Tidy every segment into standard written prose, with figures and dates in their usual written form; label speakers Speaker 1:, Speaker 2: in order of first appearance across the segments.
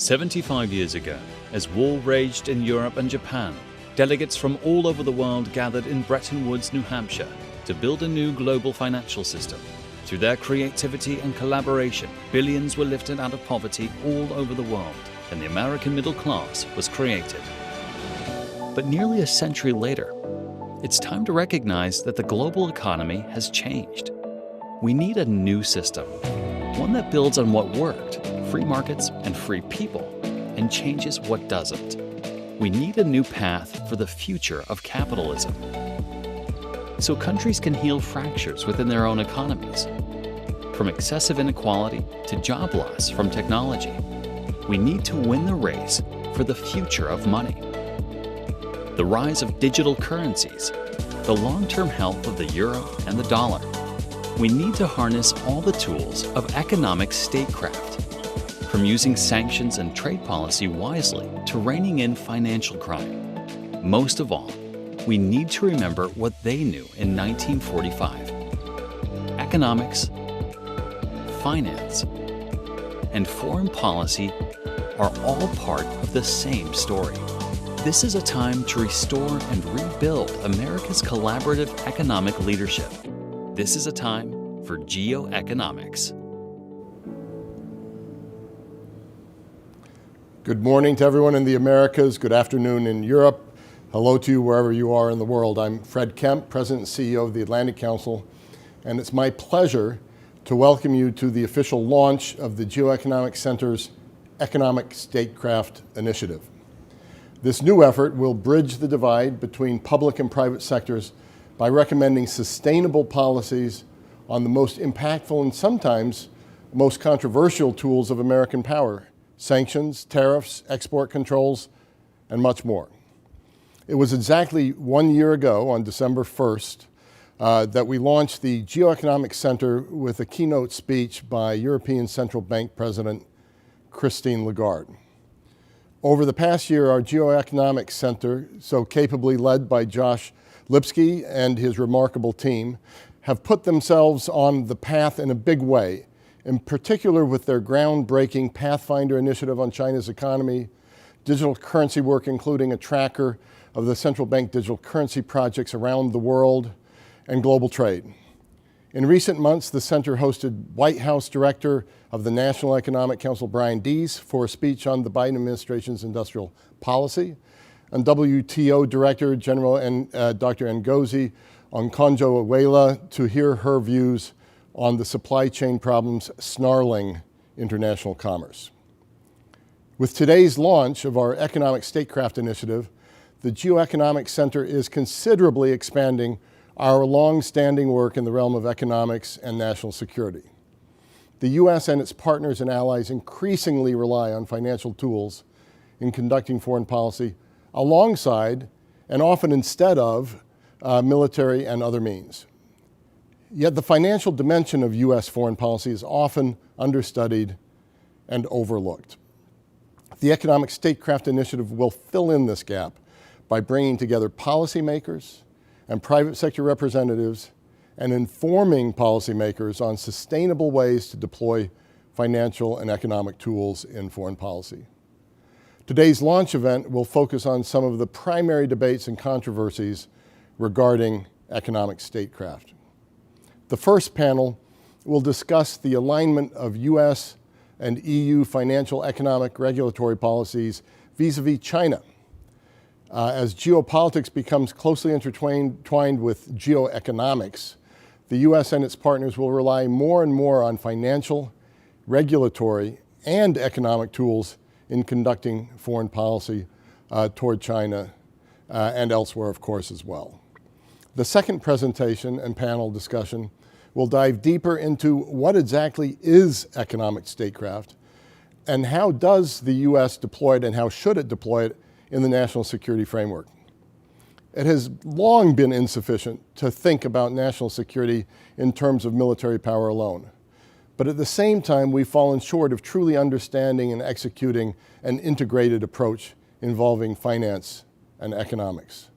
Speaker 1: 75 years ago, as war raged in Europe and Japan, delegates from all over the world gathered in Bretton Woods, New Hampshire, to build a new global financial system. Through their creativity and collaboration, billions were lifted out of poverty all over the world, and the American middle class was created. But nearly a century later, it's time to recognize that the global economy has changed. We need a new system, one that builds on what worked, free markets and free people, and changes what doesn't. We need a new path for the future of capitalism, so countries can heal fractures within their own economies. From excessive inequality to job loss from technology, we need to win the race for the future of money. The rise of digital currencies, the long-term health of the euro and the dollar. We need to harness all the tools of economic statecraft, from using sanctions and trade policy wisely to reining in financial crime. Most of all, we need to remember what they knew in 1945. Economics, finance, and foreign policy are all part of the same story. This is a time to restore and rebuild America's collaborative economic leadership. This is a time for GeoEconomics.
Speaker 2: Good morning to everyone in the Americas. Good afternoon in Europe. Hello to you wherever you are in the world. I'm Fred Kemp, President and CEO of the Atlantic Council, and it's my pleasure to welcome you to the official launch of the GeoEconomics Center's Economic Statecraft Initiative. This new effort will bridge the divide between public and private sectors by recommending sustainable policies on the most impactful and sometimes most controversial tools of American power: sanctions, tariffs, export controls, and much more. It was exactly 1 year ago, on December 1st, that we launched the GeoEconomics Center with a keynote speech by European Central Bank President Christine Lagarde. Over the past year, our GeoEconomics Center, so capably led by Josh Lipsky and his remarkable team, have put themselves on the path in a big way, in particular with their groundbreaking Pathfinder initiative on China's economy, digital currency work including a tracker of the central bank digital currency projects around the world, and global trade. In recent months, the center hosted White House Director of the National Economic Council, Brian Deese, for a speech on the Biden administration's industrial policy, and WTO Director General Dr. Ngozi Okonjo-Iweala to hear her views on the supply chain problems snarling international commerce. With today's launch of our Economic Statecraft Initiative, the GeoEconomics Center is considerably expanding our long-standing work in the realm of economics and national security. The U.S. and its partners and allies increasingly rely on financial tools in conducting foreign policy alongside, and often instead of, military and other means. Yet the financial dimension of U.S. foreign policy is often understudied and overlooked. The Economic Statecraft Initiative will fill in this gap by bringing together policymakers and private sector representatives and informing policymakers on sustainable ways to deploy financial and economic tools in foreign policy. Today's launch event will focus on some of the primary debates and controversies regarding economic statecraft. The first panel will discuss the alignment of U.S. and EU financial, economic, regulatory policies vis-a-vis China. As geopolitics becomes closely intertwined with geoeconomics, the U.S. and its partners will rely more and more on financial, regulatory, and economic tools in conducting foreign policy toward China and elsewhere, of course, as well. The second presentation and panel discussion will dive deeper into what exactly is economic statecraft and how does the U.S. deploy it and how should it deploy it in the national security framework. It has long been insufficient to think about national security in terms of military power alone. But at the same time, we've fallen short of truly understanding and executing an integrated approach involving finance and economics.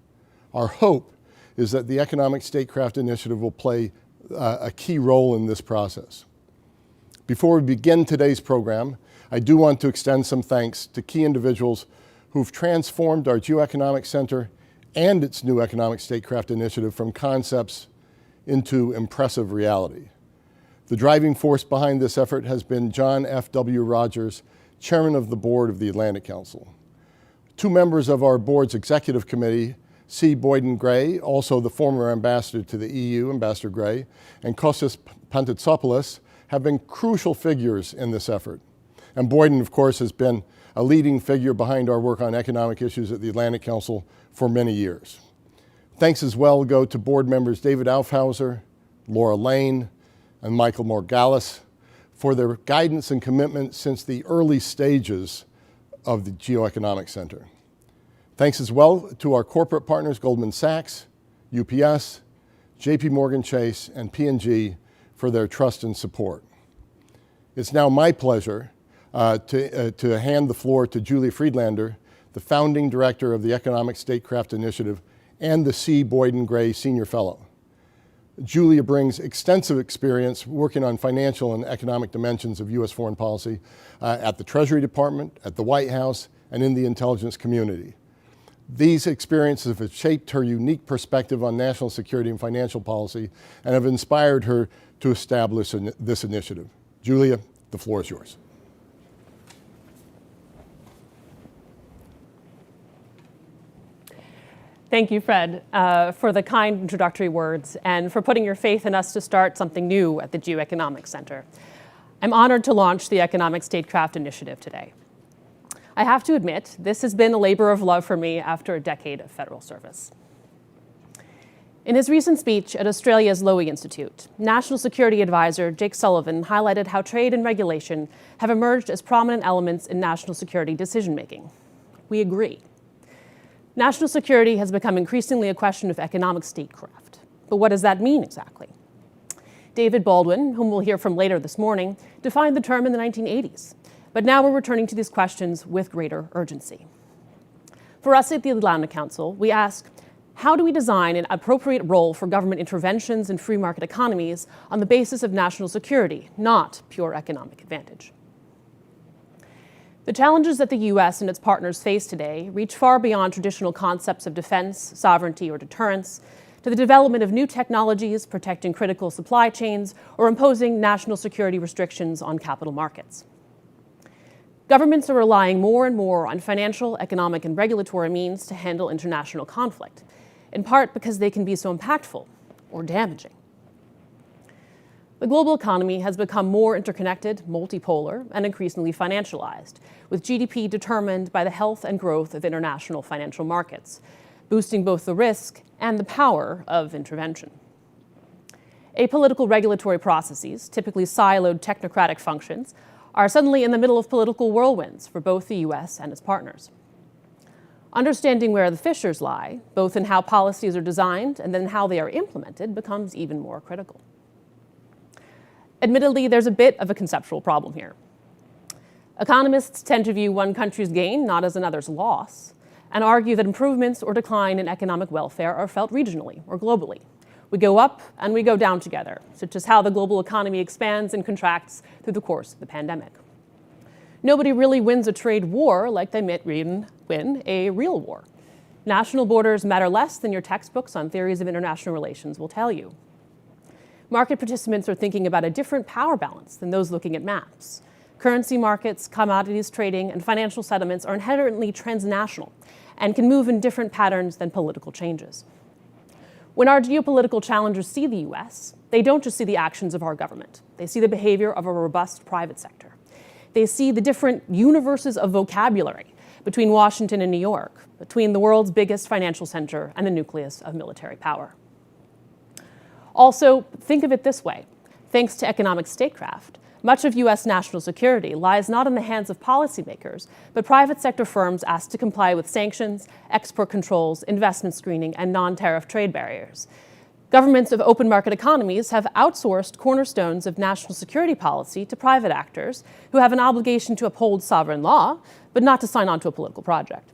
Speaker 2: Our hope is that the Economic Statecraft Initiative will play a key role in this process. Before we begin today's program, I do want to extend some thanks to key individuals who've transformed our GeoEconomics Center and its new Economic Statecraft Initiative from concepts into impressive reality. The driving force behind this effort has been John F. W. Rogers, Chairman of the Board of the Atlantic Council. Two members of our board's executive committee, C. Boyden Gray, also the former ambassador to the EU, Ambassador Gray, and Kostas Pantotsopoulos, have been crucial figures in this effort. And Boyden, of course, has been a leading figure behind our work on economic issues at the Atlantic Council for many years. Thanks as well go to board members David Aufhauser, Laura Lane, and Michael Morgalis for their guidance and commitment since the early stages of the GeoEconomics Center. Thanks as well to our corporate partners, Goldman Sachs, UPS, JP Morgan Chase, and P&G for their trust and support. It's now my pleasure to hand the floor to Julie Friedlander, the founding director of the Economic Statecraft Initiative and the C. Boyden Gray Senior Fellow. Julia brings extensive experience working on financial and economic dimensions of U.S. foreign policy at the Treasury Department, at the White House, and in the intelligence community. These experiences have shaped her unique perspective on national security and financial policy and have inspired her to establish this initiative. Julia, the floor is yours.
Speaker 3: Thank you, Fred, for the kind introductory words and for putting your faith in us to start something new at the GeoEconomics Center. I'm honored to launch the Economic Statecraft Initiative today. I have to admit, this has been a labor of love for me after a decade of federal service. In his recent speech at Australia's Lowy Institute, National Security Advisor Jake Sullivan highlighted how trade and regulation have emerged as prominent elements in national security decision-making. We agree. National security has become increasingly a question of economic statecraft. But what does that mean exactly? David Baldwin, whom we'll hear from later this morning, defined the term in the 1980s. But now we're returning to these questions with greater urgency. For us at the Atlantic Council, we ask, how do we design an appropriate role for government interventions in free market economies on the basis of national security, not pure economic advantage? The challenges that the U.S. and its partners face today reach far beyond traditional concepts of defense, sovereignty, or deterrence, to the development of new technologies, protecting critical supply chains, or imposing national security restrictions on capital markets. Governments are relying more and more on financial, economic, and regulatory means to handle international conflict, in part because they can be so impactful or damaging. The global economy has become more interconnected, multipolar, and increasingly financialized, with GDP determined by the health and growth of international financial markets, boosting both the risk and the power of intervention. Apolitical regulatory processes, typically siloed technocratic functions, are suddenly in the middle of political whirlwinds for both the U.S. and its partners. Understanding where the fissures lie, both in how policies are designed and then how they are implemented, becomes even more critical. Admittedly, there's a bit of a conceptual problem here. Economists tend to view one country's gain not as another's loss, and argue that improvements or decline in economic welfare are felt regionally or globally. We go up and we go down together, such as how the global economy expands and contracts through the course of the pandemic. Nobody really wins a trade war like they might win a real war. National borders matter less than your textbooks on theories of international relations will tell you. Market participants are thinking about a different power balance than those looking at maps. Currency markets, commodities trading, and financial settlements are inherently transnational and can move in different patterns than political changes. When our geopolitical challengers see the U.S., they don't just see the actions of our government. They see the behavior of a robust private sector. They see the different universes of vocabulary between Washington and New York, between the world's biggest financial center and the nucleus of military power. Also, think of it this way. Thanks to economic statecraft, much of U.S. national security lies not in the hands of policymakers, but private sector firms asked to comply with sanctions, export controls, investment screening, and non-tariff trade barriers. Governments of open market economies have outsourced cornerstones of national security policy to private actors who have an obligation to uphold sovereign law, but not to sign on to a political project.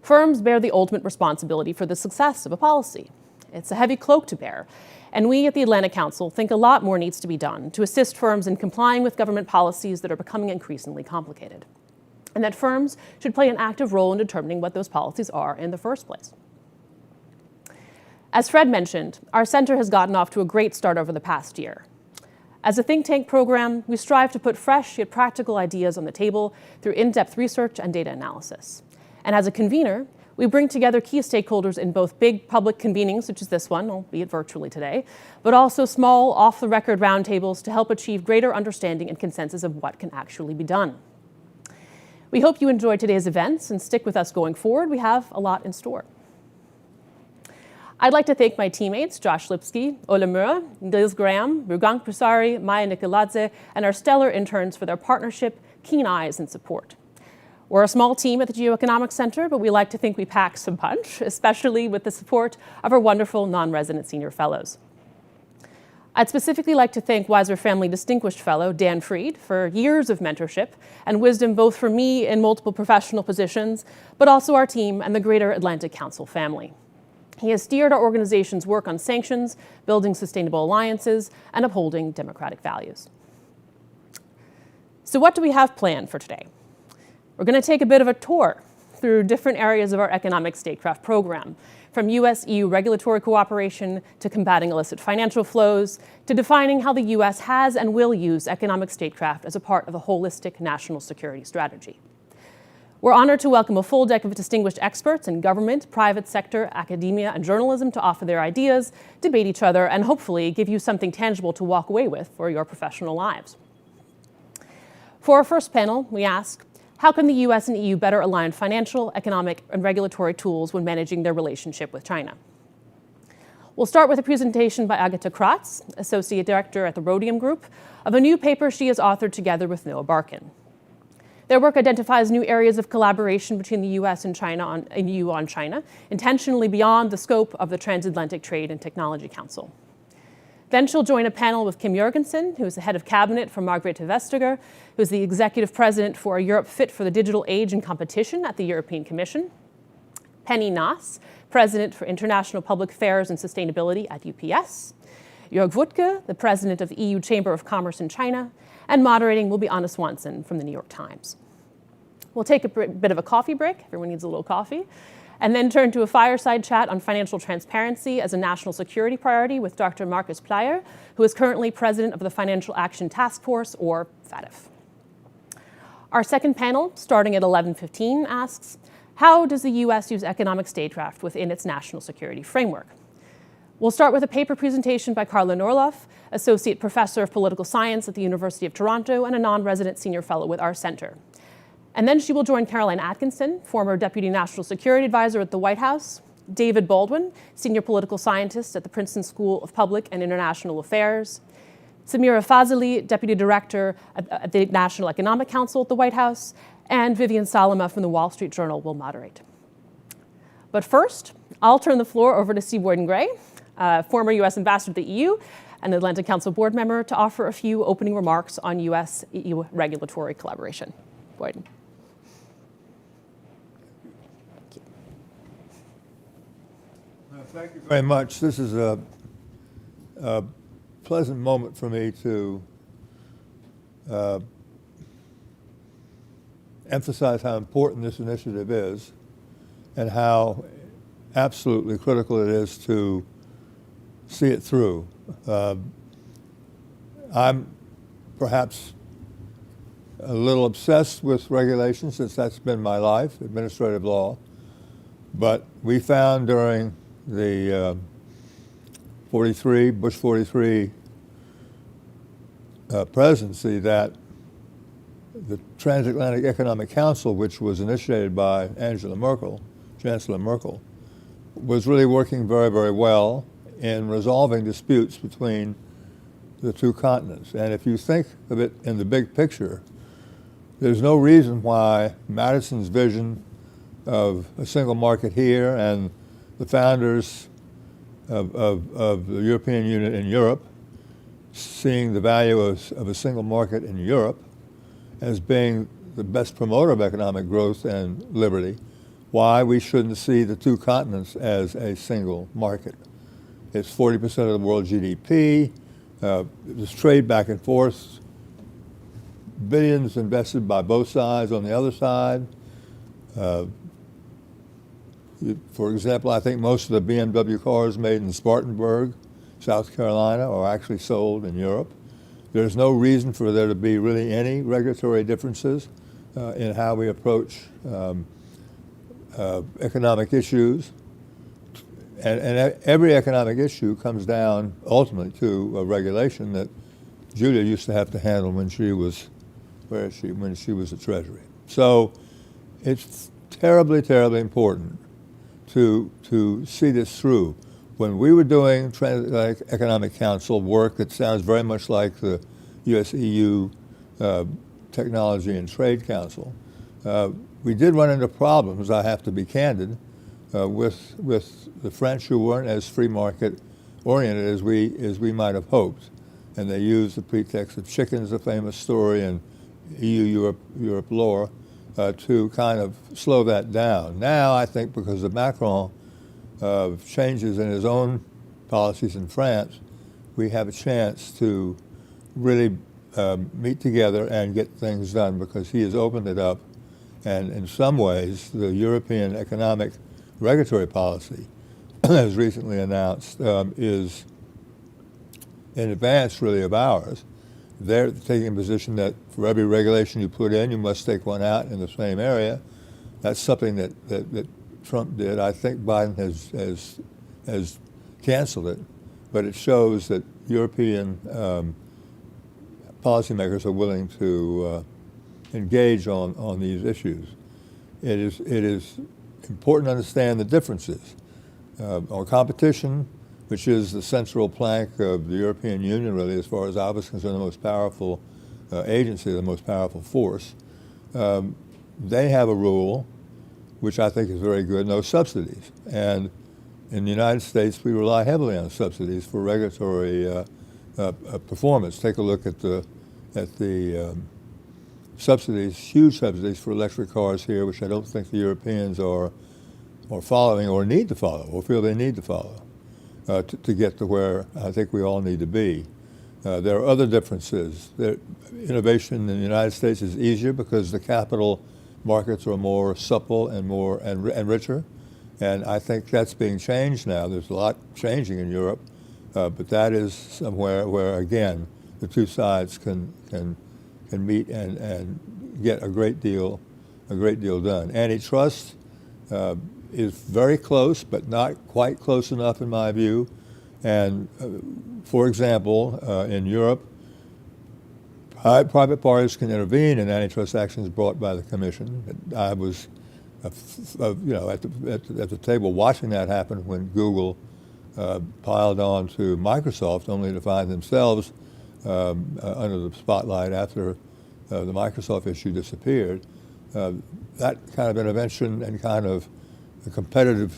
Speaker 3: Firms bear the ultimate responsibility for the success of a policy. It's a heavy cloak to bear, and we at the Atlantic Council think a lot more needs to be done to assist firms in complying with government policies that are becoming increasingly complicated, and that firms should play an active role in determining what those policies are in the first place. As Fred mentioned, our center has gotten off to a great start over the past year. As a think tank program, we strive to put fresh yet practical ideas on the table through in-depth research and data analysis. And as a convener, we bring together key stakeholders in both big public convenings, such as this one, albeit virtually today, but also small, off-the-record roundtables to help achieve greater understanding and consensus of what can actually be done. We hope you enjoyed today's events and stick with us going forward. We have a lot in store. I'd like to thank my teammates, Josh Lipsky, Ola Mura, Liz Graham, Rugang Prasari, Maya Nicoladze, and our stellar interns for their partnership, keen eyes, and support. We're a small team at the GeoEconomics Center, but we like to think we pack some punch, especially with the support of our wonderful non-resident senior fellows. I'd specifically like to thank Weiser Family Distinguished Fellow Dan Freed for years of mentorship and wisdom both for me in multiple professional positions, but also our team and the greater Atlantic Council family. He has steered our organization's work on sanctions, building sustainable alliances, and upholding democratic values. So what do we have planned for today? We're going to take a bit of a tour through different areas of our Economic Statecraft program, from US-EU regulatory cooperation to combating illicit financial flows, to defining how the US has and will use economic statecraft as a part of a holistic national security strategy. We're honored to welcome a full deck of distinguished experts in government, private sector, academia, and journalism to offer their ideas, debate each other, and hopefully give you something tangible to walk away with for your professional lives. For our first panel, we ask, how can the US and EU better align financial, economic, and regulatory tools when managing their relationship with China? We'll start with a presentation by Agatha Kratz, Associate Director at the Rhodium Group, of a new paper she has authored together with Noah Barkin. Their work identifies new areas of collaboration between the US and EU on China, intentionally beyond the scope of the Transatlantic Trade and Technology Council. Then she'll join a panel with Kim Jorgensen, who is the head of cabinet for Margrethe Vestager, who is the executive president for Europe Fit for the Digital Age and Competition at the European Commission, Penny Naas, president for International Public Affairs and Sustainability at UPS, Jörg Wuttke, the president of the EU Chamber of Commerce in China, and moderating will be Anna Swanson from the New York Times. We'll take a bit of a coffee break, everyone needs a little coffee, and then turn to a fireside chat on financial transparency as a national security priority with Dr. Markus Pleyer, who is currently president of the Financial Action Task Force, or FATF. Our second panel, starting at 11:15, asks, how does the US use economic statecraft within its national security framework? We'll start with a paper presentation by Carla Norloff, Associate Professor of Political Science at the University of Toronto and a non-resident senior fellow with our center. And then she will join Caroline Atkinson, former Deputy National Security Advisor at the White House, David Baldwin, Senior Political Scientist at the Princeton School of Public and International Affairs, Samira Fazeli, Deputy Director at the National Economic Council at the White House, and Vivian Salama from the Wall Street Journal will moderate. But first, I'll turn the floor over to C. Boyden Gray, former US Ambassador to the EU and Atlantic Council board member, to offer a few opening remarks on US-EU regulatory collaboration. Boyden.
Speaker 4: Thank you very much. This is a pleasant moment for me to emphasize how important this initiative is and how absolutely critical it is to see it through. I'm perhaps a little obsessed with regulation since that's been my life, administrative law, but we found during the Bush 43 presidency that the Transatlantic Economic Council, which was initiated by Chancellor Merkel, was really working very, very well in resolving disputes between the two continents. And if you think of it in the big picture, there's no reason why Madison's vision of a single market here and the founders of the European Union in Europe seeing the value of a single market in Europe as being the best promoter of economic growth and liberty, why we shouldn't see the two continents as a single market. It's 40% of the world GDP. There's trade back and forth. Billions invested by both sides on the other side. For example, I think most of the BMW cars made in Spartanburg, South Carolina, are actually sold in Europe. There's no reason for there to be really any regulatory differences in how we approach economic issues. And every economic issue comes down ultimately to a regulation that Julia used to have to handle when she was when she was at Treasury. So it's terribly, terribly important to see this through. When we were doing Transatlantic Economic Council work that sounds very much like the US-EU Technology and Trade Council, we did run into problems, I have to be candid, with the French, who weren't as free market oriented as we might have hoped. And they used the pretext of chickens, a famous story, and EU-Europe lore, to kind of slow that down. Now, I think because of Macron changes in his own policies in France, we have a chance to really meet together and get things done, because he has opened it up. And in some ways, the European economic regulatory policy, as recently announced, is in advance, really, of ours. They're taking a position that for every regulation you put in, you must take one out in the same area. That's something that Trump did. I think Biden has canceled it, but it shows that European policymakers are willing to engage on these issues. It is important to understand the differences. Our competition, which is the central plank of the European Union, really, as far as I was concerned, the most powerful agency, the most powerful force, they have a rule, which I think is very good, no subsidies. And in the United States, we rely heavily on subsidies for regulatory performance. Take a look at the subsidies, huge subsidies for electric cars here, which I don't think the Europeans are following or need to follow, or feel they need to follow. To get to where I think we all need to be. There are other differences. Innovation in the United States is easier because the capital markets are more supple and richer, and I think that's being changed now. There's a lot changing in Europe, but that is somewhere where, again, the two sides can meet and get a great deal done. Antitrust is very close, but not quite close enough in my view. And for example, in Europe, private parties can intervene in antitrust actions brought by the Commission. I was, at the table watching that happen when Google piled on to Microsoft, only to find themselves under the spotlight after the Microsoft issue disappeared. That kind of intervention and kind of a competitive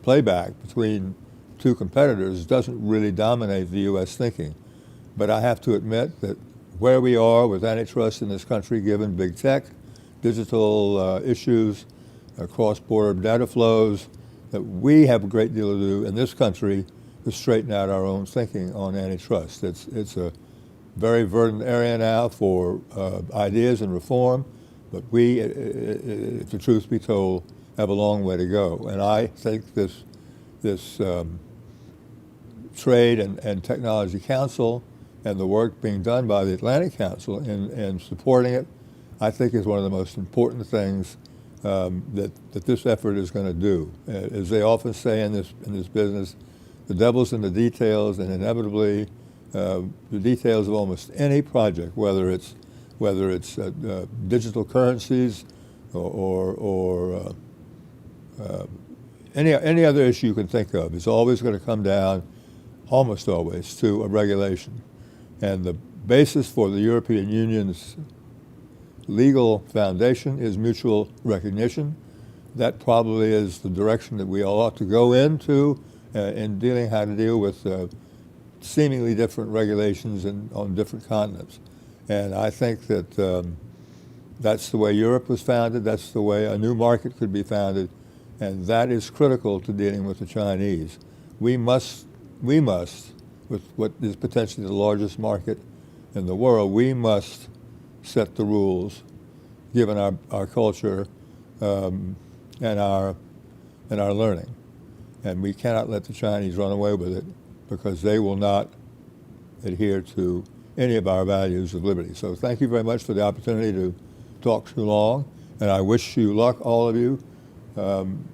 Speaker 4: playback between two competitors doesn't really dominate the U.S. thinking. But I have to admit that where we are with antitrust in this country, given big tech, digital issues, cross-border data flows, that we have a great deal to do in this country to straighten out our own thinking on antitrust. It's a very verdant area now for ideas and reform, but we, if the truth be told, have a long way to go. And I think this Trade and Technology Council and the work being done by the Atlantic Council in supporting it, I think is one of the most important things that this effort is going to do. As they often say in this business, the devil's in the details, and inevitably the details of almost any project, whether it's digital currencies or any other issue you can think of, is always going to come down, almost always, to a regulation. And the basis for the European Union's legal foundation is mutual recognition. That probably is the direction that we all ought to go into in dealing how to deal with seemingly different regulations on different continents. And I think that that's the way Europe was founded, that's the way a new market could be founded, and that is critical to dealing with the Chinese. we must, with what is potentially the largest market in the world, we must set the rules, given our culture and our learning. And we cannot let the Chinese run away with it, because they will not adhere to any of our values of liberty. So thank you very much for the opportunity to talk too long, and I wish you luck, all of you.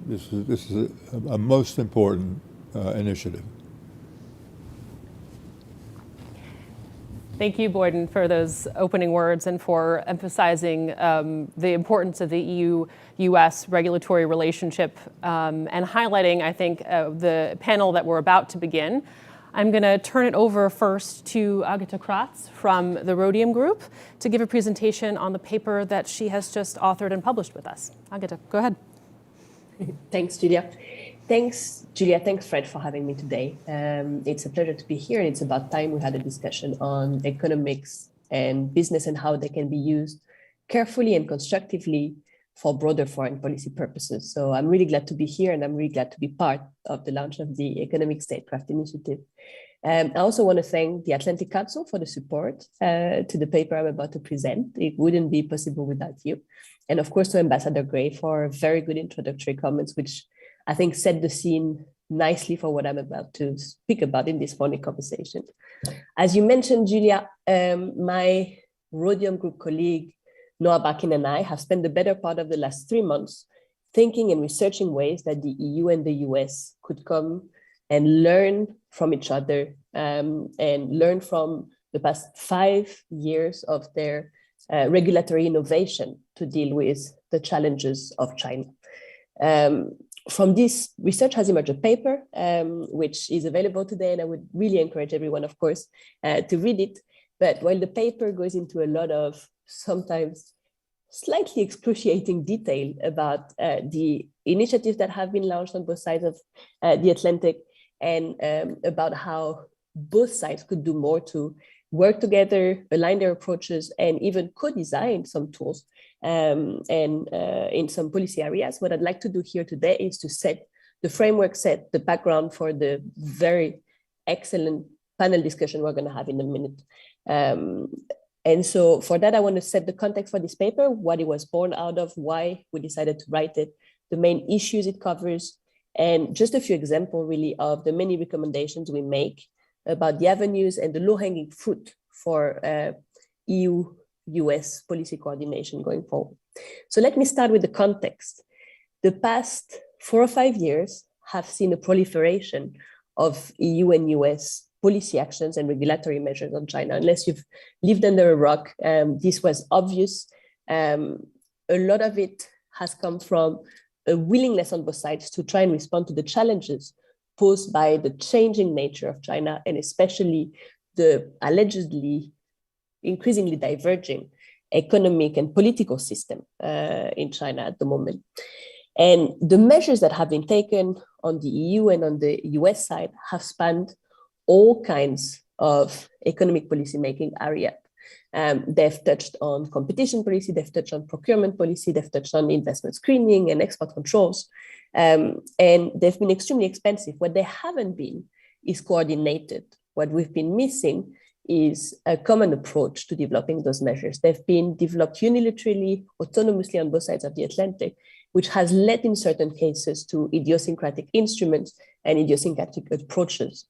Speaker 4: This is a most important initiative.
Speaker 3: Thank you, Boyden, for those opening words and for emphasizing the importance of the EU-US regulatory relationship and highlighting, I think, the panel that we're about to begin. I'm going to turn it over first to Agata Kratz from the Rhodium Group to give a presentation on the paper that she has just authored and published with us. Agata, go ahead.
Speaker 5: Thanks, Julia. Thanks, Julia. Thanks, Fred, for having me today. It's a pleasure to be here, and it's about time we had a discussion on economics and business and how they can be used carefully and constructively for broader foreign policy purposes. So I'm really glad to be here, and I'm really glad to be part of the launch of the Economic Statecraft Initiative. I also want to thank the Atlantic Council for the support to the paper I'm about to present. It wouldn't be possible without you. And of course, to Ambassador Gray for very good introductory comments, which I think set the scene nicely for what I'm about to speak about in this morning conversation. As you mentioned, Julia, my Rhodium Group colleague, Noah Barkin, and I have spent the better part of the last 3 months thinking and researching ways that the EU and the US could come and learn from each other and learn from the past 5 years of their regulatory innovation to deal with the challenges of China. From this research has emerged a paper, which is available today, and I would really encourage everyone, of course, to read it. But while the paper goes into a lot of sometimes slightly excruciating detail about the initiatives that have been launched on both sides of the Atlantic, and about how both sides could do more to work together, align their approaches, and even co-design some tools in some policy areas. What I'd like to do here today is to set the framework, set the background for the very excellent panel discussion we're going to have in a minute. And so for that, I want to set the context for this paper, what it was born out of, why we decided to write it, the main issues it covers, and just a few examples really of the many recommendations we make about the avenues and the low-hanging fruit for EU-US policy coordination going forward. So let me start with the context. The past 4 or 5 years have seen a proliferation of EU and US policy actions and regulatory measures on China. Unless you've lived under a rock, this was obvious. A lot of it has come from a willingness on both sides to try and respond to the challenges posed by the changing nature of China, and especially the allegedly increasingly diverging economic and political system in China at the moment. And the measures that have been taken on the EU and on the US side have spanned all kinds of economic policymaking areas. They've touched on competition policy, they've touched on procurement policy, they've touched on investment screening and export controls, and they've been extremely expensive. What they haven't been is coordinated. What we've been missing is a common approach to developing those measures. They've been developed unilaterally, autonomously on both sides of the Atlantic, which has led in certain cases to idiosyncratic instruments and idiosyncratic approaches.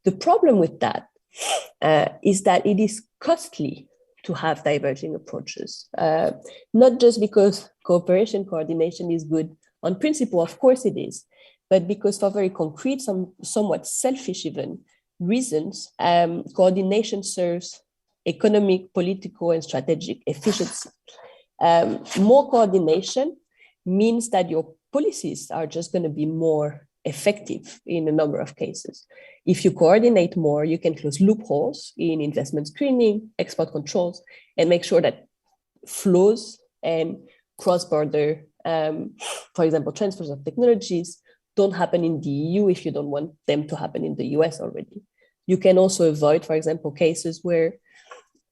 Speaker 5: The problem with that is that it is costly to have diverging approaches, not just because cooperation, coordination is good on principle, of course it is, but because for very concrete, somewhat selfish even reasons, coordination serves economic, political, and strategic efficiency. More coordination means that your policies are just going to be more effective in a number of cases. If you coordinate more, you can close loopholes in investment screening, export controls, and make sure that flows and cross-border, for example, transfers of technologies don't happen in the EU if you don't want them to happen in the US already. You can also avoid, for example, cases where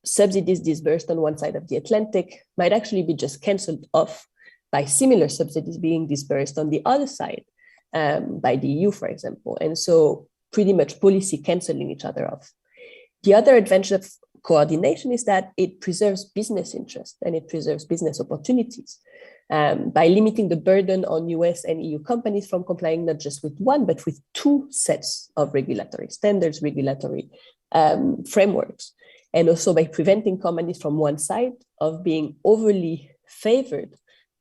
Speaker 5: subsidies disbursed on one side of the Atlantic might actually be just canceled off by similar subsidies being disbursed on the other side, by the EU, for example. And so pretty much policy canceling each other off. The other advantage of coordination is that it preserves business interests and it preserves business opportunities by limiting the burden on US and EU companies from complying not just with one, but with two sets of regulatory standards, regulatory frameworks. And also by preventing companies from one side of being overly favored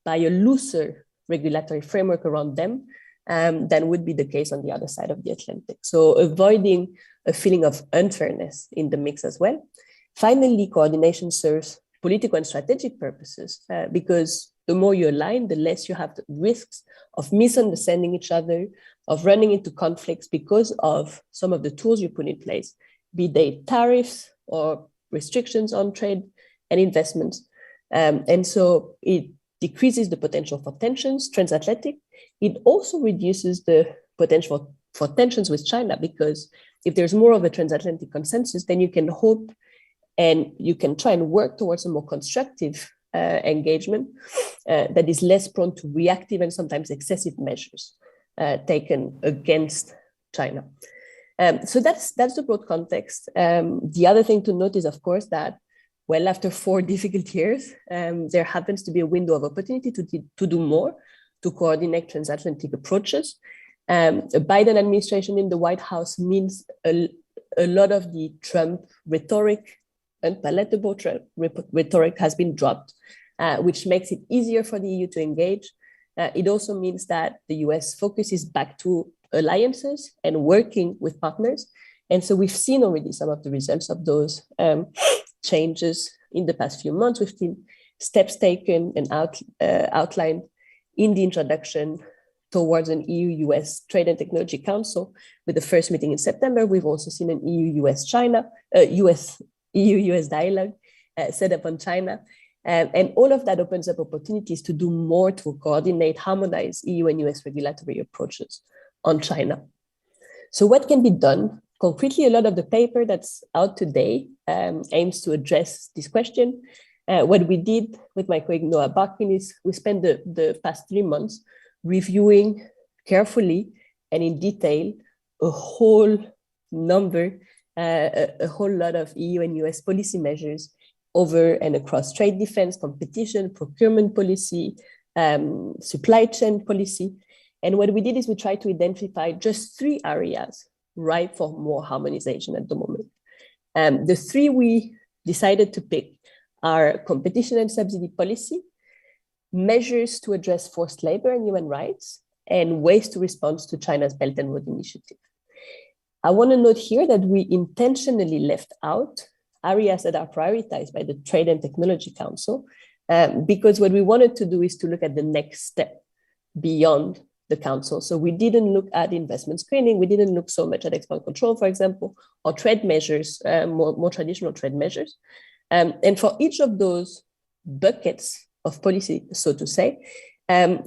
Speaker 5: by a looser regulatory framework around them than would be the case on the other side of the Atlantic. So avoiding a feeling of unfairness in the mix as well. Finally, coordination serves political and strategic purposes because the more you align, the less you have the risks of misunderstanding each other, of running into conflicts because of some of the tools you put in place, be they tariffs or restrictions on trade and investments. And so it decreases the potential for tensions, transatlantic. It also reduces the potential for tensions with China, because if there's more of a transatlantic consensus, then you can hope and you can try and work towards a more constructive engagement that is less prone to reactive and sometimes excessive measures taken against China. So that's the broad context. The other thing to note is, of course, that well, after 4 difficult years, there happens to be a window of opportunity to do more, to coordinate transatlantic approaches. A Biden administration in the White House means a lot of the Trump rhetoric, unpalatable rhetoric has been dropped, which makes it easier for the EU to engage. It also means that the US focuses back to alliances and working with partners. And so we've seen already some of the results of those changes in the past few months. We've seen steps taken and outlined in the introduction towards an EU-US Trade and Technology Council with the first meeting in September. We've also seen an EU-US dialogue set up on China. And all of that opens up opportunities to do more to coordinate, harmonize EU and US regulatory approaches on China. So what can be done? Concretely, a lot of the paper that's out today aims to address this question. What we did with my colleague Noah Barkin is we spent the past 3 months reviewing carefully and in detail a whole number, a whole lot of EU and US policy measures over and across trade defense, competition, procurement policy, supply chain policy. And what we did is we tried to identify just 3 areas ripe for more harmonization at the moment. The 3 we decided to pick are competition and subsidy policy, measures to address forced labor and human rights, and ways to respond to China's Belt and Road Initiative. I want to note here that we intentionally left out areas that are prioritized by the Trade and Technology Council, because what we wanted to do is to look at the next step beyond the council. So we didn't look at investment screening. We didn't look so much at export control, for example, or trade measures, more traditional trade measures. And for each of those buckets of policy, so to say,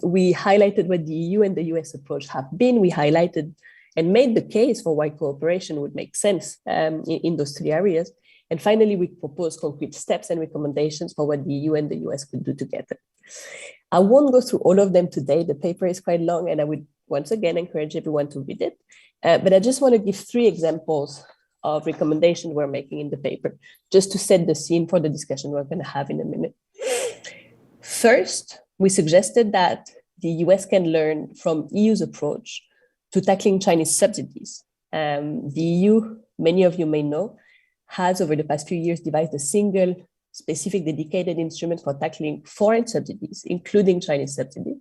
Speaker 5: we highlighted what the EU and the US approach have been. We highlighted and made the case for why cooperation would make sense in those 3 areas. And finally, we proposed concrete steps and recommendations for what the EU and the US could do together. I won't go through all of them today. The paper is quite long, and I would once again encourage everyone to read it. But I just want to give 3 examples of recommendations we're making in the paper, just to set the scene for the discussion we're going to have in a minute. First, we suggested that the US can learn from EU's approach to tackling Chinese subsidies. The EU, many of you may know, has over the past few years devised a single specific dedicated instrument for tackling foreign subsidies, including Chinese subsidies.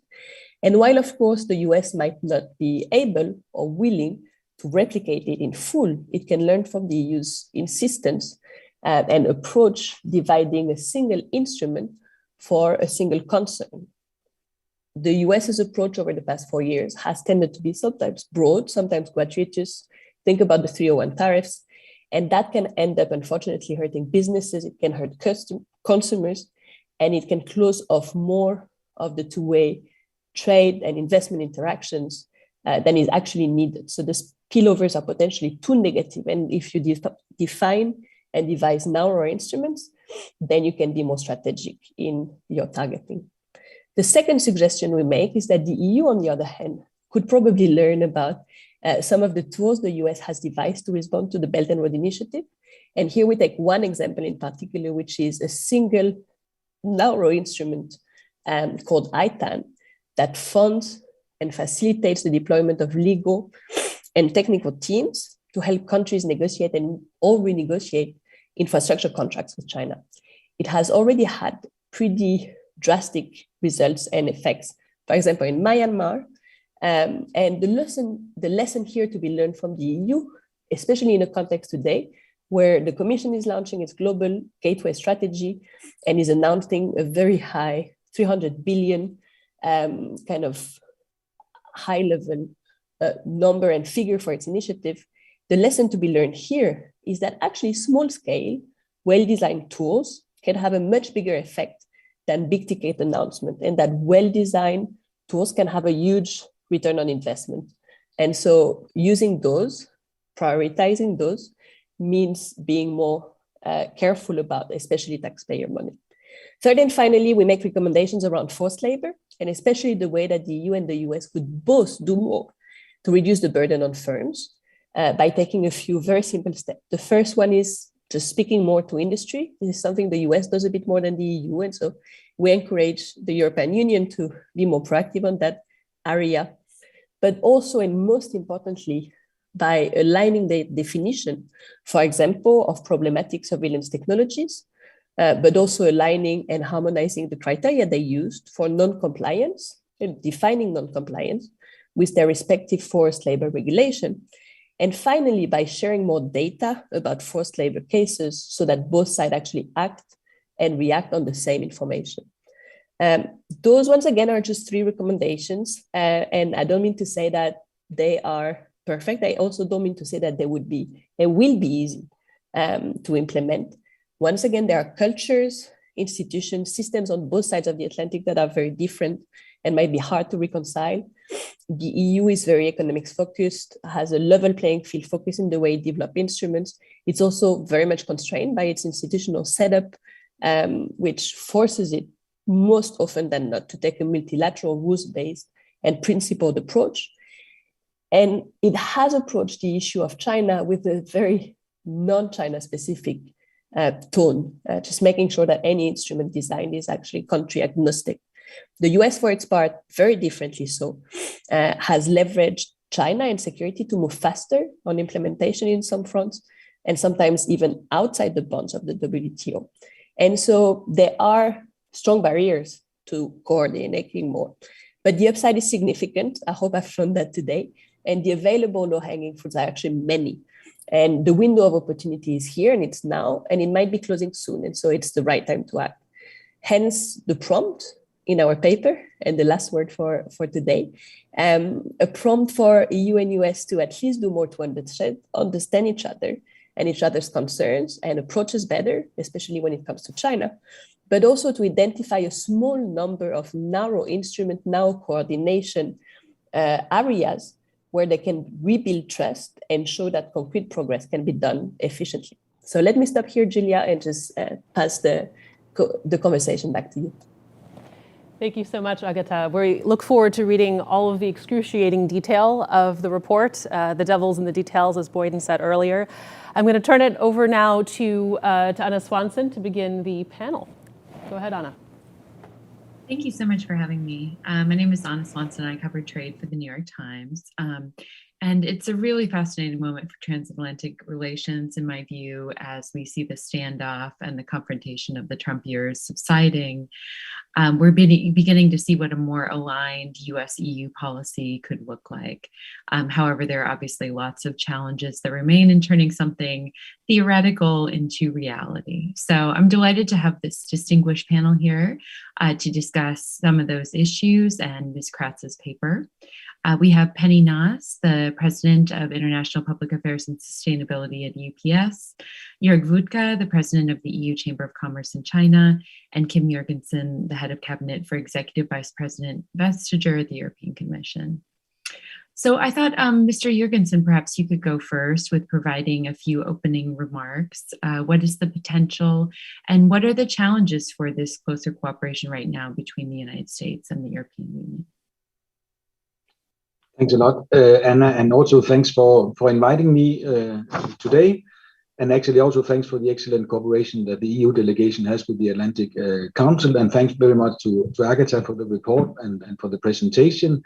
Speaker 5: And while, of course, the US might not be able or willing to replicate it in full, it can learn from the EU's insistence and approach dividing a single instrument for a single concern. The US's approach over the past 4 years has tended to be sometimes broad, sometimes gratuitous. Think about the 301 tariffs. And that can end up, unfortunately, hurting businesses. It can hurt consumers, and it can close off more of the two-way trade and investment interactions than is actually needed. So the spillovers are potentially too negative. And if you define and devise narrower instruments, then you can be more strategic in your targeting. The second suggestion we make is that the EU, on the other hand, could probably learn about some of the tools the US has devised to respond to the Belt and Road Initiative. And here we take one example in particular, which is a single narrow instrument called ITAN that funds and facilitates the deployment of legal and technical teams to help countries negotiate and or renegotiate infrastructure contracts with China. It has already had pretty drastic results and effects, for example, in Myanmar. And the lesson here to be learned from the EU, especially in a context today, where the Commission is launching its global gateway strategy and is announcing a very high 300 billion kind of high level number and figure for its initiative. The lesson to be learned here is that actually small scale, well-designed tools can have a much bigger effect than big ticket announcement, and that well-designed tools can have a huge return on investment. And so using those, prioritizing those, means being more careful about, especially taxpayer money. Third and finally, we make recommendations around forced labor, and especially the way that the EU and the US could both do more to reduce the burden on firms by taking a few very simple steps. The first one is just speaking more to industry. This is something the US does a bit more than the EU, and so we encourage the European Union to be more proactive on that area. But also, and most importantly, by aligning the definition, for example, of problematic surveillance technologies, but also aligning and harmonizing the criteria they used for non-compliance and defining non-compliance with their respective forced labor regulation. And finally, by sharing more data about forced labor cases so that both sides actually act and react on the same information. Those, once again, are just 3 recommendations. And I don't mean to say that they are perfect. I also don't mean to say that they will be easy to implement. Once again, there are cultures, institutions, systems on both sides of the Atlantic that are very different and might be hard to reconcile. The EU is very economics focused, has a level playing field focus in the way it develops instruments. It's also very much constrained by its institutional setup, which forces it most often than not to take a multilateral rules-based and principled approach. And it has approached the issue of China with a very non-China specific tone, just making sure that any instrument designed is actually country agnostic. The US, for its part, very differently so, has leveraged China and security to move faster on implementation in some fronts, and sometimes even outside the bounds of the WTO. And so there are strong barriers to coordinating more. But the upside is significant. I hope I've shown that today. And the available low-hanging fruits are actually many. And the window of opportunity is here, and it's now, and it might be closing soon. And so it's the right time to act. Hence the prompt in our paper, and the last word for today, a prompt for EU and US to at least do more to understand each other and each other's concerns and approaches better, especially when it comes to China, but also to identify a small number of narrow instrument, now coordination areas where they can rebuild trust and show that concrete progress can be done efficiently. So let me stop here, Julia, and just pass the conversation back to you.
Speaker 3: Thank you so much, Agata. We look forward to reading all of the excruciating detail of the report. The devil's in the details, as Boyden said earlier. I'm going to turn it over now to Anna Swanson to begin the panel. Go ahead, Anna.
Speaker 6: Thank you so much for having me. My name is Anna Swanson. I cover trade for the New York Times. And it's a really fascinating moment for transatlantic relations, in my view, as we see the standoff and the confrontation of the Trump years subsiding. We're beginning to see what a more aligned US-EU policy could look like. However, there are obviously lots of challenges that remain in turning something theoretical into reality. So I'm delighted to have this distinguished panel here to discuss some of those issues and Ms. Kratz's paper. We have Penny Naas, the President of International Public Affairs and Sustainability at UPS, Jörg Wutke, the President of the EU Chamber of Commerce in China, and Kim Jørgensen, the Head of Cabinet for Executive Vice President Vestager at the European Commission. So I thought, Mr. Jørgensen, perhaps you could go first with providing a few opening remarks. What is the potential and what are the challenges for this closer cooperation right now between the United States and the European Union?
Speaker 7: Thanks a lot, Anna, and also thanks for inviting me today. And actually also thanks for the excellent cooperation that the EU delegation has with the Atlantic Council. And thanks very much to Agatha for the report and for the presentation.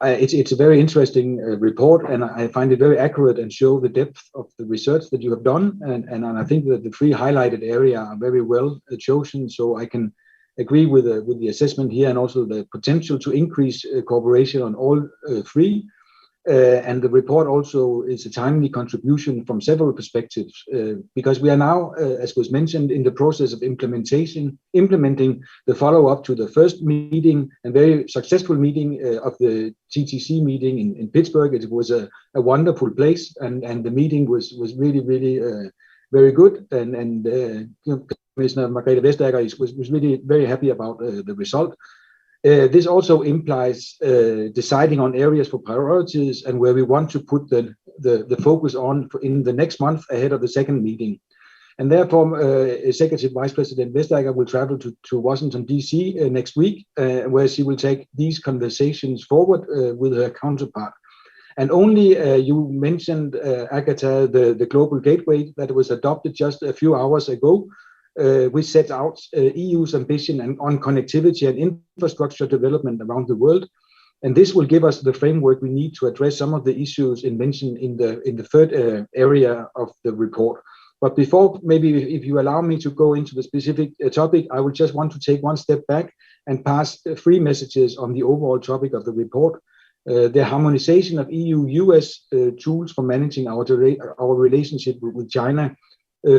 Speaker 7: It's a very interesting report, and I find it very accurate and show the depth of the research that you have done. And I think that the three highlighted areas are very well chosen. So I can agree with the assessment here, and also the potential to increase cooperation on all three. And the report also is a timely contribution from several perspectives, because we are now, as was mentioned, in the process of implementing the follow-up to the first meeting, and very successful meeting of the TTC meeting in Pittsburgh. It was a wonderful place, and the meeting was really, really very good. And Commissioner Margrethe Vestager was really very happy about the result. This also implies deciding on areas for priorities and where we want to put the focus on in the next month ahead of the second meeting. And therefore, Executive Vice President Vestager will travel to Washington, D.C. Next week, where she will take these conversations forward with her counterpart. And only you mentioned, Agatha, the Global Gateway that was adopted just a few hours ago, which sets out EU's ambition on connectivity and infrastructure development around the world. And this will give us the framework we need to address some of the issues mentioned in the third area of the report. But before, maybe if you allow me to go into the specific topic, I would just want to take one step back and pass three messages on the overall topic of the report. The harmonization of EU-US tools for managing our relationship with China.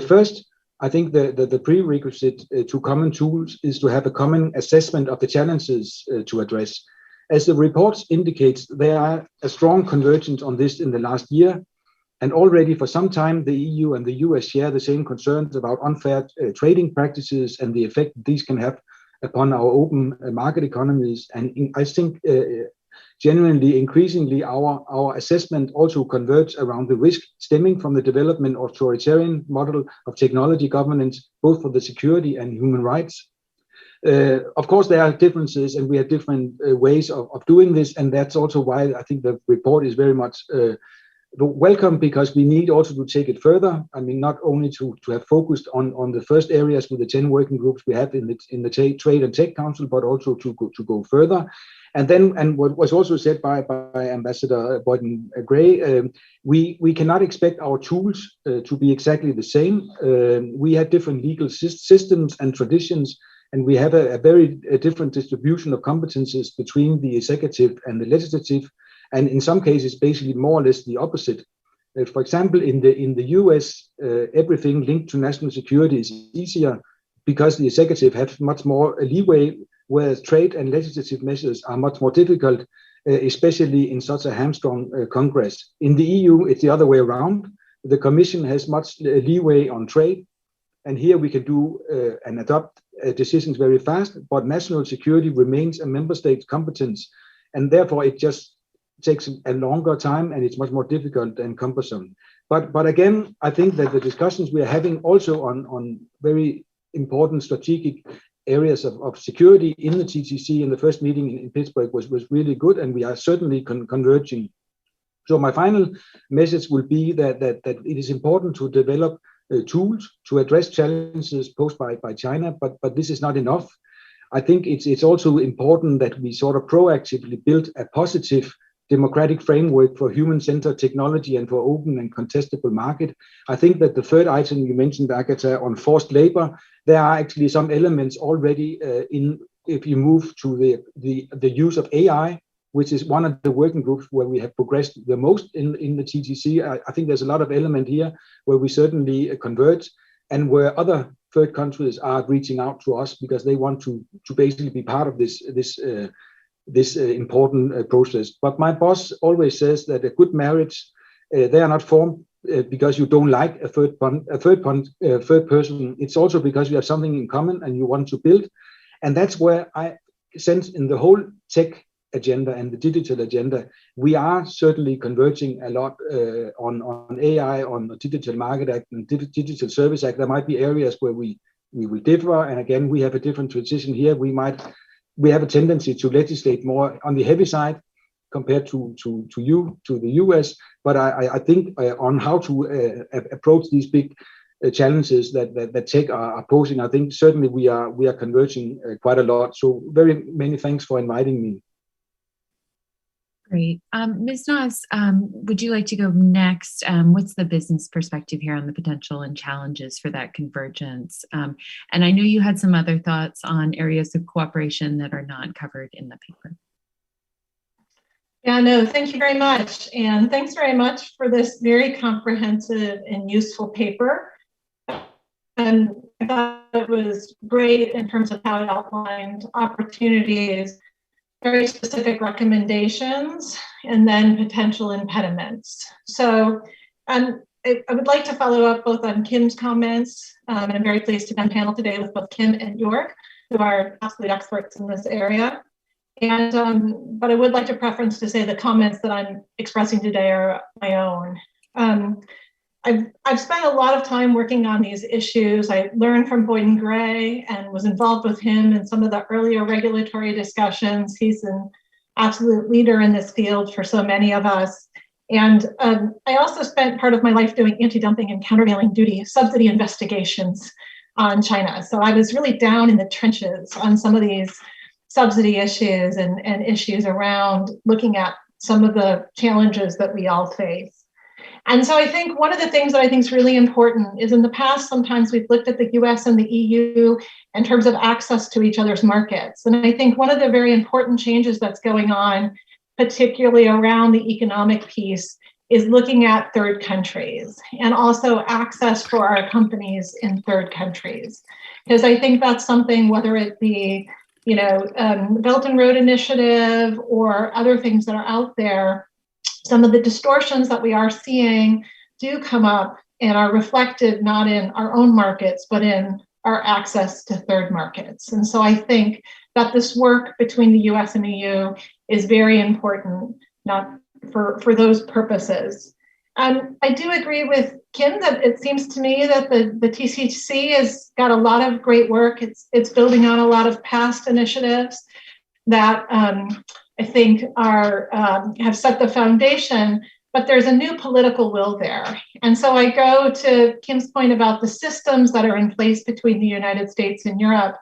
Speaker 7: First, I think the prerequisite to common tools is to have a common assessment of the challenges to address. As the report indicates, there are a strong convergence on this in the last year. And already for some time, the EU and the US share the same concerns about unfair trading practices and the effect these can have upon our open market economies. And I think genuinely, increasingly, our assessment also converges around the risk stemming from the development of authoritarian model of technology governance, both for the security and human rights. Of course, there are differences, and we have different ways of doing this, and that's also why I think the report is very much welcome, because we need also to take it further. I mean, not only to have focused on the first areas with the 10 working groups we have in the Trade and Tech Council, but also to go further. And what was also said by Ambassador Boyden-Gray, we cannot expect our tools to be exactly the same. We have different legal systems and traditions, and we have a very different distribution of competences between the executive and the legislative, and in some cases, basically more or less the opposite. For example, in the US, everything linked to national security is easier because the executive has much more leeway, whereas trade and legislative measures are much more difficult, especially in such a hamstrung Congress. In the EU, it's the other way around. The Commission has much leeway on trade, and here we can do and adopt decisions very fast, but national security remains a member state's competence, and therefore it just takes a longer time, and it's much more difficult and cumbersome. But again, I think that the discussions we are having also on very important strategic areas of security in the TTC in the first meeting in Pittsburgh was really good, and we are certainly converging. So my final message will be that it is important to develop tools to address challenges posed by China, but this is not enough. I think it's also important that we sort of proactively build a positive democratic framework for human-centered technology and for open and contestable market. I think that the third item you mentioned, Agatha, on forced labor, there are actually some elements already if you move to the use of AI, which is one of the working groups where we have progressed the most in the TTC. I think there's a lot of element here where we certainly converge, and where other third countries are reaching out to us because they want to basically be part of this important process. But my boss always says that a good marriage, they are not formed because you don't like a third person. It's also because you have something in common and you want to build. And that's where I sense in the whole tech agenda and the digital agenda, we are certainly converging a lot on AI, on the Digital Market Act and Digital Service Act. There might be areas where we will differ. And again, we have a different tradition here. We have a tendency to legislate more on the heavy side, compared to the US. But I think on how to approach these big challenges that tech are posing, I think certainly we are converging quite a lot. So very many thanks for inviting me.
Speaker 6: Great. Ms. Noss, would you like to go next? What's the business perspective here on the potential and challenges for that convergence? And I know you had some other thoughts on areas of cooperation that are not covered in the paper.
Speaker 8: Yeah, no, thank you very much. And thanks very much for this very comprehensive and useful paper. And I thought it was great in terms of how it outlined opportunities, very specific recommendations, and then potential impediments. So I would like to follow up both on Kim's comments, and I'm very pleased to be on panel today with both Kim and York, who are absolute experts in this area. And but I would like to preference to say the comments that I'm expressing today are my own. I've spent a lot of time working on these issues. I learned from Boyden Gray and was involved with him in some of the earlier regulatory discussions. He's an absolute leader in this field for so many of us. And I also spent part of my life doing anti-dumping and countervailing duty subsidy investigations on China. So I was really down in the trenches on some of these subsidy issues and issues around looking at some of the challenges that we all face. And so I think one of the things that I think is really important is in the past, sometimes we've looked at the US and the EU in terms of access to each other's markets. And I think one of the very important changes that's going on, particularly around the economic piece, is looking at third countries and also access for our companies in third countries. Because I think that's something, whether it be Belt and Road Initiative or other things that are out there, some of the distortions that we are seeing do come up and are reflected not in our own markets, but in our access to third markets. And so I think that this work between the US and EU is very important, not for those purposes. I do agree with Kim that it seems to me that the TCC has got a lot of great work. It's building on a lot of past initiatives that I think have set the foundation, but there's a new political will there. And so I go to Kim's point about the systems that are in place between the United States and Europe.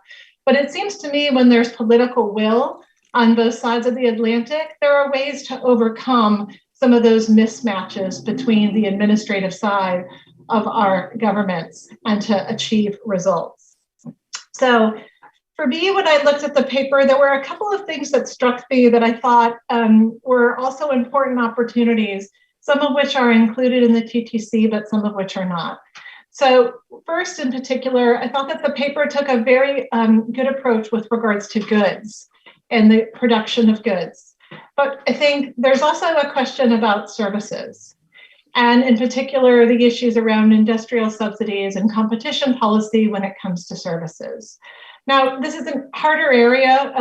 Speaker 8: But it seems to me when there's political will on both sides of the Atlantic, there are ways to overcome some of those mismatches between the administrative side of our governments and to achieve results. So for me, when I looked at the paper, there were a couple of things that struck me that I thought were also important opportunities, some of which are included in the TTC, but some of which are not. So first, in particular, I thought that the paper took a very good approach with regards to goods and the production of goods. But I think there's also a question about services, and in particular, the issues around industrial subsidies and competition policy when it comes to services. Now, this is a harder area.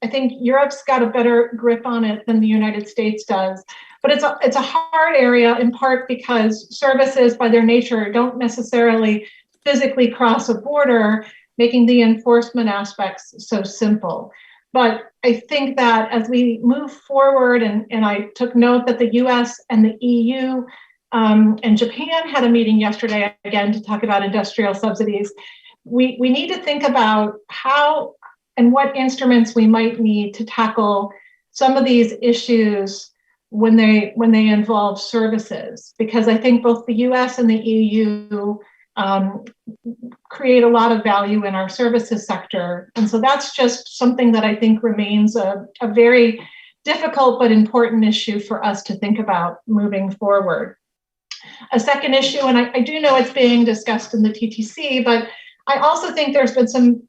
Speaker 8: I think Europe's got a better grip on it than the United States does, but it's a hard area in part because services by their nature don't necessarily physically cross a border, making the enforcement aspects so simple. But I think that as we move forward, and I took note that the US and the EU and Japan had a meeting yesterday, again, to talk about industrial subsidies. We need to think about how and what instruments we might need to tackle some of these issues when they involve services, because I think both the US and the EU create a lot of value in our services sector. And so that's just something that I think remains a very difficult but important issue for us to think about moving forward. A second issue, and I do know it's being discussed in the TTC, but I also think there's been some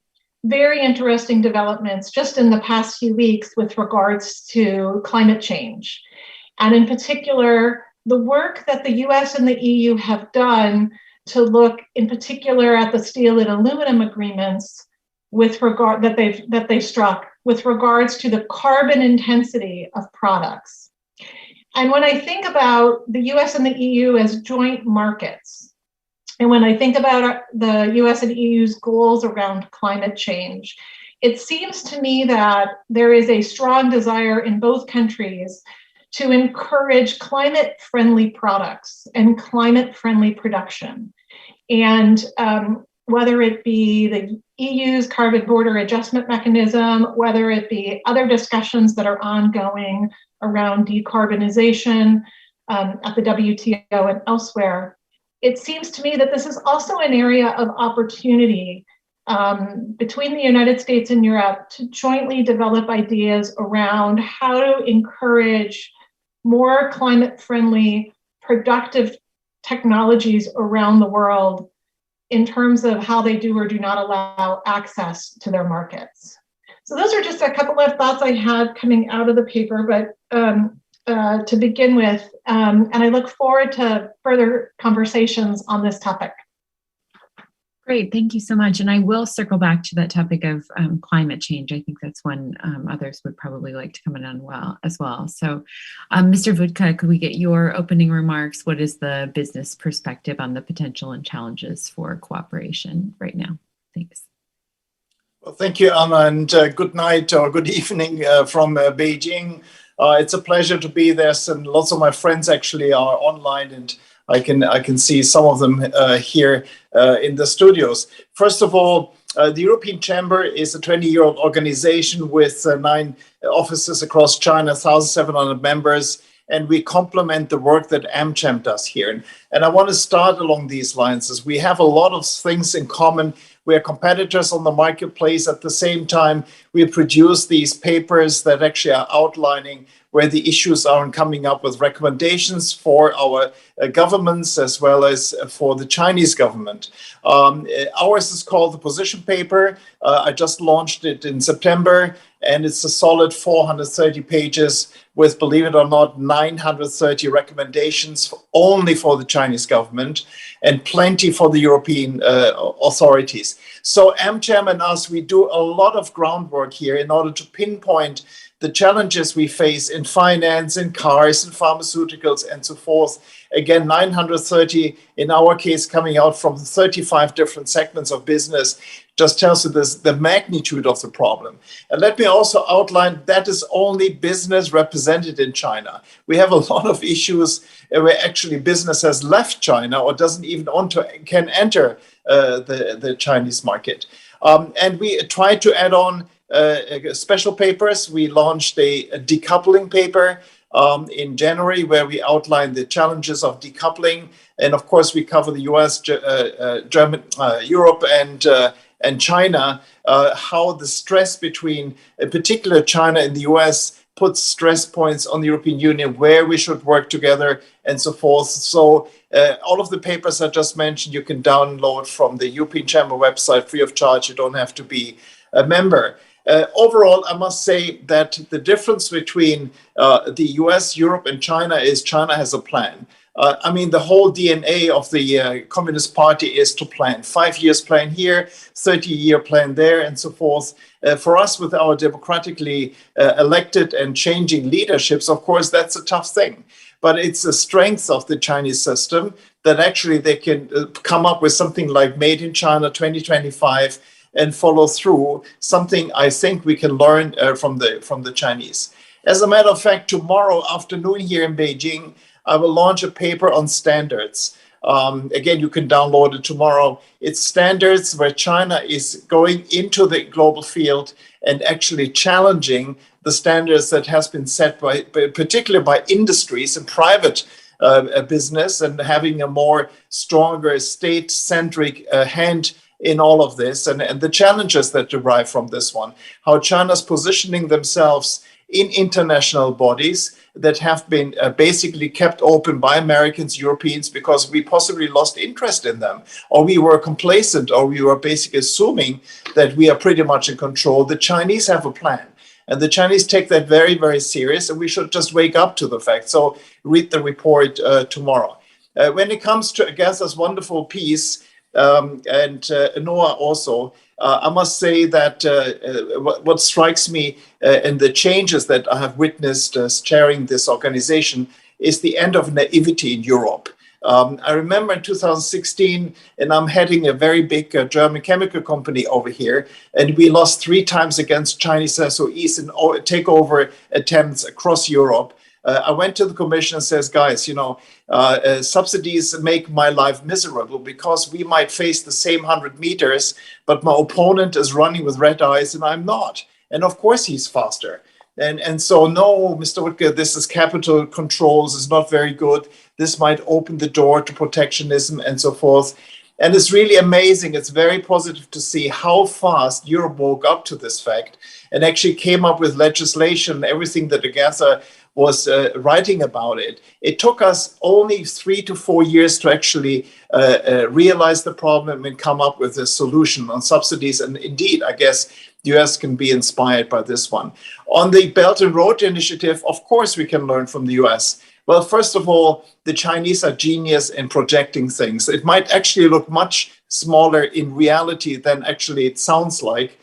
Speaker 8: very interesting developments just in the past few weeks with regards to climate change. And in particular, the work that the US and the EU have done to look in particular at the steel and aluminum agreements with regard that they've struck with regards to the carbon intensity of products. And when I think about the US and the EU as joint markets, and when I think about the US and EU's goals around climate change, it seems to me that there is a strong desire in both countries to encourage climate-friendly products and climate-friendly production. And whether it be the EU's carbon border adjustment mechanism, whether it be other discussions that are ongoing around decarbonization at the WTO and elsewhere, it seems to me that this is also an area of opportunity between the United States and Europe to jointly develop ideas around how to encourage more climate-friendly, productive technologies around the world in terms of how they do or do not allow access to their markets. So those are just a couple of thoughts I had coming out of the paper, but to begin with, and I look forward to further conversations on this topic.
Speaker 6: Great, thank you so much. And I will circle back to that topic of climate change. I think that's one others would probably like to comment on as well. So Mr. Vodka, could we get your opening remarks? What is the business perspective on the potential and challenges for cooperation right now? Thanks.
Speaker 9: Well, thank you, Anna, and good night or good evening from Beijing. It's a pleasure to be there, and lots of my friends actually are online, and I can see some of them here in the studios. First of all, the European Chamber is a 20-year-old organization with 9 offices across China, 1,700 members, and we complement the work that AmCham does here. And I want to start along these lines, as we have a lot of things in common. We are competitors on the marketplace. At the same time, we produce these papers that actually are outlining where the issues are and coming up with recommendations for our governments as well as for the Chinese government. Ours is called the Position Paper. I just launched it in September, and it's a solid 430 pages with, believe it or not, 930 recommendations only for the Chinese government and plenty for the European authorities. So AmCham and us, we do a lot of groundwork here in order to pinpoint the challenges we face in finance, in cars, in pharmaceuticals, and so forth. Again, 930 in our case coming out from 35 different segments of business just tells you the magnitude of the problem. And let me also outline that is only business represented in China. We have a lot of issues where actually business has left China or doesn't even can enter the Chinese market. And we try to add on special papers. We launched a decoupling paper in January where we outline the challenges of decoupling. And of course, we cover the US, Germany, Europe, and China, how the stress between, in particular, China and the US puts stress points on the European Union, where we should work together and so forth. So all of the papers I just mentioned, you can download from the European Chamber website free of charge. You don't have to be a member. Overall, I must say that the difference between the US, Europe, and China is China has a plan. I mean, the whole DNA of the Communist Party is to plan. 5 years plan here, 30-year plan there, and so forth. For us, with our democratically elected and changing leaderships, of course, that's a tough thing. But it's the strength of the Chinese system that actually they can come up with something like Made in China 2025 and follow through, something I think we can learn from the Chinese. As a matter of fact, tomorrow afternoon here in Beijing, I will launch a paper on standards. Again, you can download it tomorrow. It's standards where China is going into the global field and actually challenging the standards that has been set by, particularly by industries and private business, and having a more stronger state-centric hand in all of this, and the challenges that derive from this one, how China's positioning themselves in international bodies that have been basically kept open by Americans, Europeans, because we possibly lost interest in them, or we were complacent, or we were basically assuming that we are pretty much in control. The Chinese have a plan, and the Chinese take that very, very serious, and we should just wake up to the fact. So read the report tomorrow. When it comes to Agatha's wonderful piece, and Noah also, I must say that what strikes me in the changes that I have witnessed chairing this organization is the end of naivety in Europe. I remember in 2016, and I'm heading a very big German chemical company over here, and we lost 3 times against Chinese SOEs in takeover attempts across Europe. I went to the commission and says, guys, subsidies make my life miserable because we might face the same 100 meters, but my opponent is running with red eyes and I'm not. And of course he's faster. And so, no, Mr. Wittke, this is capital controls, is not very good. This might open the door to protectionism and so forth. And it's really amazing. It's very positive to see how fast Europe woke up to this fact and actually came up with legislation, everything that Agatha was writing about it. It took us only 3 to 4 years to actually realize the problem and come up with a solution on subsidies. And indeed, I guess the US can be inspired by this one. On the Belt and Road Initiative, of course, we can learn from the US. Well, first of all, the Chinese are genius in projecting things. It might actually look much smaller in reality than actually it sounds like.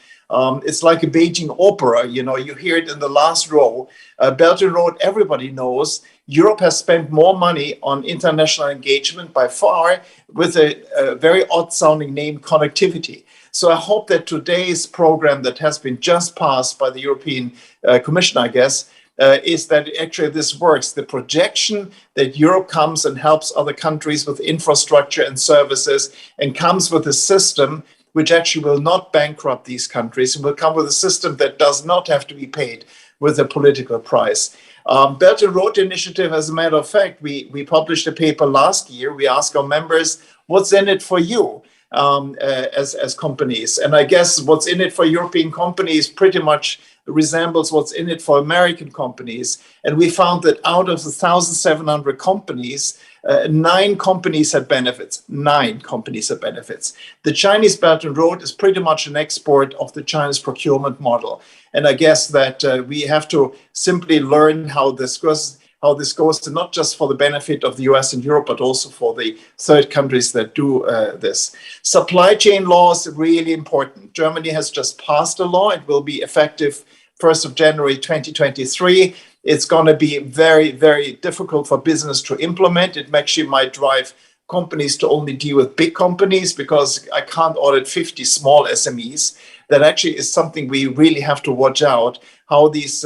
Speaker 9: It's like a Beijing opera, you hear it in the last row. Belt and Road, everybody knows. Europe has spent more money on international engagement by far with a very odd sounding name, connectivity. So I hope that today's program that has been just passed by the European Commission, I guess, is that actually this works. The projection that Europe comes and helps other countries with infrastructure and services and comes with a system which actually will not bankrupt these countries and will come with a system that does not have to be paid with a political price. Belt and Road Initiative, as a matter of fact, we published a paper last year. We asked our members, what's in it for you as companies? And I guess what's in it for European companies pretty much resembles what's in it for American companies. And we found that out of the 1,700 companies, 9 companies had benefits. 9 companies had benefits. The Chinese Belt and Road is pretty much an export of the Chinese procurement model. And I guess that we have to simply learn how this goes, and not just for the benefit of the US and Europe, but also for the third countries that do this. Supply chain laws are really important. Germany has just passed a law. It will be effective 1st of January 2023. It's going to be very, very difficult for business to implement. It actually might drive companies to only deal with big companies because I can't audit 50 small SMEs. That actually is something we really have to watch out, how these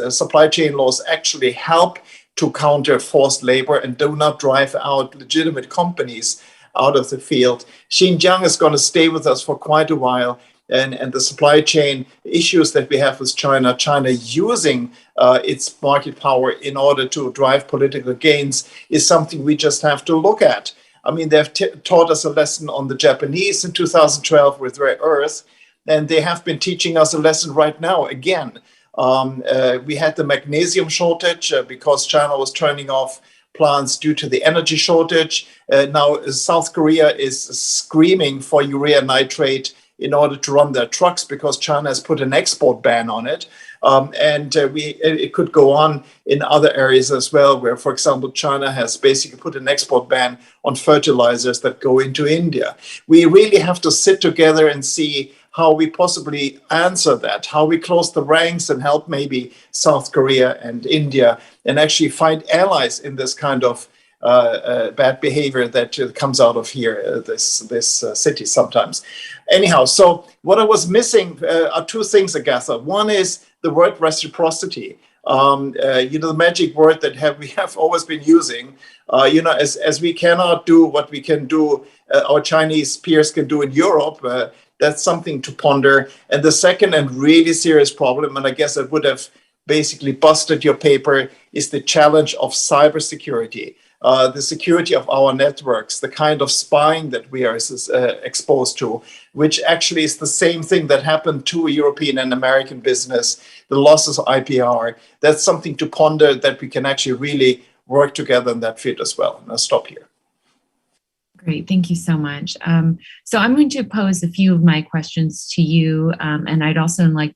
Speaker 9: supply chain laws actually help to counter forced labor and do not drive out legitimate companies out of the field. Xinjiang is going to stay with us for quite a while. And the supply chain issues that we have with China using its market power in order to drive political gains is something we just have to look at. I mean, they've taught us a lesson on the Japanese in 2012 with rare earth, and they have been teaching us a lesson right now again. We had the magnesium shortage because China was turning off plants due to the energy shortage. Now South Korea is screaming for urea nitrate in order to run their trucks because China has put an export ban on it. It could go on in other areas as well, where, for example, China has basically put an export ban on fertilizers that go into India. We really have to sit together and see how we possibly answer that, how we close the ranks and help maybe South Korea and India and actually find allies in this kind of bad behavior that comes out of here, this city sometimes. Anyhow, so what I was missing are 2 things, Agatha. One is the word reciprocity. The magic word that we have always been using. As we cannot do what we can do, our Chinese peers can do in Europe. That's something to ponder. And the second and really serious problem, and I guess I would have basically busted your paper, is the challenge of cybersecurity. The security of our networks, the kind of spying that we are exposed to, which actually is the same thing that happened to European and American business, the losses of IPR. That's something to ponder that we can actually really work together in that field as well. And I'll stop here.
Speaker 6: Great, thank you so much. So I'm going to pose a few of my questions to you, and I'd also like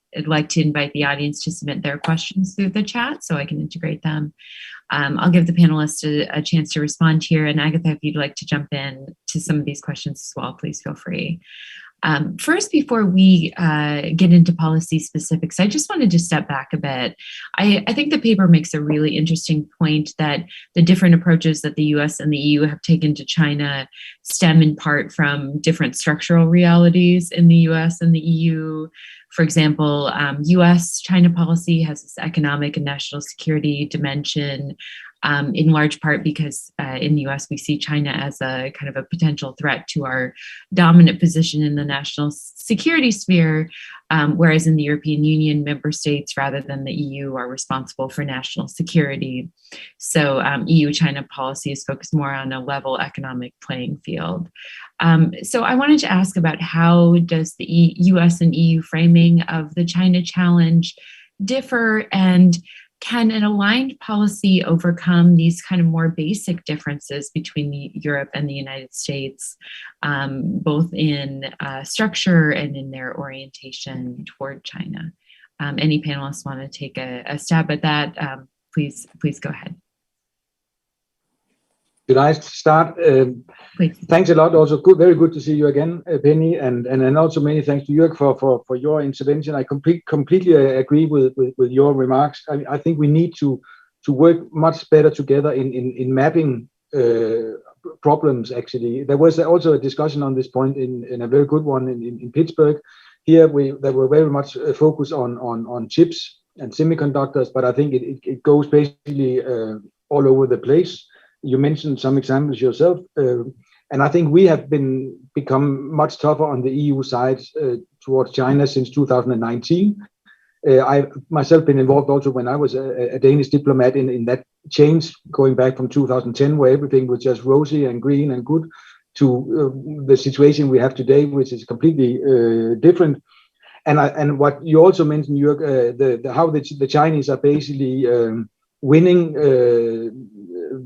Speaker 6: to invite the audience to submit their questions through the chat so I can integrate them. I'll give the panelists a chance to respond here, and Agatha, if you'd like to jump in to some of these questions as well, please feel free. First, before we get into policy specifics, I just wanted to step back a bit. I think the paper makes a really interesting point that the different approaches that the US and the EU have taken to China stem in part from different structural realities in the US and the EU. For example, US-China policy has this economic and national security dimension, in large part because in the US we see China as a kind of a potential threat to our dominant position in the national security sphere, whereas in the European Union, member states rather than the EU are responsible for national security. So EU-China policy is focused more on a level economic playing field. So I wanted to ask about how does the US and EU framing of the China challenge differ, and can an aligned policy overcome these kind of more basic differences between Europe and the United States, both in structure and in their orientation toward China? Any panelists want to take a stab at that? Please go ahead.
Speaker 7: Should I start?
Speaker 6: Please.
Speaker 7: Thanks a lot. Also, very good to see you again, Penny, and also many thanks to Jörg for your intervention. I completely agree with your remarks. I think we need to work much better together in mapping problems. Actually, there was also a discussion on this point in a very good one in Pittsburgh. Here, they were very much focused on chips and semiconductors, but I think it goes basically all over the place. You mentioned some examples yourself, and I think we have become much tougher on the EU side towards China since 2019. I myself been involved also when I was a Danish diplomat in that change going back from 2010, where everything was just rosy and green and good, to the situation we have today, which is completely different. And what you also mentioned, Jörg, how the Chinese are basically winning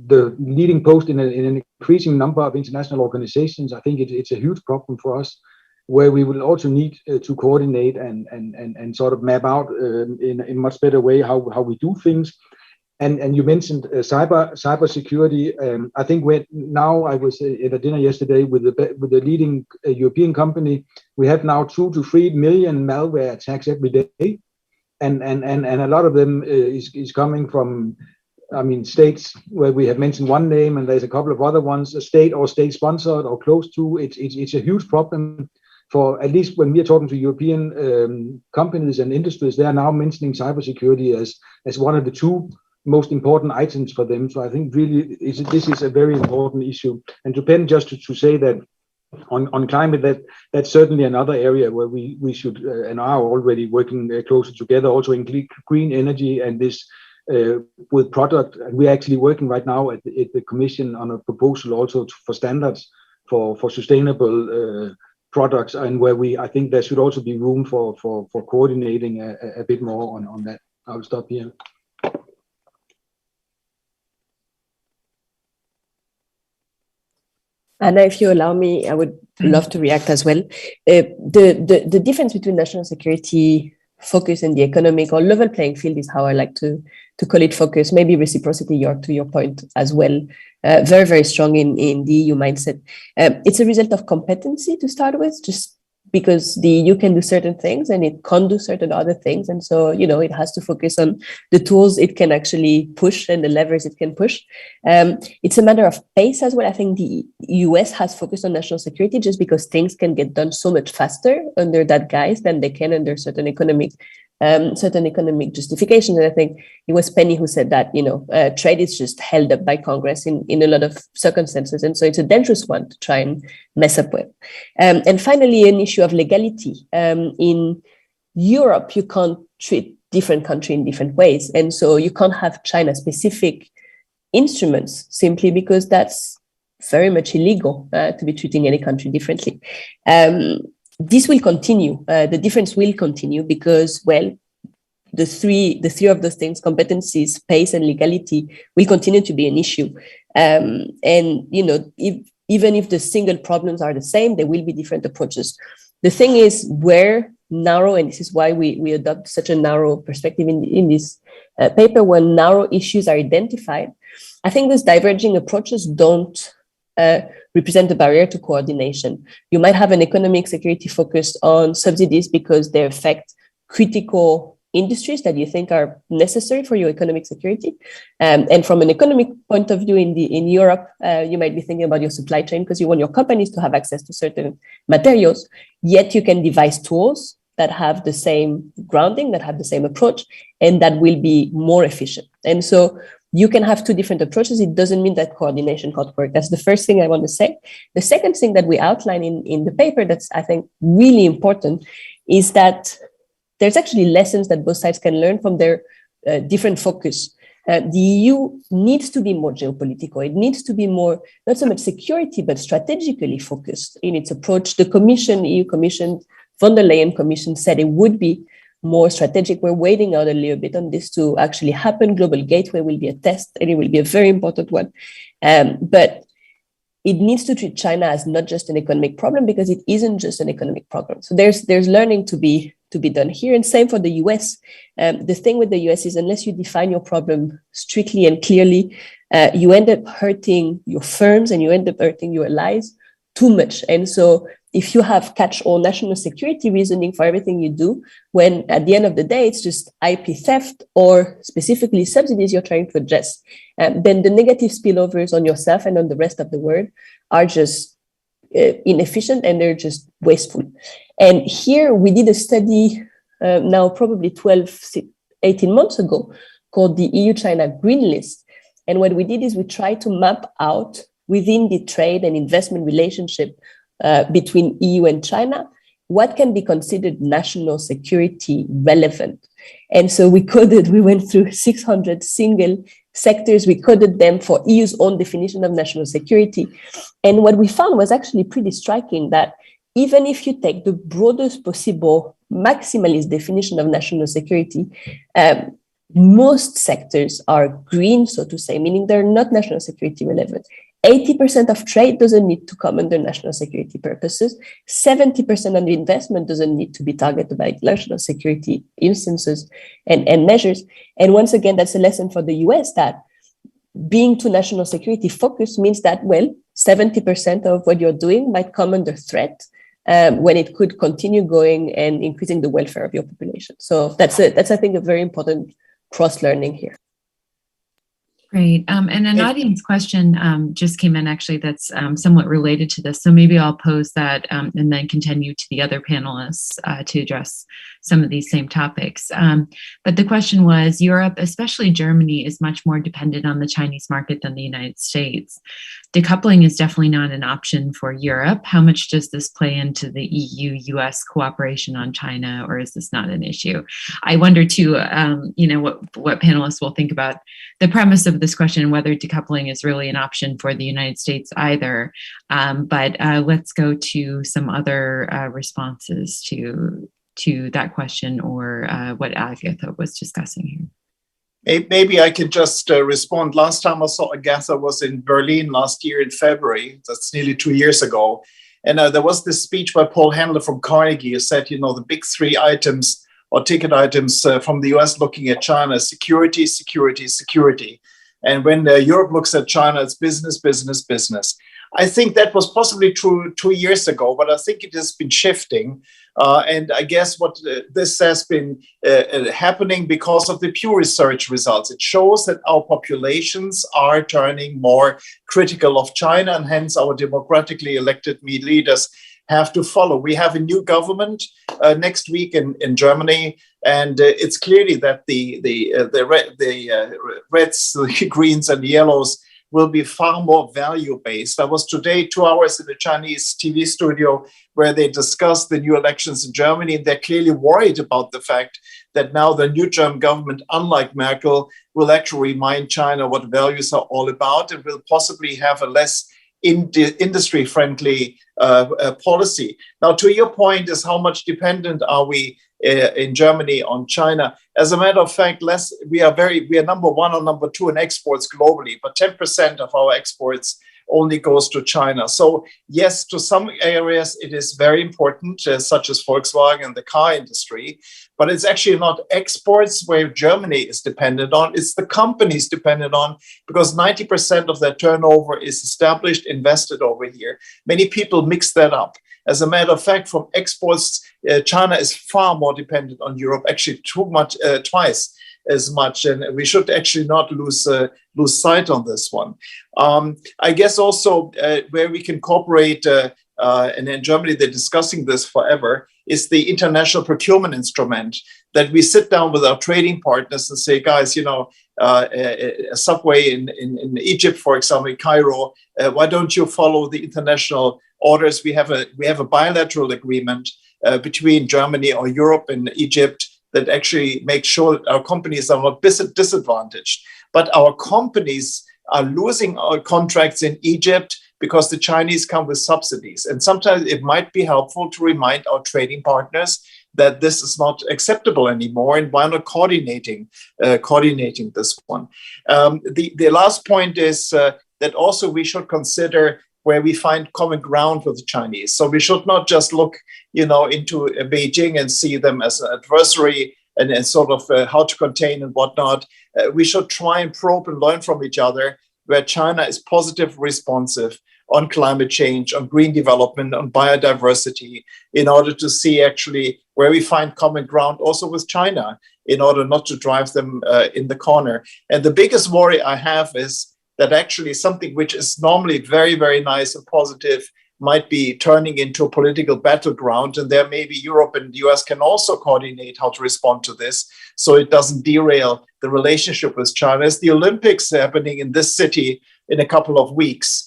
Speaker 7: the leading post in an increasing number of international organizations. I think it's a huge problem for us, where we will also need to coordinate and sort of map out in a much better way how we do things. And you mentioned cyber security. I think now I was at a dinner yesterday with the leading European company. We have now 2 to 3 million malware attacks every day. And a lot of them is coming from, states where we have mentioned one name, and there's a couple of other ones, a state or state sponsored or close to. It's a huge problem for, at least when we are talking to European companies and industries. They are now mentioning cybersecurity as one of the 2 most important items for them. So I think really this is a very important issue. And to Penn, just to say that on climate, that's certainly another area where we should and are already working closer together, also in green energy and this with product. And we're actually working right now at the Commission on a proposal also for standards for sustainable products, and where I think there should also be room for coordinating a bit more on that. I'll stop here.
Speaker 5: Anna, if you allow me, I would love to react as well. The difference between national security focus and the economic or level playing field is how I like to call it focus. Maybe reciprocity, to your point as well. Very, very strong in the EU mindset. It's a result of competency to start with, just because the EU can do certain things and it can't do certain other things. And so, it has to focus on the tools it can actually push and the levers it can push. It's a matter of pace as well. I think the US has focused on national security just because things can get done so much faster under that guise than they can under certain economic justification. And I think it was Penny who said that, trade is just held up by Congress in a lot of circumstances. And so it's a dangerous one to try and mess up with. And finally, an issue of legality. In Europe, you can't treat different countries in different ways. And so you can't have China-specific instruments simply because that's very much illegal to be treating any country differently. This will continue. The difference will continue because, the three of those things, competencies, pace, and legality, will continue to be an issue. Even if the single problems are the same, there will be different approaches. The thing is, where narrow, and this is why we adopt such a narrow perspective in this paper, when narrow issues are identified, I think those diverging approaches don't represent a barrier to coordination. You might have an economic security focused on subsidies because they affect critical industries that you think are necessary for your economic security. And from an economic point of view in Europe, you might be thinking about your supply chain because you want your companies to have access to certain materials, yet you can devise tools that have the same grounding, that have the same approach, and that will be more efficient. And so you can have two different approaches. It doesn't mean that coordination can't work. That's the first thing I want to say. The second thing that we outline in the paper that's, I think, really important is that there's actually lessons that both sides can learn from their different focus. The EU needs to be more geopolitical. It needs to be more, not so much security, but strategically focused in its approach. The Commission, EU Commission, von der Leyen Commission said it would be more strategic. We're waiting out a little bit on this to actually happen. Global Gateway will be a test, and it will be a very important one. But it needs to treat China as not just an economic problem, because it isn't just an economic problem. So there's learning to be done here, and same for the US. The thing with the US is unless you define your problem strictly and clearly, you end up hurting your firms and you end up hurting your allies too much. And so if you have catch-all national security reasoning for everything you do, when at the end of the day, it's just IP theft or specifically subsidies you're trying to address, then the negative spillovers on yourself and on the rest of the world are just inefficient, and they're just wasteful. And here we did a study now probably 18 months ago called the EU-China Green List. And what we did is we tried to map out within the trade and investment relationship between EU and China, what can be considered national security relevant. And so we went through 600 single sectors, we coded them for EU's own definition of national security. And what we found was actually pretty striking, that even if you take the broadest possible maximalist definition of national security, most sectors are green, so to say, meaning they're not national security relevant. 80% of trade doesn't need to come under national security purposes. 70% of the investment doesn't need to be targeted by national security instances and measures. And once again, that's a lesson for the US, that being too national security focused means that, well, 70% of what you're doing might come under threat when it could continue going and increasing the welfare of your population. So that's I think, a very important cross-learning here.
Speaker 6: Great. And an audience question just came in, actually, that's somewhat related to this. So maybe I'll pose that and then continue to the other panelists to address some of these same topics. But the question was, Europe, especially Germany, is much more dependent on the Chinese market than the United States. Decoupling is definitely not an option for Europe. How much does this play into the EU-US cooperation on China, or is this not an issue? I wonder too, what panelists will think about the premise of this question, whether decoupling is really an option for the United States either. But let's go to some other responses to that question, or what Agatha was discussing here.
Speaker 9: Maybe I could just respond. Last time I saw Agatha was in Berlin last year in February. That's nearly 2 years ago. And there was this speech by Paul Handler from Carnegie who said, the big three items or ticket items from the US looking at China: security, security, security. And when Europe looks at China, it's business, business, business. I think that was possibly true 2 years ago, but I think it has been shifting. And I guess what this has been happening because of the Pew Research results. It shows that our populations are turning more critical of China, and hence our democratically elected leaders have to follow. We have a new government next week in Germany, and it's clearly that the reds, the greens, and the yellows will be far more value-based. I was today 2 hours in a Chinese TV studio where they discussed the new elections in Germany, and they're clearly worried about the fact that now the new German government, unlike Merkel, will actually remind China what values are all about, and will possibly have a less industry-friendly policy. Now, to your point is how much dependent are we in Germany on China? As a matter of fact, we are number one or number two in exports globally, but 10% of our exports only goes to China. So yes, to some areas it is very important, such as Volkswagen and the car industry, but it's actually not exports where Germany is dependent on, it's the companies dependent on, because 90% of their turnover is established, invested over here. Many people mix that up. As a matter of fact, from exports, China is far more dependent on Europe, actually twice as much, and we should actually not lose sight on this one. I guess also where we can cooperate, and in Germany they're discussing this forever, is the international procurement instrument, that we sit down with our trading partners and say, guys, a subway in Egypt, for example, Cairo, why don't you follow the international orders? We have a bilateral agreement between Germany or Europe and Egypt that actually makes sure that our companies are not disadvantaged. But our companies are losing our contracts in Egypt because the Chinese come with subsidies. And sometimes it might be helpful to remind our trading partners that this is not acceptable anymore, and why not coordinating this one. The last point is that also we should consider where we find common ground with the Chinese. So we should not just look, into Beijing and see them as an adversary and sort of how to contain and whatnot. We should try and probe and learn from each other, where China is positive, responsive on climate change, on green development, on biodiversity, in order to see actually where we find common ground also with China, in order not to drive them in the corner. And the biggest worry I have is that actually something which is normally very, very nice and positive might be turning into a political battleground. And there maybe Europe and the US can also coordinate how to respond to this, so it doesn't derail the relationship with China. As the Olympics happening in this city in a couple of weeks,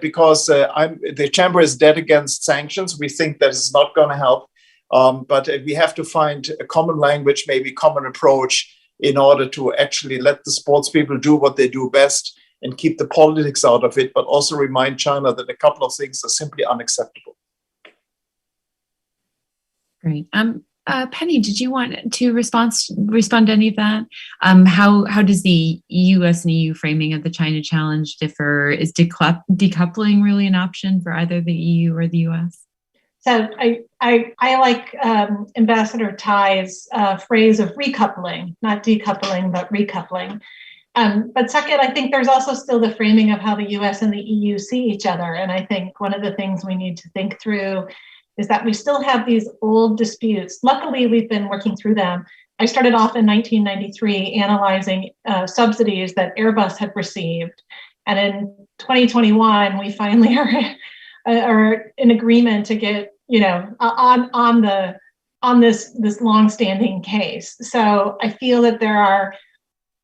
Speaker 9: because the chamber is dead against sanctions. We think that is not going to help, but we have to find a common language, maybe common approach, in order to actually let the sports people do what they do best and keep the politics out of it, but also remind China that a couple of things are simply unacceptable.
Speaker 6: Great. Penny, did you want to respond to any of that? How does the US and EU framing of the China challenge differ? Is decoupling really an option for either the EU or the US?
Speaker 8: So I like Ambassador Tai's phrase of recoupling, not decoupling, but recoupling. But second, I think there's also still the framing of how the US and the EU see each other. And I think one of the things we need to think through is that we still have these old disputes. Luckily, we've been working through them. I started off in 1993 analyzing subsidies that Airbus had received. And in 2021, we finally are in agreement to get, on this longstanding case. So I feel that there are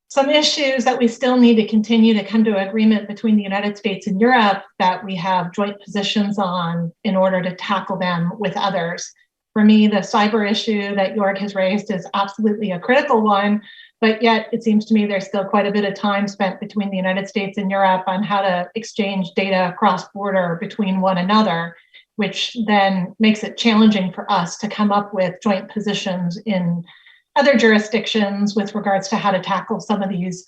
Speaker 8: some issues that we still need to continue to come to agreement between the United States and Europe that we have joint positions on in order to tackle them with others. For me, the cyber issue that Jörg has raised is absolutely a critical one, but yet it seems to me there's still quite a bit of time spent between the United States and Europe on how to exchange data cross-border between one another, which then makes it challenging for us to come up with joint positions in other jurisdictions with regards to how to tackle some of these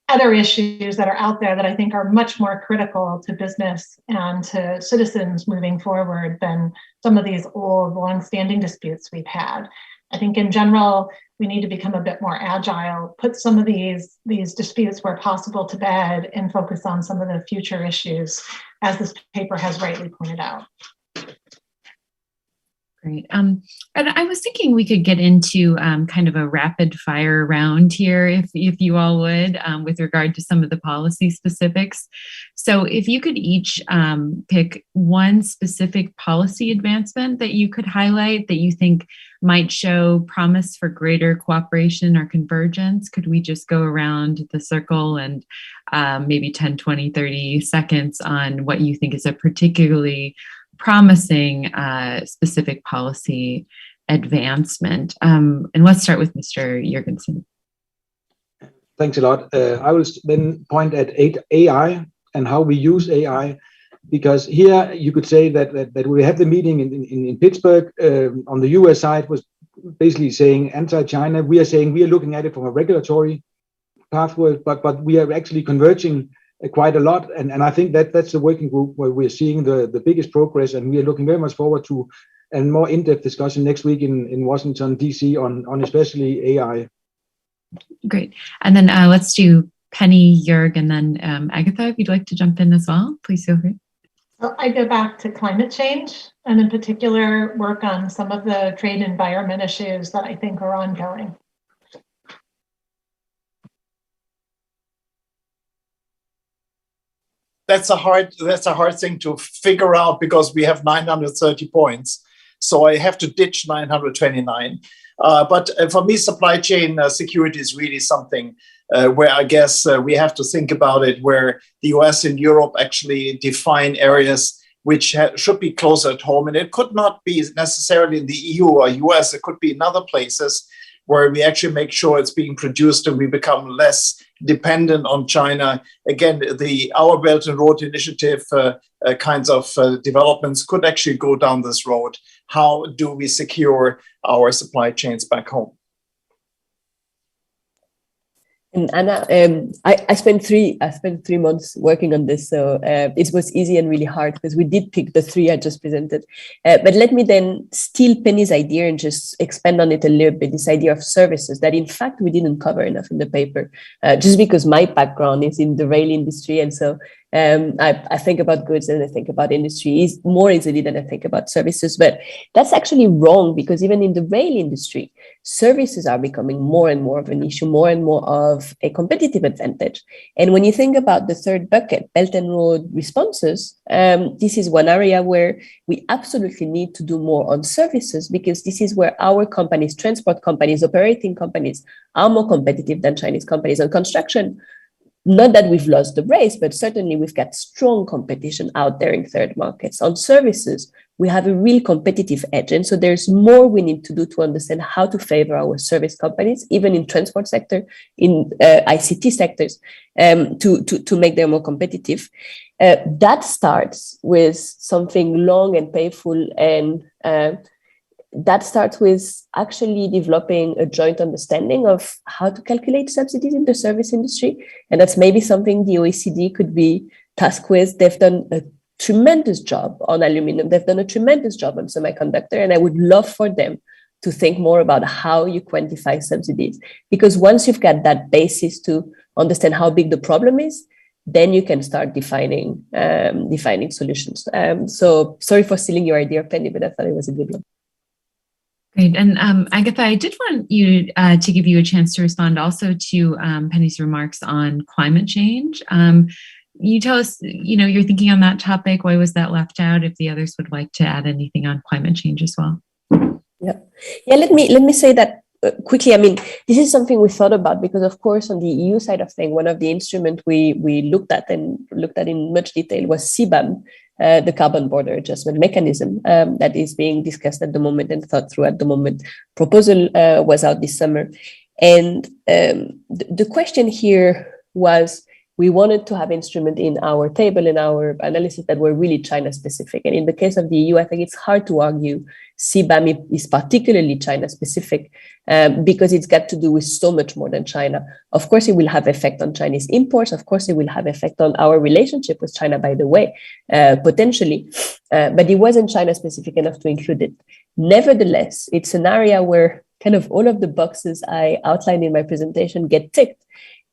Speaker 8: other issues that are out there that I think are much more critical to business and to citizens moving forward than some of these old, long-standing disputes we've had. I think in general, we need to become a bit more agile, put some of these disputes where possible to bed, and focus on some of the future issues, as this paper has rightly pointed out.
Speaker 6: Great. And I was thinking we could get into kind of a rapid fire round here, if you all would, with regard to some of the policy specifics. So if you could each pick one specific policy advancement that you could highlight that you think might show promise for greater cooperation or convergence, could we just go around the circle and maybe 10, 20, 30 seconds on what you think is a particularly promising specific policy advancement? And let's start with Mr. Jurgensen.
Speaker 7: Thanks a lot. I will then point at AI and how we use AI, because here you could say that we had the meeting in Pittsburgh on the US side was basically saying anti-China. We are saying we are looking at it from a regulatory pathway, but we are actually converging quite a lot. And I think that's the working group where we're seeing the biggest progress, and we are looking very much forward to a more in-depth discussion next week in Washington, D.C. on especially AI.
Speaker 6: Great. And then let's do Penny, Jörg, and then Agatha, if you'd like to jump in as well, please feel free.
Speaker 8: So I go back to climate change, and in particular work on some of the trade environment issues that I think are ongoing.
Speaker 9: That's a hard thing to figure out because we have 930 points. So I have to ditch 929. But for me, supply chain security is really something where I guess we have to think about it, where the US and Europe actually define areas which should be closer at home. And it could not be necessarily in the EU or US, it could be in other places where we actually make sure it's being produced and we become less dependent on China. Again, our Belt and Road Initiative kinds of developments could actually go down this road. How do we secure our supply chains back home?
Speaker 5: And Anna, I spent 3 months working on this, so it was easy and really hard because we did pick the 3 I just presented. But let me then steal Penny's idea and just expand on it a little bit, this idea of services that in fact we didn't cover enough in the paper, just because my background is in the rail industry. And so I think about goods and I think about industry more easily than I think about services. But that's actually wrong, because even in the rail industry, services are becoming more and more of an issue, more and more of a competitive advantage. And when you think about the third bucket, Belt and Road responses, this is one area where we absolutely need to do more on services, because this is where our companies, transport companies, operating companies, are more competitive than Chinese companies. On construction, not that we've lost the race, but certainly we've got strong competition out there in third markets. On services, we have a real competitive edge. And so there's more we need to do to understand how to favor our service companies, even in transport sector, in ICT sectors, to make them more competitive. That starts with something long and painful, and that starts with actually developing a joint understanding of how to calculate subsidies in the service industry. And that's maybe something the OECD could be tasked with. They've done a tremendous job on aluminum. They've done a tremendous job on semiconductor. And I would love for them to think more about how you quantify subsidies. Because once you've got that basis to understand how big the problem is, then you can start defining solutions. So sorry for stealing your idea, Penny, but I thought it was a good one.
Speaker 6: Great. And Agatha, I did want you to give you a chance to respond also to Penny's remarks on climate change. You tell us, you're thinking on that topic. Why was that left out? If the others would like to add anything on climate change as well.
Speaker 5: Yeah. Let me say that quickly. I mean, this is something we thought about because, of course, on the EU side of things, one of the instruments we looked at in much detail was CBAM. The carbon border adjustment mechanism that is being discussed at the moment and thought through at the moment. Proposal was out this summer. And the question here was, we wanted to have instrument in our table, in our analysis, that were really China specific. And in the case of the EU, I think it's hard to argue CBAM is particularly China specific because it's got to do with so much more than China. Of course, it will have effect on Chinese imports. Of course, it will have effect on our relationship with China, by the way, potentially. But it wasn't China specific enough to include it. Nevertheless, it's an area where kind of all of the boxes I outlined in my presentation get ticked.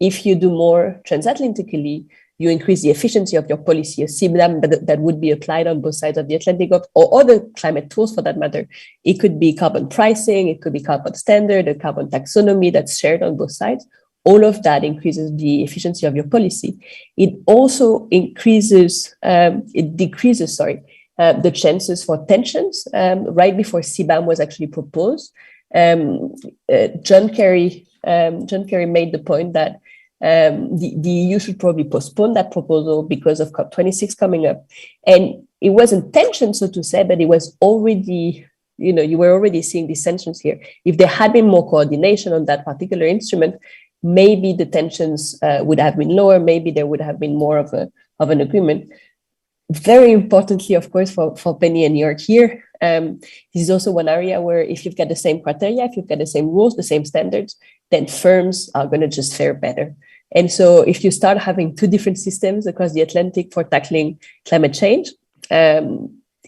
Speaker 5: If you do more transatlantically, you increase the efficiency of your policy, a CBAM that would be applied on both sides of the Atlantic, or other climate tools for that matter. It could be carbon pricing, it could be carbon standard, a carbon taxonomy that's shared on both sides. All of that increases the efficiency of your policy. It also decreases the chances for tensions. Right before CBAM was actually proposed, John Kerry made the point that the EU should probably postpone that proposal because of COP26 coming up. And it wasn't tension, so to say, but it was already, you were already seeing these tensions here. If there had been more coordination on that particular instrument, maybe the tensions would have been lower, maybe there would have been more of an agreement. Very importantly, of course, for Penny and Jörg here, this is also one area where if you've got the same criteria, if you've got the same rules, the same standards, then firms are going to just fare better. And so if you start having two different systems across the Atlantic for tackling climate change,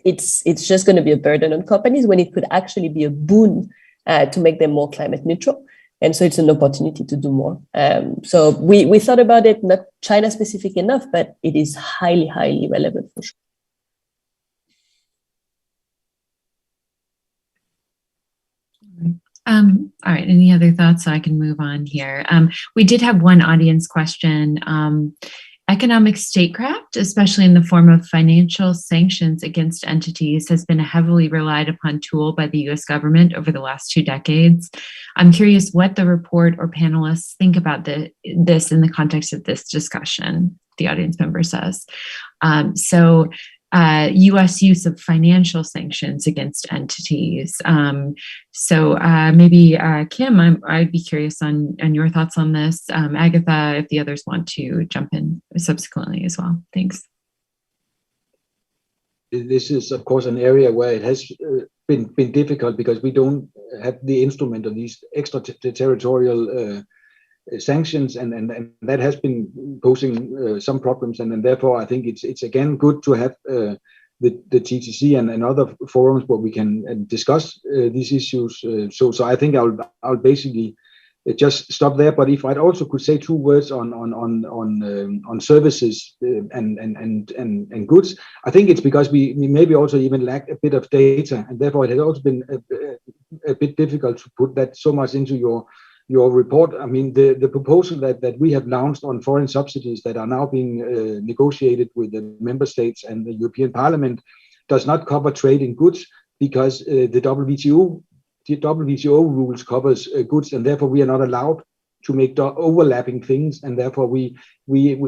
Speaker 5: it's just going to be a burden on companies when it could actually be a boon to make them more climate neutral. And so it's an opportunity to do more. So we thought about it, not China specific enough, but it is highly, highly relevant for sure.
Speaker 6: All right, any other thoughts so I can move on here? We did have one audience question. Economic statecraft, especially in the form of financial sanctions against entities, has been a heavily relied upon tool by the US government over the last 2 decades. I'm curious what the report or panelists think about this in the context of this discussion, the audience member says. US use of financial sanctions against entities. Maybe Kim, I'd be curious on your thoughts on this. Agatha, if the others want to jump in subsequently as well. Thanks.
Speaker 7: This is, of course, an area where it has been difficult because we don't have the instrument of these extraterritorial sanctions, and that has been posing some problems, and therefore I think it's again good to have the TTC and other forums where we can discuss these issues. So I think I'll basically just stop there. But if I also could say 2 words on services and goods, I think it's because we maybe also even lack a bit of data, and therefore it has also been a bit difficult to put that so much into your report. I mean, the proposal that we have launched on foreign subsidies that are now being negotiated with the member states and the European Parliament does not cover trade in goods because the WTO rules covers goods, and therefore we are not allowed to make overlapping things, and therefore we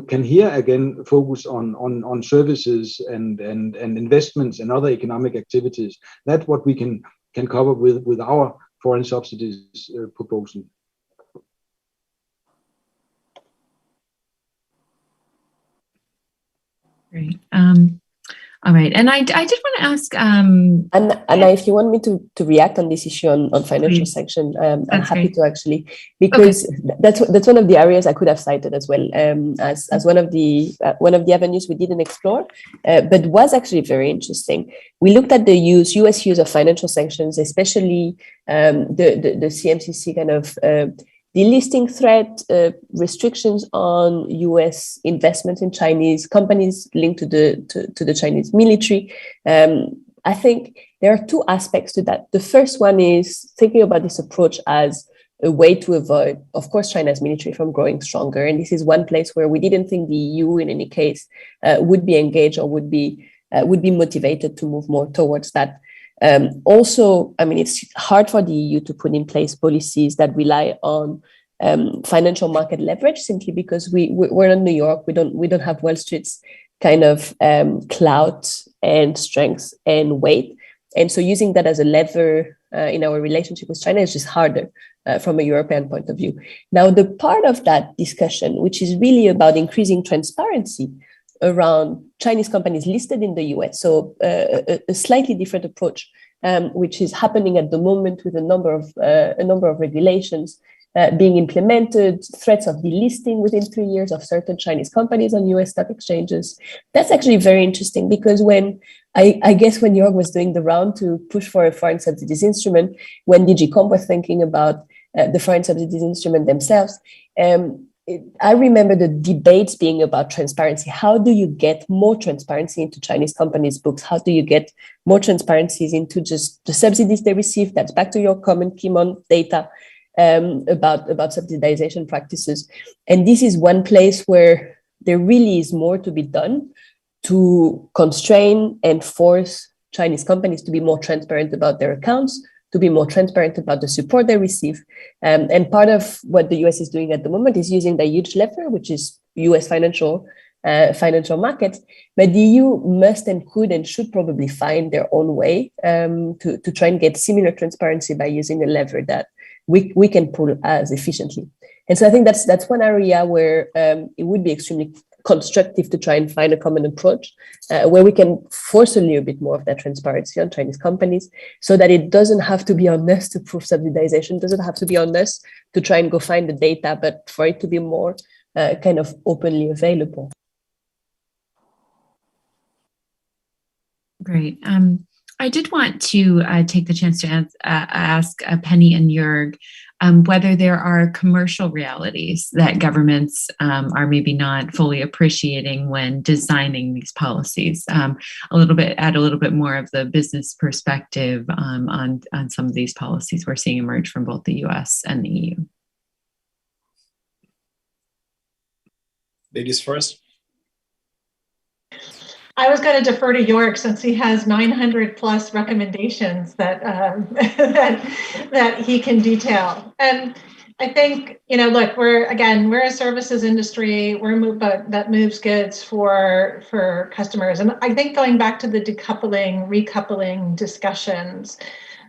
Speaker 7: can here again focus on services and investments and other economic activities. That's what we can cover with our foreign subsidies proposal.
Speaker 6: Great. All right. And I did want to ask...
Speaker 5: Anna, if you want me to react on this issue on financial sanction, I'm happy to actually, because that's one of the areas I could have cited as well as one of the avenues we didn't explore, but was actually very interesting. We looked at the US use of financial sanctions, especially the CMCC kind of delisting threat, restrictions on US investments in Chinese companies linked to the Chinese military. I think there are 2 aspects to that. The first one is thinking about this approach as a way to avoid, of course, China's military from growing stronger. And this is one place where we didn't think the EU, in any case, would be engaged or would be motivated to move more towards that. Also, I mean, it's hard for the EU to put in place policies that rely on financial market leverage simply because we're in New York. We don't have Wall Street's kind of clout and strength and weight, and so using that as a lever in our relationship with China is just harder from a European point of view. Now, the part of that discussion, which is really about increasing transparency around Chinese companies listed in the US. So a slightly different approach, which is happening at the moment with a number of regulations being implemented, threats of delisting within 3 years of certain Chinese companies on US stock exchanges. That's actually very interesting because when I guess when York was doing the round to push for a foreign subsidies instrument, when DG Comp was thinking about the foreign subsidies instrument themselves, I remember the debates being about transparency. How do you get more transparency into Chinese companies' books? How do you get more transparencies into just the subsidies they receive? That's back to your comment, Kim, on data about subsidization practices. And this is one place where there really is more to be done to constrain and force Chinese companies to be more transparent about their accounts, to be more transparent about the support they receive. And part of what the US is doing at the moment is using the huge lever, which is US financial markets. But the EU must and could and should probably find their own way to try and get similar transparency by using a lever that we can pull as efficiently. And so I think that's one area where it would be extremely constructive to try and find a common approach where we can force a little bit more of that transparency on Chinese companies so that it doesn't have to be on us to prove subsidization, doesn't have to be on us to try and go find the data, but for it to be more kind of openly available.
Speaker 6: Great. I did want to take the chance to ask Penny and Jörg whether there are commercial realities that governments are maybe not fully appreciating when designing these policies. Add a little bit more of the business perspective on some of these policies we're seeing emerge from both the US and the EU.
Speaker 9: Ladies first.
Speaker 8: I was going to defer to Jörg since he has 900 plus recommendations that that he can detail. And I think, look, we're a services industry. That moves goods for customers. And I think going back to the decoupling, recoupling discussions,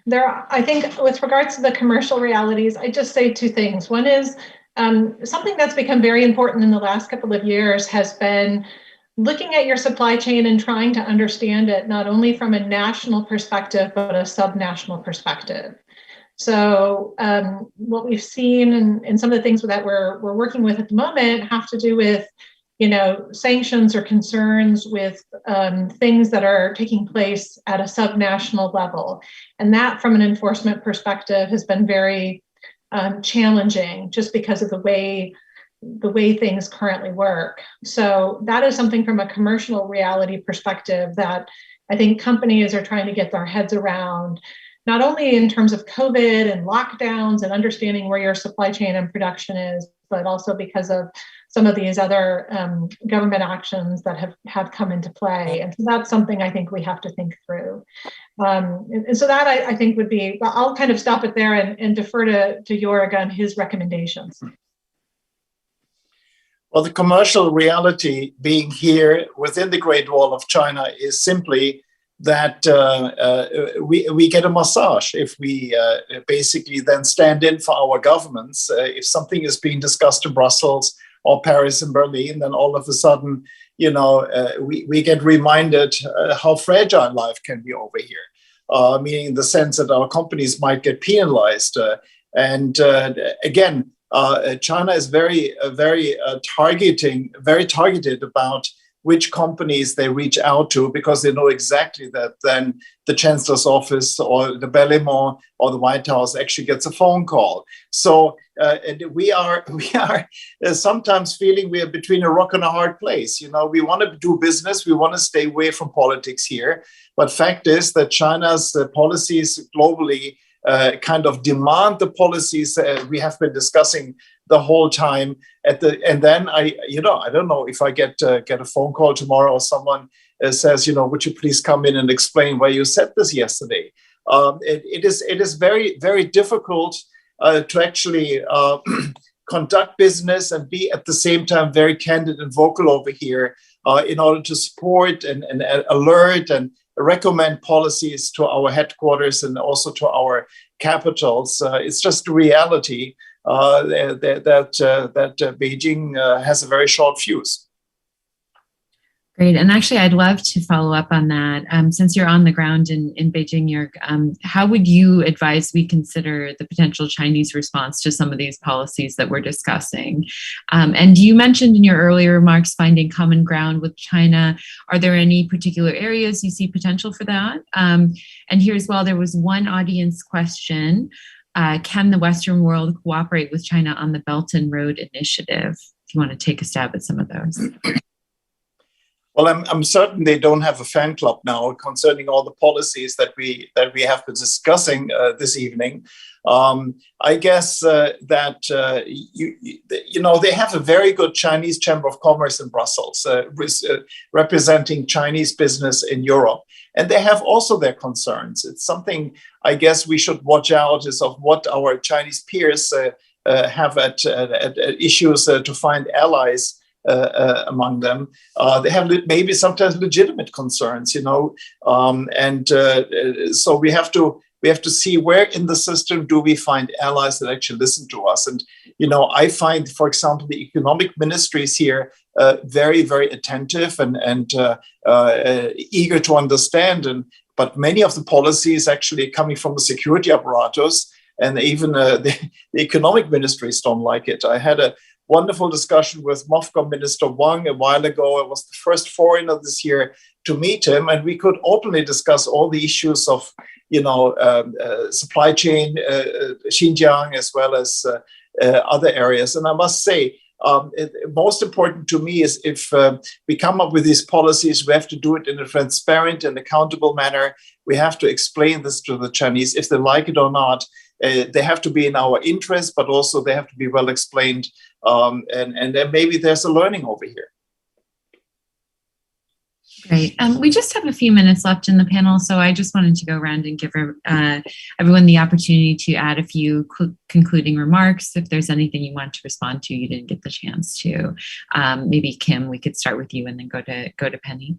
Speaker 8: I think with regards to the commercial realities, I just say two things. One is something that's become very important in the last couple of years has been looking at your supply chain and trying to understand it not only from a national perspective, but a subnational perspective. So what we've seen and some of the things that we're working with at the moment have to do with, sanctions or concerns with things that are taking place at a subnational level. And that from an enforcement perspective has been very challenging just because of the way things currently work. So that is something from a commercial reality perspective that I think companies are trying to get their heads around, not only in terms of COVID and lockdowns and understanding where your supply chain and production is, but also because of some of these other government actions that have come into play. And so that's something I think we have to think through. And so that I think would be, well, I'll kind of stop it there and defer to Jörg on his recommendations.
Speaker 9: Well, the commercial reality being here within the Great Wall of China is simply that we get a massage if we basically then stand in for our governments. If something is being discussed in Brussels or Paris and Berlin, then all of a sudden, we get reminded how fragile life can be over here, meaning in the sense that our companies might get penalized. Again, China is very targeted about which companies they reach out to, because they know exactly that then the Chancellor's office or the Parlement or the White House actually gets a phone call. So we are sometimes feeling we are between a rock and a hard place. We want to do business, we want to stay away from politics here, but fact is that China's policies globally kind of demand the policies we have been discussing the whole time. And then I don't know if I get a phone call tomorrow or someone says, would you please come in and explain why you said this yesterday? It is very, very difficult to actually conduct business and be at the same time very candid and vocal over here in order to support and alert and recommend policies to our headquarters and also to our capitals. It's just a reality that Beijing has a very short fuse.
Speaker 6: Great. And actually, I'd love to follow up on that. Since you're on the ground in Beijing, Jörg, how would you advise we consider the potential Chinese response to some of these policies that we're discussing? And you mentioned in your earlier remarks finding common ground with China. Are there any particular areas you see potential for that? And here as well, there was one audience question. Can the Western world cooperate with China on the Belt and Road Initiative? If you want to take a stab at some of those.
Speaker 9: Well, I'm certain they don't have a fan club now concerning all the policies that we have been discussing this evening. I guess that they have a very good Chinese Chamber of Commerce in Brussels, representing Chinese business in Europe, and they have also their concerns. It's something I guess we should watch out is of what our Chinese peers have at issues to find allies. Among them, they have maybe sometimes legitimate concerns, so we have to see where in the system do we find allies that actually listen to us. And I find, for example, the economic ministries here very, very attentive and eager to understand. But many of the policies actually coming from the security apparatus, and even the economic ministries don't like it. I had a wonderful discussion with MOFCOM Minister Wang a while ago. I was the first foreigner this year to meet him, and we could openly discuss all the issues of, supply chain, Xinjiang, as well as other areas. And I must say, most important to me is if we come up with these policies, we have to do it in a transparent and accountable manner. We have to explain this to the Chinese, if they like it or not. They have to be in our interest, but also they have to be well explained. And then maybe there's a learning over here.
Speaker 6: Great. We just have a few minutes left in the panel, so I just wanted to go around and give everyone the opportunity to add a few concluding remarks. If there's anything you want to respond to, you didn't get the chance to. Maybe Kim, we could start with you and then go to Penny.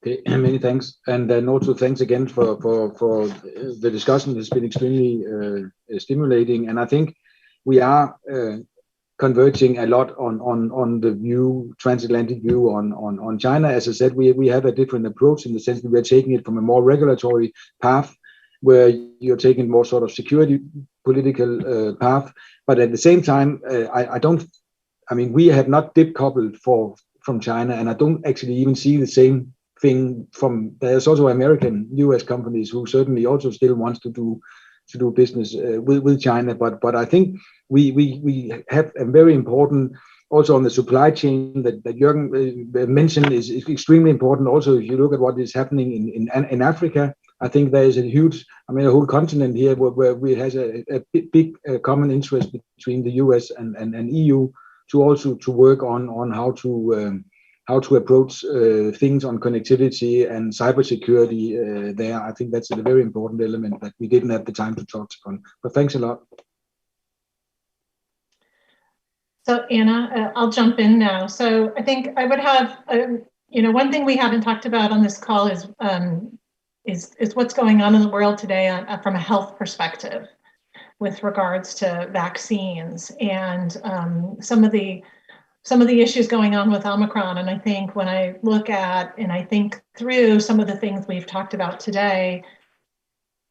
Speaker 7: Okay, many thanks, and then also thanks again for the discussion. It's been extremely stimulating, and I think we are converging a lot on the view, transatlantic view on China. As I said, we have a different approach in the sense that we're taking it from a more regulatory path, where you're taking more sort of security political path. But at the same time, we have not decoupled from China, and I don't actually even see the same thing from. There's also American, US companies who certainly also still wants to do business with China, but I think we have a very important also on the supply chain that Jürgen mentioned is extremely important. Also, if you look at what is happening in Africa, I think there is a huge, a whole continent here where we has a big common interest between the US and EU to also to work on how to approach things on connectivity and cybersecurity there. I think that's a very important element that we didn't have the time to talk on. But thanks a lot.
Speaker 8: So Anna, I'll jump in now. So I think I would have, one thing we haven't talked about on this call is what's going on in the world today from a health perspective with regards to vaccines and some of the issues going on with Omicron. And I think when I look at and I think through some of the things we've talked about today,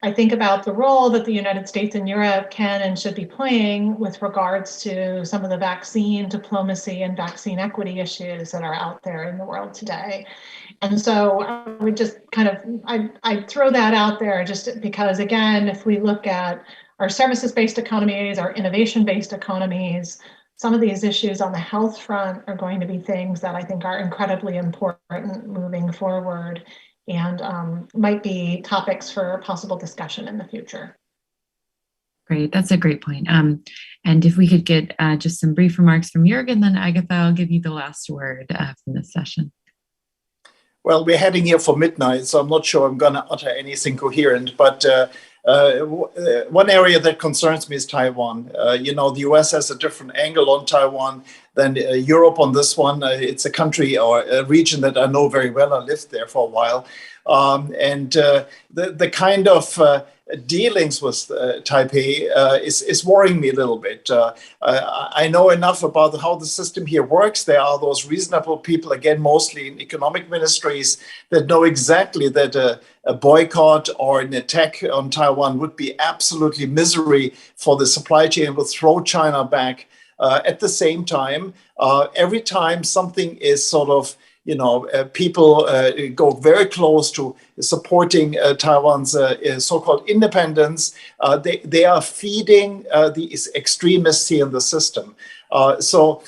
Speaker 8: I think about the role that the United States and Europe can and should be playing with regards to some of the vaccine diplomacy and vaccine equity issues that are out there in the world today. And so I would just I'd throw that out there just because, again, if we look at our services-based economies, our innovation-based economies, some of these issues on the health front are going to be things that I think are incredibly important moving forward and might be topics for possible discussion in the future.
Speaker 6: Great, that's a great point. And if we could get just some brief remarks from Jürgen, then Agatha, I'll give you the last word from this session.
Speaker 9: Well, we're heading here for midnight, so I'm not sure I'm going to utter anything coherent, but one area that concerns me is Taiwan. The US has a different angle on Taiwan than Europe on this one. It's a country or a region that I know very well. I lived there for a while. And the kind of dealings with Taipei is worrying me a little bit. I know enough about how the system here works. There are those reasonable people, again, mostly in economic ministries, that know exactly that a boycott or an attack on Taiwan would be absolutely misery for the supply chain, would throw China back. At the same time, every time something is sort of, people go very close to supporting Taiwan's so-called independence, they are feeding these extremists here in the system. So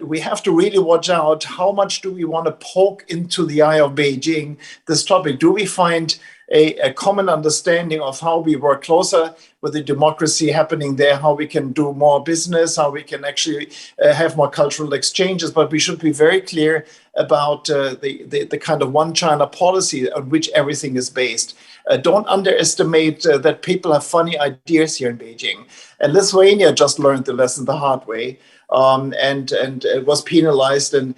Speaker 9: we have to really watch out. How much do we want to poke into the eye of Beijing this topic? Do we find a common understanding of how we work closer with the democracy happening there, how we can do more business, how we can actually have more cultural exchanges? But we should be very clear about the kind of one China policy on which everything is based. Don't underestimate that people have funny ideas here in Beijing. And Lithuania just learned the lesson the hard way. And it was penalized, and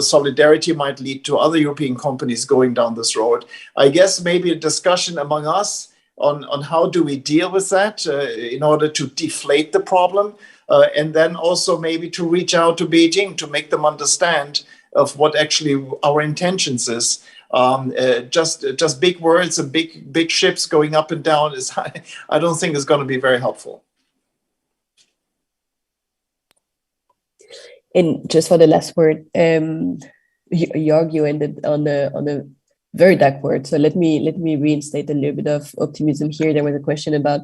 Speaker 9: solidarity might lead to other European companies going down this road. I guess maybe a discussion among us on how do we deal with that in order to deflate the problem, and then also maybe to reach out to Beijing to make them understand of what actually our intentions is. Just big words and big ships going up and down I don't think is going to be very helpful.
Speaker 5: And just for the last word, Jörg, you ended on a very dark word. So let me reinstate a little bit of optimism here. There was a question about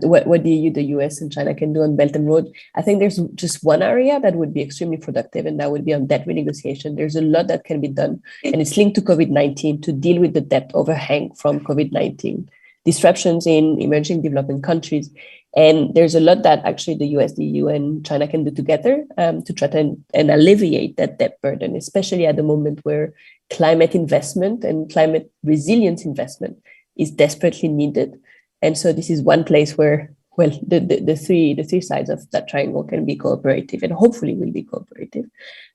Speaker 5: what the EU, the US, and China can do on Belt and Road. I think there's just one area that would be extremely productive, and that would be on debt renegotiation. There's a lot that can be done, and it's linked to COVID-19 to deal with the debt overhang from COVID-19, disruptions in emerging developing countries. And there's a lot that actually the US, the EU, and China can do together to try to and alleviate that debt burden, especially at the moment where climate investment and climate resilience investment is desperately needed. And so this is one place where, well, the three sides of that triangle can be cooperative and hopefully will be cooperative.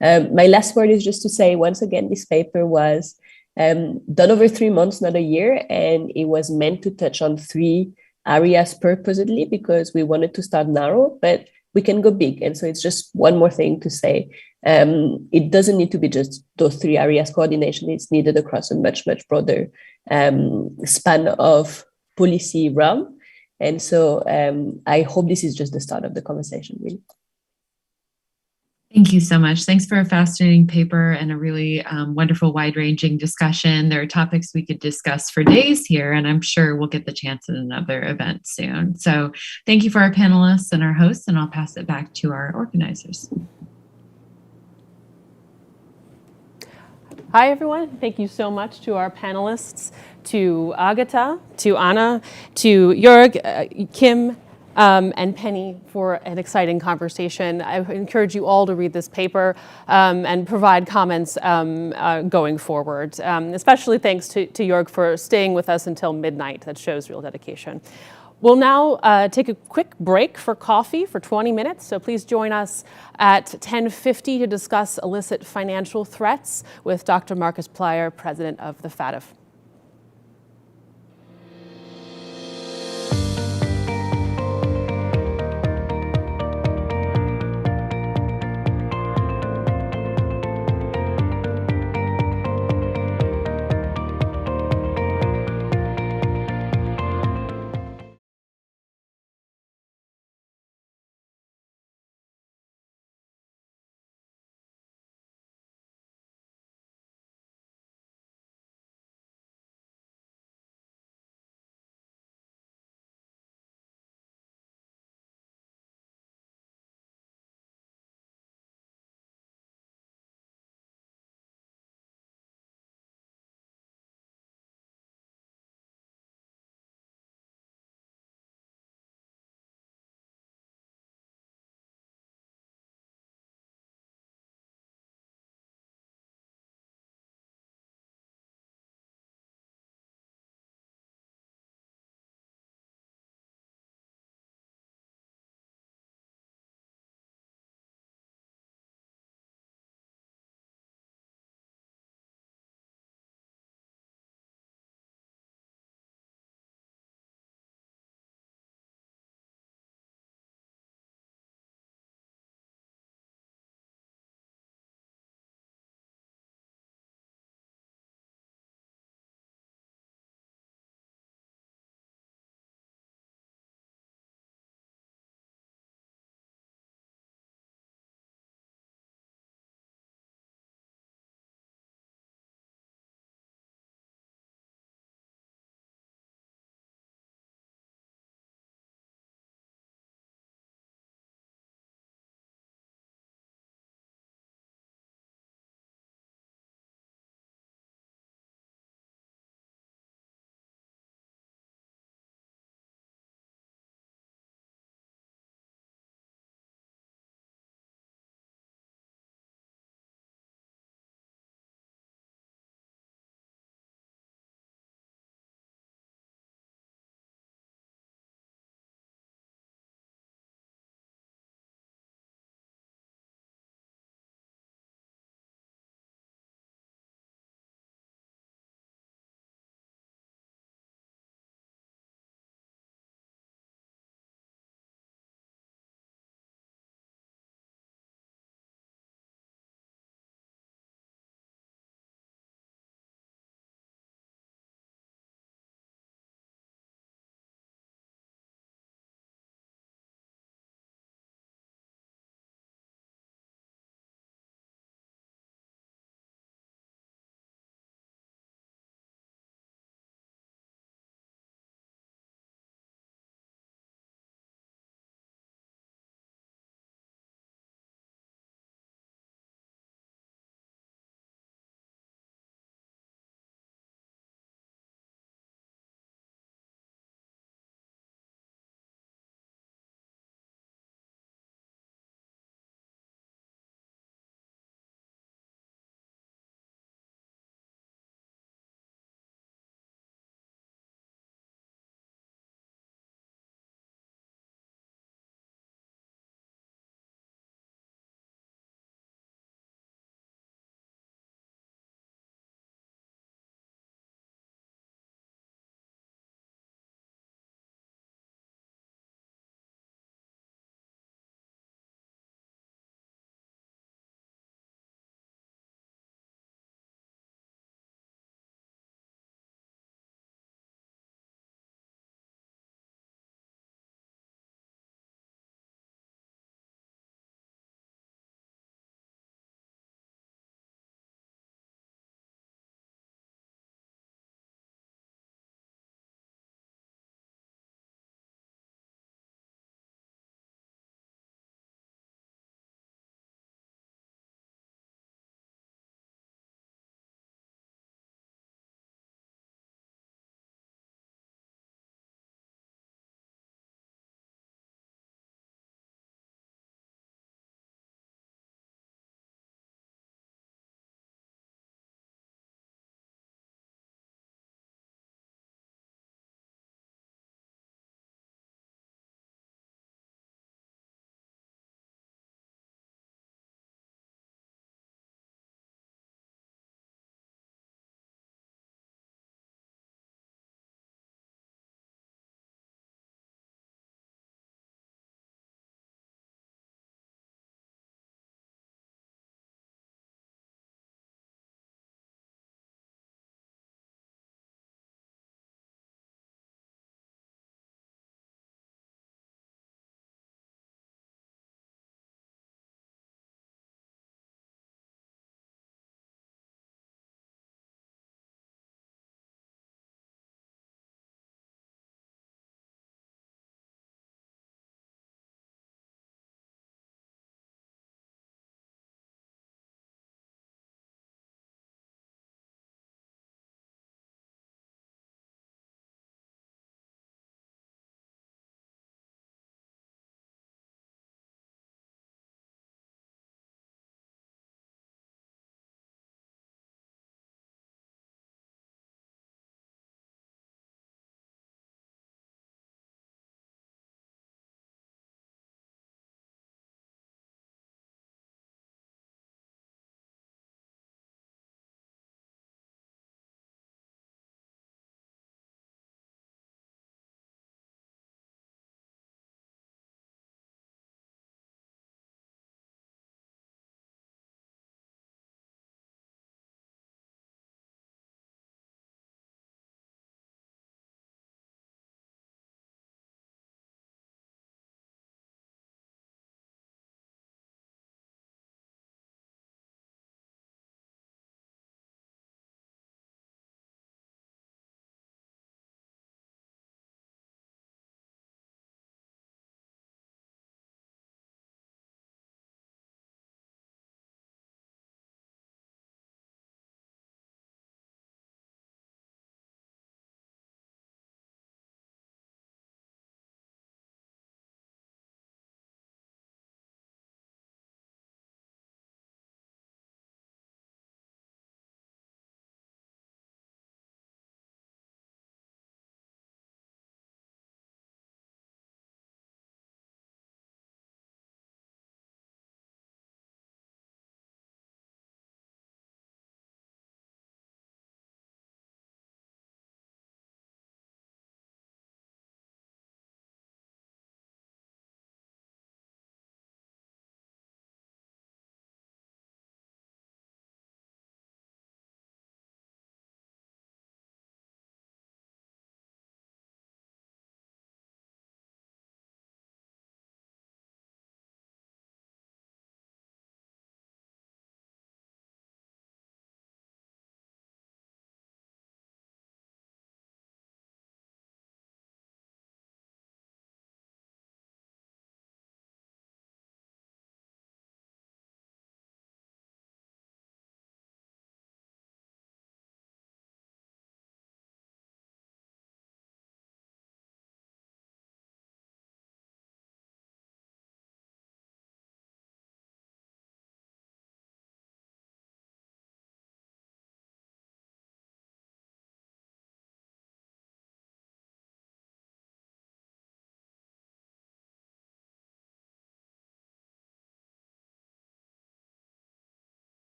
Speaker 5: My last word is just to say, once again, this paper was done over 3 months, not a year, and it was meant to touch on 3 areas purposely because we wanted to start narrow, but we can go big. And so it's just one more thing to say. It doesn't need to be just those 3 areas. Coordination is needed across a much, much broader span of policy realm. And so I hope this is just the start of the conversation, really.
Speaker 6: Thank you so much. Thanks for a fascinating paper and a really wonderful wide-ranging discussion. There are topics we could discuss for days here, and I'm sure we'll get the chance at another event soon. So thank you for our panelists and our hosts, and I'll pass it back to our organizers.
Speaker 3: Hi, everyone. Thank you so much to our panelists, to Agatha, to Anna, to Jörg, Kim, and Penny for an exciting conversation. I encourage you all to read this paper and provide comments going forward. Especially thanks to Jörg for staying with us until midnight. That shows real dedication. We'll now take a quick break for coffee for 20 minutes, so please join us at 10:50 to discuss illicit financial threats with Dr. Marcus Plyer, president of the FATF.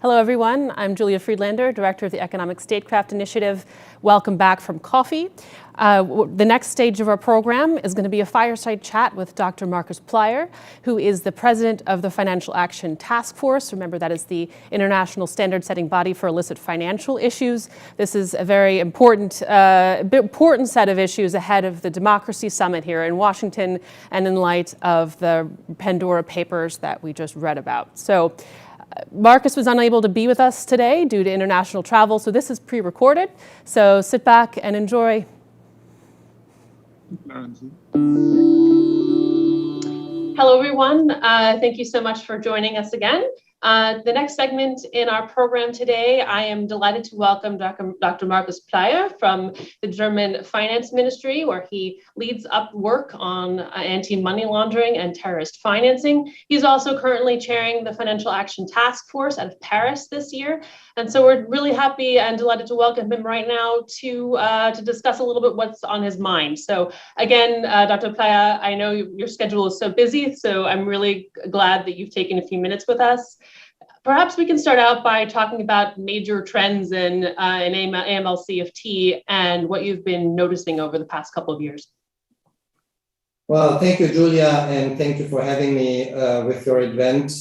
Speaker 3: Hello, everyone. I'm Julia Friedlander, Director of the Economic Statecraft Initiative. Welcome back from coffee. The next stage of our program is going to be a fireside chat with Dr. Marcus Plyer, who is the President of the Financial Action Task Force. Remember, that is the international standard-setting body for illicit financial issues. This is a very important set of issues ahead of the Democracy Summit here in Washington and in light of the Pandora Papers that we just read about. So, Marcus was unable to be with us today due to international travel, so this is pre-recorded. So sit back and enjoy. Hello, everyone. Thank you so much for joining us again. The next segment in our program today, I am delighted to welcome Dr. Marcus Plyer from the German Finance Ministry, where he leads up work on anti-money laundering and terrorist financing. He's also currently chairing the Financial Action Task Force out of Paris this year. And so we're really happy and delighted to welcome him right now to discuss a little bit what's on his mind. So again, Dr. Plyer, I know your schedule is so busy, so I'm really glad that you've taken a few minutes with us. Perhaps we can start out by talking about major trends in AML-CFT and what you've been noticing over the past couple of years.
Speaker 10: Well, thank you, Julia, and thank you for having me with your event.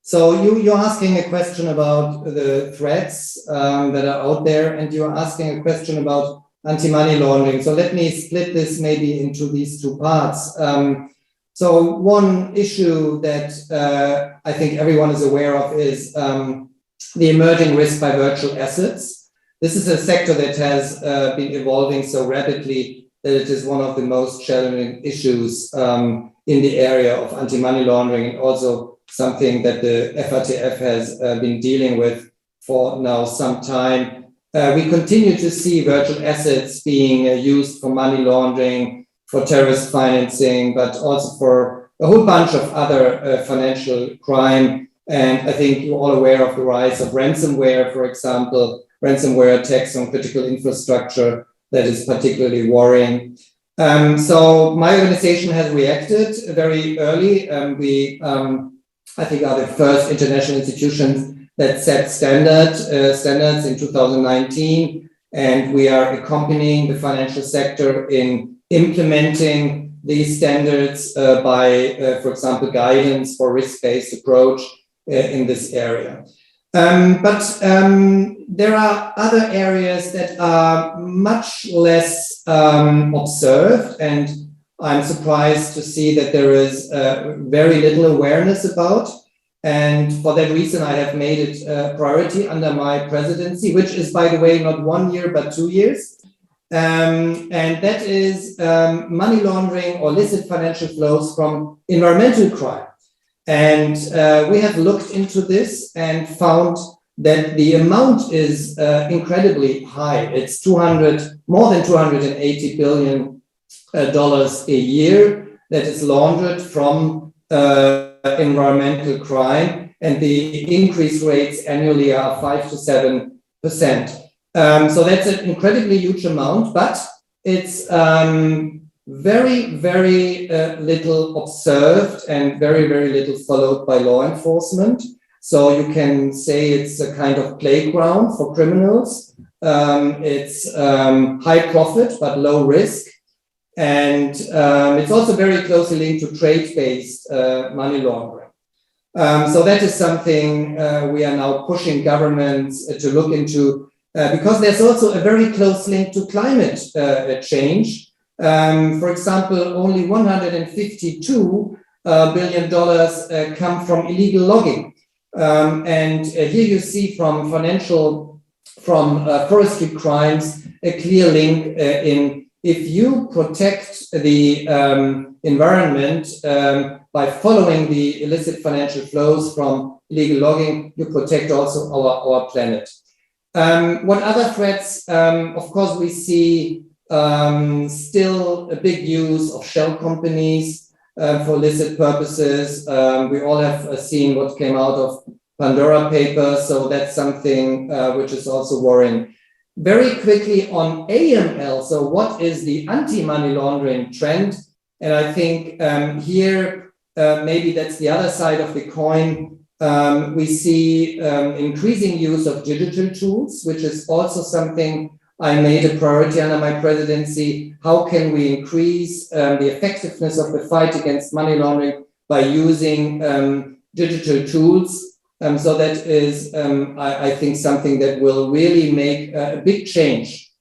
Speaker 10: So you're asking a question about the threats that are out there, and you're asking a question about anti-money laundering. So let me split this maybe into these two parts. So one issue that I think everyone is aware of is the emerging risk by virtual assets. This is a sector that has been evolving so rapidly that it is one of the most challenging issues in the area of anti-money laundering, and also something that the FATF has been dealing with for now some time. We continue to see virtual assets being used for money laundering, for terrorist financing, but also for a whole bunch of other financial crime. And I think you're all aware of the rise of ransomware, for example, ransomware attacks on critical infrastructure that is particularly worrying. So my organization has reacted very early. We, I think, are the first international institutions that set standards in 2019. And we are accompanying the financial sector in implementing these standards by, for example, guidance for risk-based approach in this area. But there are other areas that are much less observed, and I'm surprised to see that there is very little awareness about. And for that reason, I have made it a priority under my presidency, which is, by the way, not 1 year, but 2 years. And that is money laundering or illicit financial flows from environmental crime. And we have looked into this and found that the amount is incredibly high. It's more than $280 billion a year that is laundered from environmental crime, and the increase rates annually are 5 to 7%. So that's an incredibly huge amount, but it's very, very little observed and very, very little followed by law enforcement. So you can say it's a kind of playground for criminals. It's high profit, but low risk. And it's also very closely linked to trade-based money laundering. So that is something we are now pushing governments to look into, because there's also a very close link to climate change. For example, only $152 billion come from illegal logging. And here you see from forestry crimes, a clear link in if you protect the environment by following the illicit financial flows from illegal logging, you protect also our planet. What other threats? Of course, we see still a big use of shell companies for illicit purposes. We all have seen what came out of Pandora Papers, so that's something which is also worrying. Very quickly on AML, so what is the anti-money laundering trend? And I think here, maybe that's the other side of the coin. We see increasing use of digital tools, which is also something I made a priority under my presidency. How can we increase the effectiveness of the fight against money laundering by using digital tools? So that is, I think, something that will really make a big change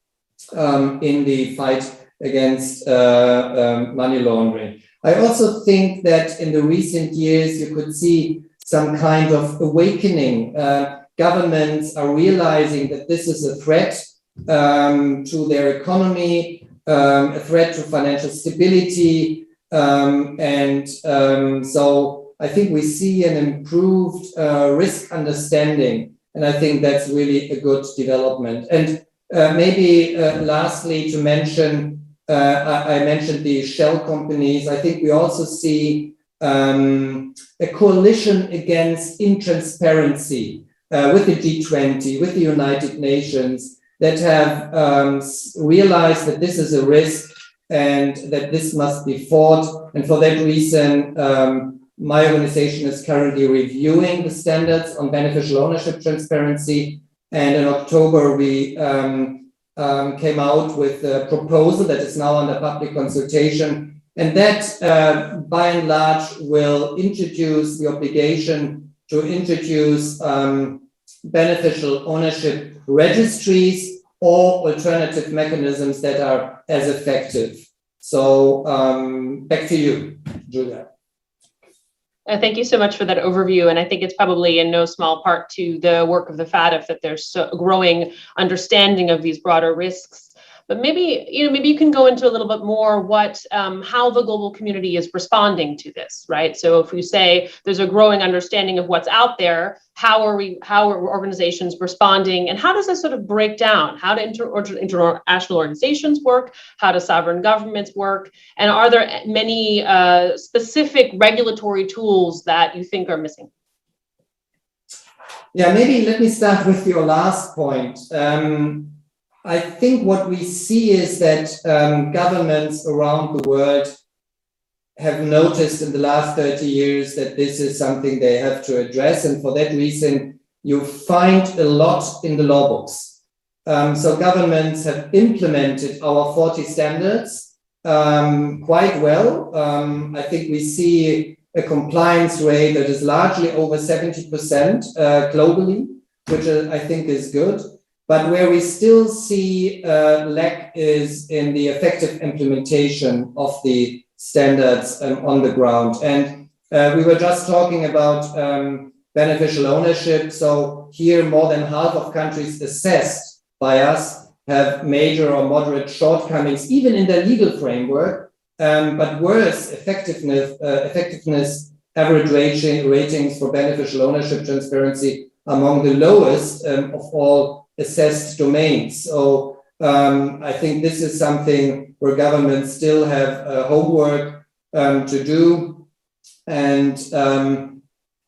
Speaker 10: in the fight against money laundering. I also think that in the recent years, you could see some kind of awakening. Governments are realizing that this is a threat to their economy, a threat to financial stability. So I think we see an improved risk understanding. And I think that's really a good development. And maybe lastly, to mention, I mentioned the shell companies. I think we also see a coalition against intransparency with the G20, with the United Nations, that have realized that this is a risk and that this must be fought. And for that reason, my organization is currently reviewing the standards on beneficial ownership transparency. And in October, we came out with a proposal that is now under public consultation. And that, by and large, will introduce the obligation to introduce beneficial ownership registries or alternative mechanisms that are as effective. So back to you, Julia.
Speaker 3: Thank you so much for that overview. And I think it's probably in no small part to the work of the FATF that there's a growing understanding of these broader risks. But maybe you can go into a little bit more how the global community is responding to this, right? So if we say there's a growing understanding of what's out there, how are organizations responding, and how does this sort of break down? How do international organizations work? How do sovereign governments work? And are there many specific regulatory tools that you think are missing?
Speaker 10: Yeah, maybe let me start with your last point. I think what we see is that governments around the world have noticed in the last 30 years that this is something they have to address. And for that reason, you find a lot in the law books. So governments have implemented our 40 standards quite well. I think we see a compliance rate that is largely over 70% globally, which I think is good. But where we still see lack is in the effective implementation of the standards on the ground. And we were just talking about beneficial ownership. So here, more than half of countries assessed by us have major or moderate shortcomings, even in their legal framework. But worse, effectiveness average ratings for beneficial ownership transparency among the lowest of all assessed domains. So I think this is something where governments still have homework to do. And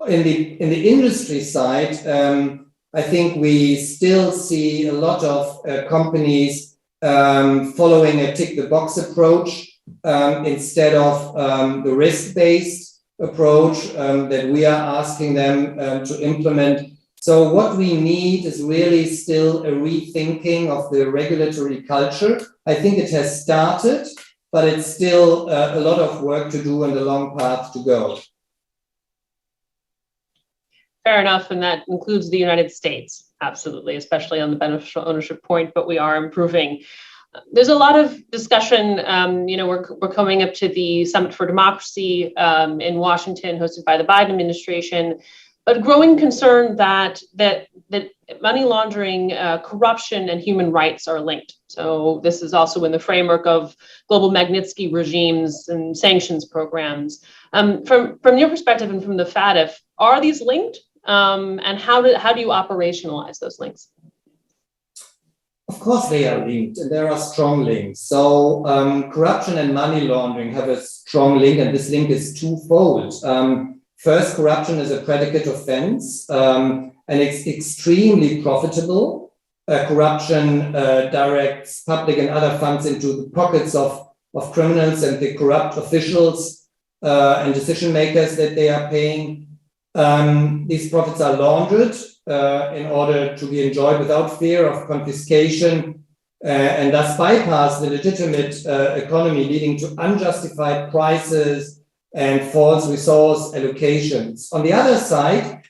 Speaker 10: in the industry side, I think we still see a lot of companies following a tick-the-box approach instead of the risk-based approach that we are asking them to implement. So what we need is really still a rethinking of the regulatory culture. I think it has started, but it's still a lot of work to do and a long path to go.
Speaker 3: Fair enough, and that includes the United States, absolutely, especially on the beneficial ownership point, but we are improving. There's a lot of discussion, we're coming up to the Summit for Democracy in Washington, hosted by the Biden administration, but growing concern that money laundering, corruption, and human rights are linked. So this is also in the framework of global Magnitsky regimes and sanctions programs. From your perspective and from the FATF, are these linked? And how do you operationalize those links?
Speaker 10: Of course they are linked, and there are strong links. So corruption and money laundering have a strong link, and this link is twofold. First, corruption is a predicate offense, and it's extremely profitable. Corruption directs public and other funds into the pockets of criminals and the corrupt officials and decision makers that they are paying. These profits are laundered in order to be enjoyed without fear of confiscation and thus bypass the legitimate economy, leading to unjustified prices and false resource allocations. On the other side,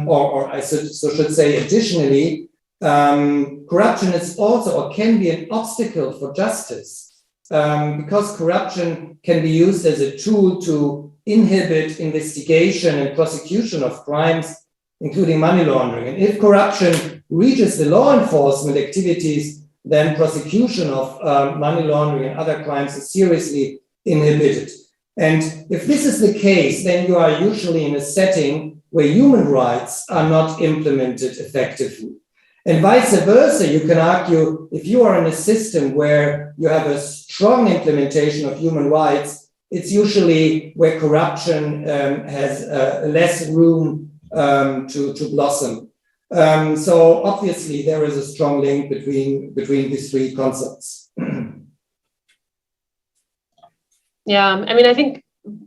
Speaker 10: or I should say additionally, corruption is also or can be an obstacle for justice because corruption can be used as a tool to inhibit investigation and prosecution of crimes, including money laundering. And if corruption reaches the law enforcement activities, then prosecution of money laundering and other crimes is seriously inhibited. And if this is the case, then you are usually in a setting where human rights are not implemented effectively. And vice versa, you can argue if you are in a system where you have a strong implementation of human rights, it's usually where corruption has less room to blossom. So obviously there is a strong link between these three concepts.
Speaker 3: Yeah, I mean, I think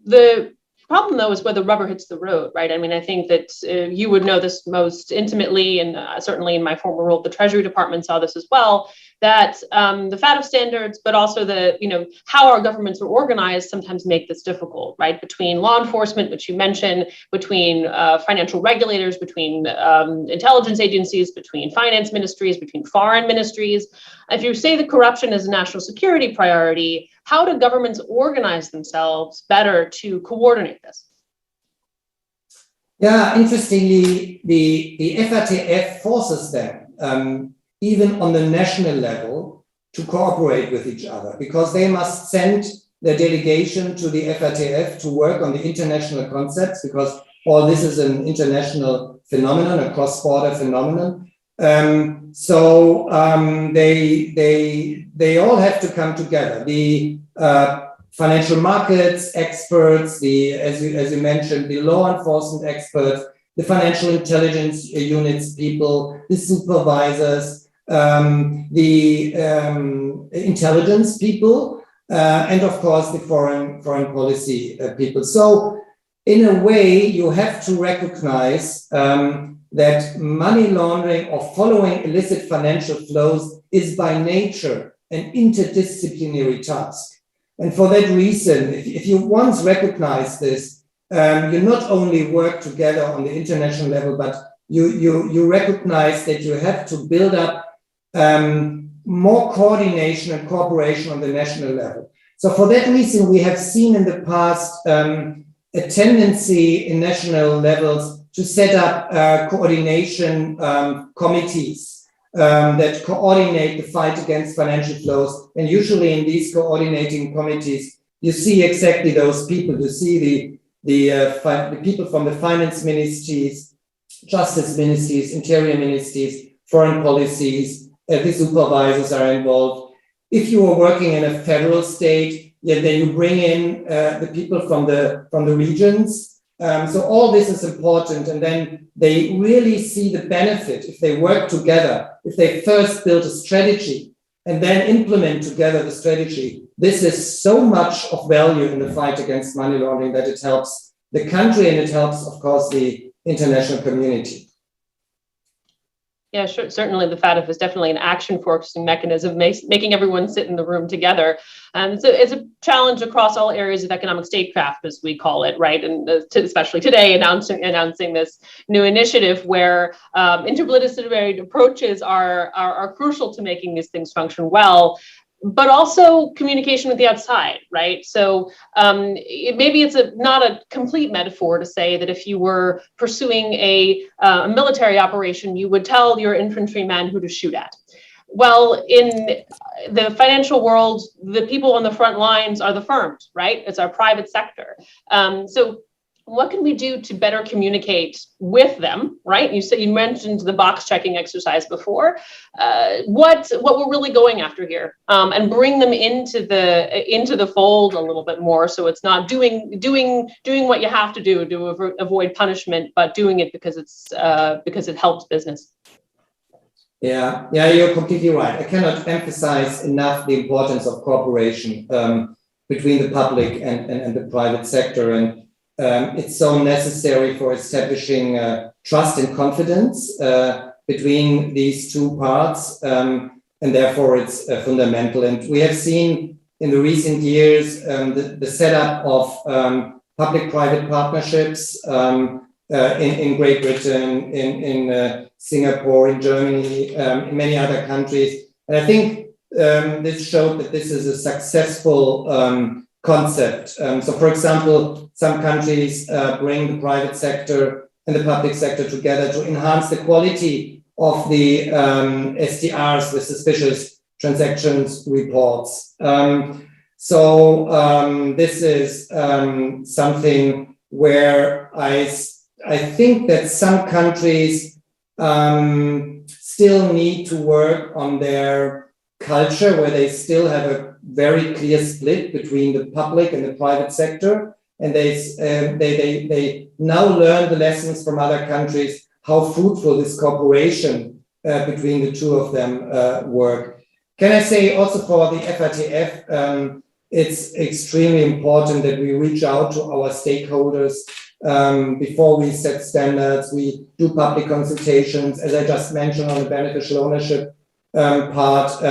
Speaker 3: the problem, though, is where the rubber hits the road, right? I mean, I think that you would know this most intimately, and certainly in my former role at the Treasury Department saw this as well, that the FATF standards, but also the, how our governments are organized sometimes make this difficult, right? Between law enforcement, which you mentioned, between financial regulators, between intelligence agencies, between finance ministries, between foreign ministries. If you say that corruption is a national security priority, how do governments organize themselves better to coordinate this?
Speaker 10: Yeah, interestingly, the FATF forces them, even on the national level, to cooperate with each other, because they must send their delegation to the FATF to work on the international concepts, because all this is an international phenomenon, a cross-border phenomenon. So they all have to come together. The financial markets experts, as you mentioned, the law enforcement experts, the financial intelligence units people, the supervisors, the intelligence people, and of course the foreign policy people. So in a way, you have to recognize that money laundering or following illicit financial flows is by nature an interdisciplinary task. And for that reason, if you once recognize this, you not only work together on the international level, but you recognize that you have to build up more coordination and cooperation on the national level. So for that reason, we have seen in the past a tendency in national levels to set up coordination committees that coordinate the fight against financial flows. And usually in these coordinating committees, you see exactly those people. You see the people from the finance ministries, justice ministries, interior ministries, foreign policies, the supervisors are involved. If you are working in a federal state, then you bring in the people from the regions. So all this is important, and then they really see the benefit if they work together, if they first build a strategy and then implement together the strategy. This is so much of value in the fight against money laundering that it helps the country and it helps, of course, the international community.
Speaker 3: Yeah, sure. Certainly the FATF is definitely an action forcing mechanism, making everyone sit in the room together. So it's a challenge across all areas of economic statecraft, as we call it, right? And especially today, announcing this new initiative where interdisciplinary approaches are crucial to making these things function well, but also communication with the outside, right? So maybe it's not a complete metaphor to say that if you were pursuing a military operation, you would tell your infantryman who to shoot at. Well, in the financial world, the people on the front lines are the firms, right? It's our private sector. So what can we do to better communicate with them, right? You mentioned the box checking exercise before. What we're really going after here, and bring them into the fold a little bit more, so it's not doing what you have to do to avoid punishment, but doing it because it helps business.
Speaker 10: Yeah, you're completely right. I cannot emphasize enough the importance of cooperation between the public and the private sector. And it's so necessary for establishing trust and confidence between these two parts, and therefore it's fundamental. And we have seen in the recent years the setup of public-private partnerships in Great Britain, in Singapore, in Germany, in many other countries. And I think this showed that this is a successful concept. So for example, some countries bring the private sector and the public sector together to enhance the quality of the STRs, the suspicious transactions reports. This is something where I think that some countries still need to work on their culture, where they still have a very clear split between the public and the private sector, and they now learn the lessons from other countries, how fruitful this cooperation between the two of them work. Can I say also for the FATF, it's extremely important that we reach out to our stakeholders before we set standards. We do public consultations, as I just mentioned, on the beneficial ownership part.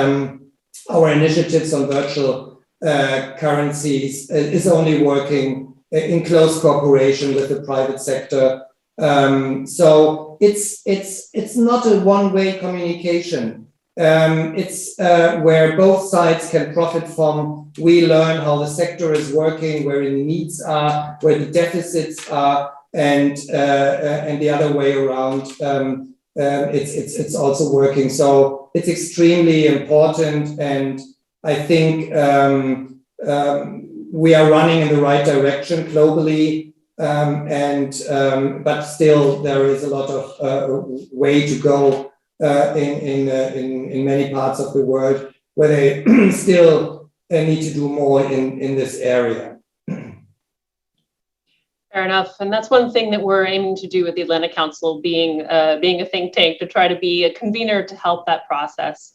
Speaker 10: Our initiatives on virtual currencies is only working in close cooperation with the private sector. So it's not a one-way communication. It's where both sides can profit from. We learn how the sector is working, where the needs are, where the deficits are, and the other way around. It's also working. So it's extremely important, and I think we are running in the right direction globally, but still there is a lot of way to go in many parts of the world, where they still need to do more in this area.
Speaker 3: Fair enough. And that's one thing that we're aiming to do with the Atlantic Council, being a think tank, to try to be a convener to help that process.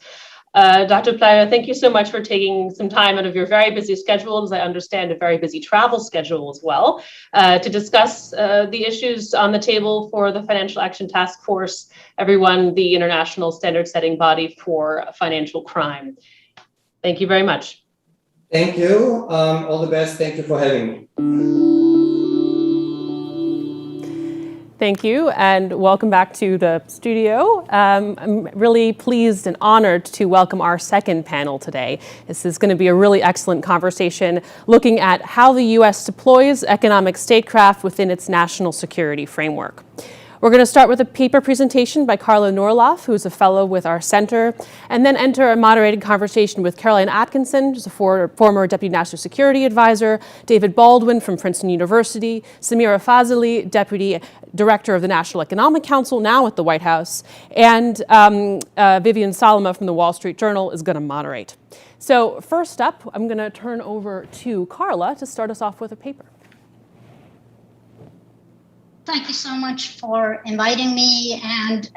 Speaker 3: Dr. Playa, thank you so much for taking some time out of your very busy schedule, as I understand a very busy travel schedule as well, to discuss the issues on the table for the Financial Action Task Force, everyone, the international standard setting body for financial crime. Thank you very much.
Speaker 10: Thank you. All the best. Thank you for having me.
Speaker 3: Thank you, and welcome back to the studio. I'm really pleased and honored to welcome our second panel today. This is going to be a really excellent conversation looking at how the U.S. deploys economic statecraft within its national security framework. We're going to start with a paper presentation by Carla Norloff, who is a fellow with our center, and then enter a moderated conversation with Caroline Atkinson, who's a former Deputy National Security Advisor, David Baldwin from Princeton University, Samira Fazeli, Deputy Director of the National Economic Council, now at the White House, and Vivian Salama from the Wall Street Journal is going to moderate. So first up, I'm going to turn over to Carla to start us off with a paper.
Speaker 11: Thank you so much for inviting me and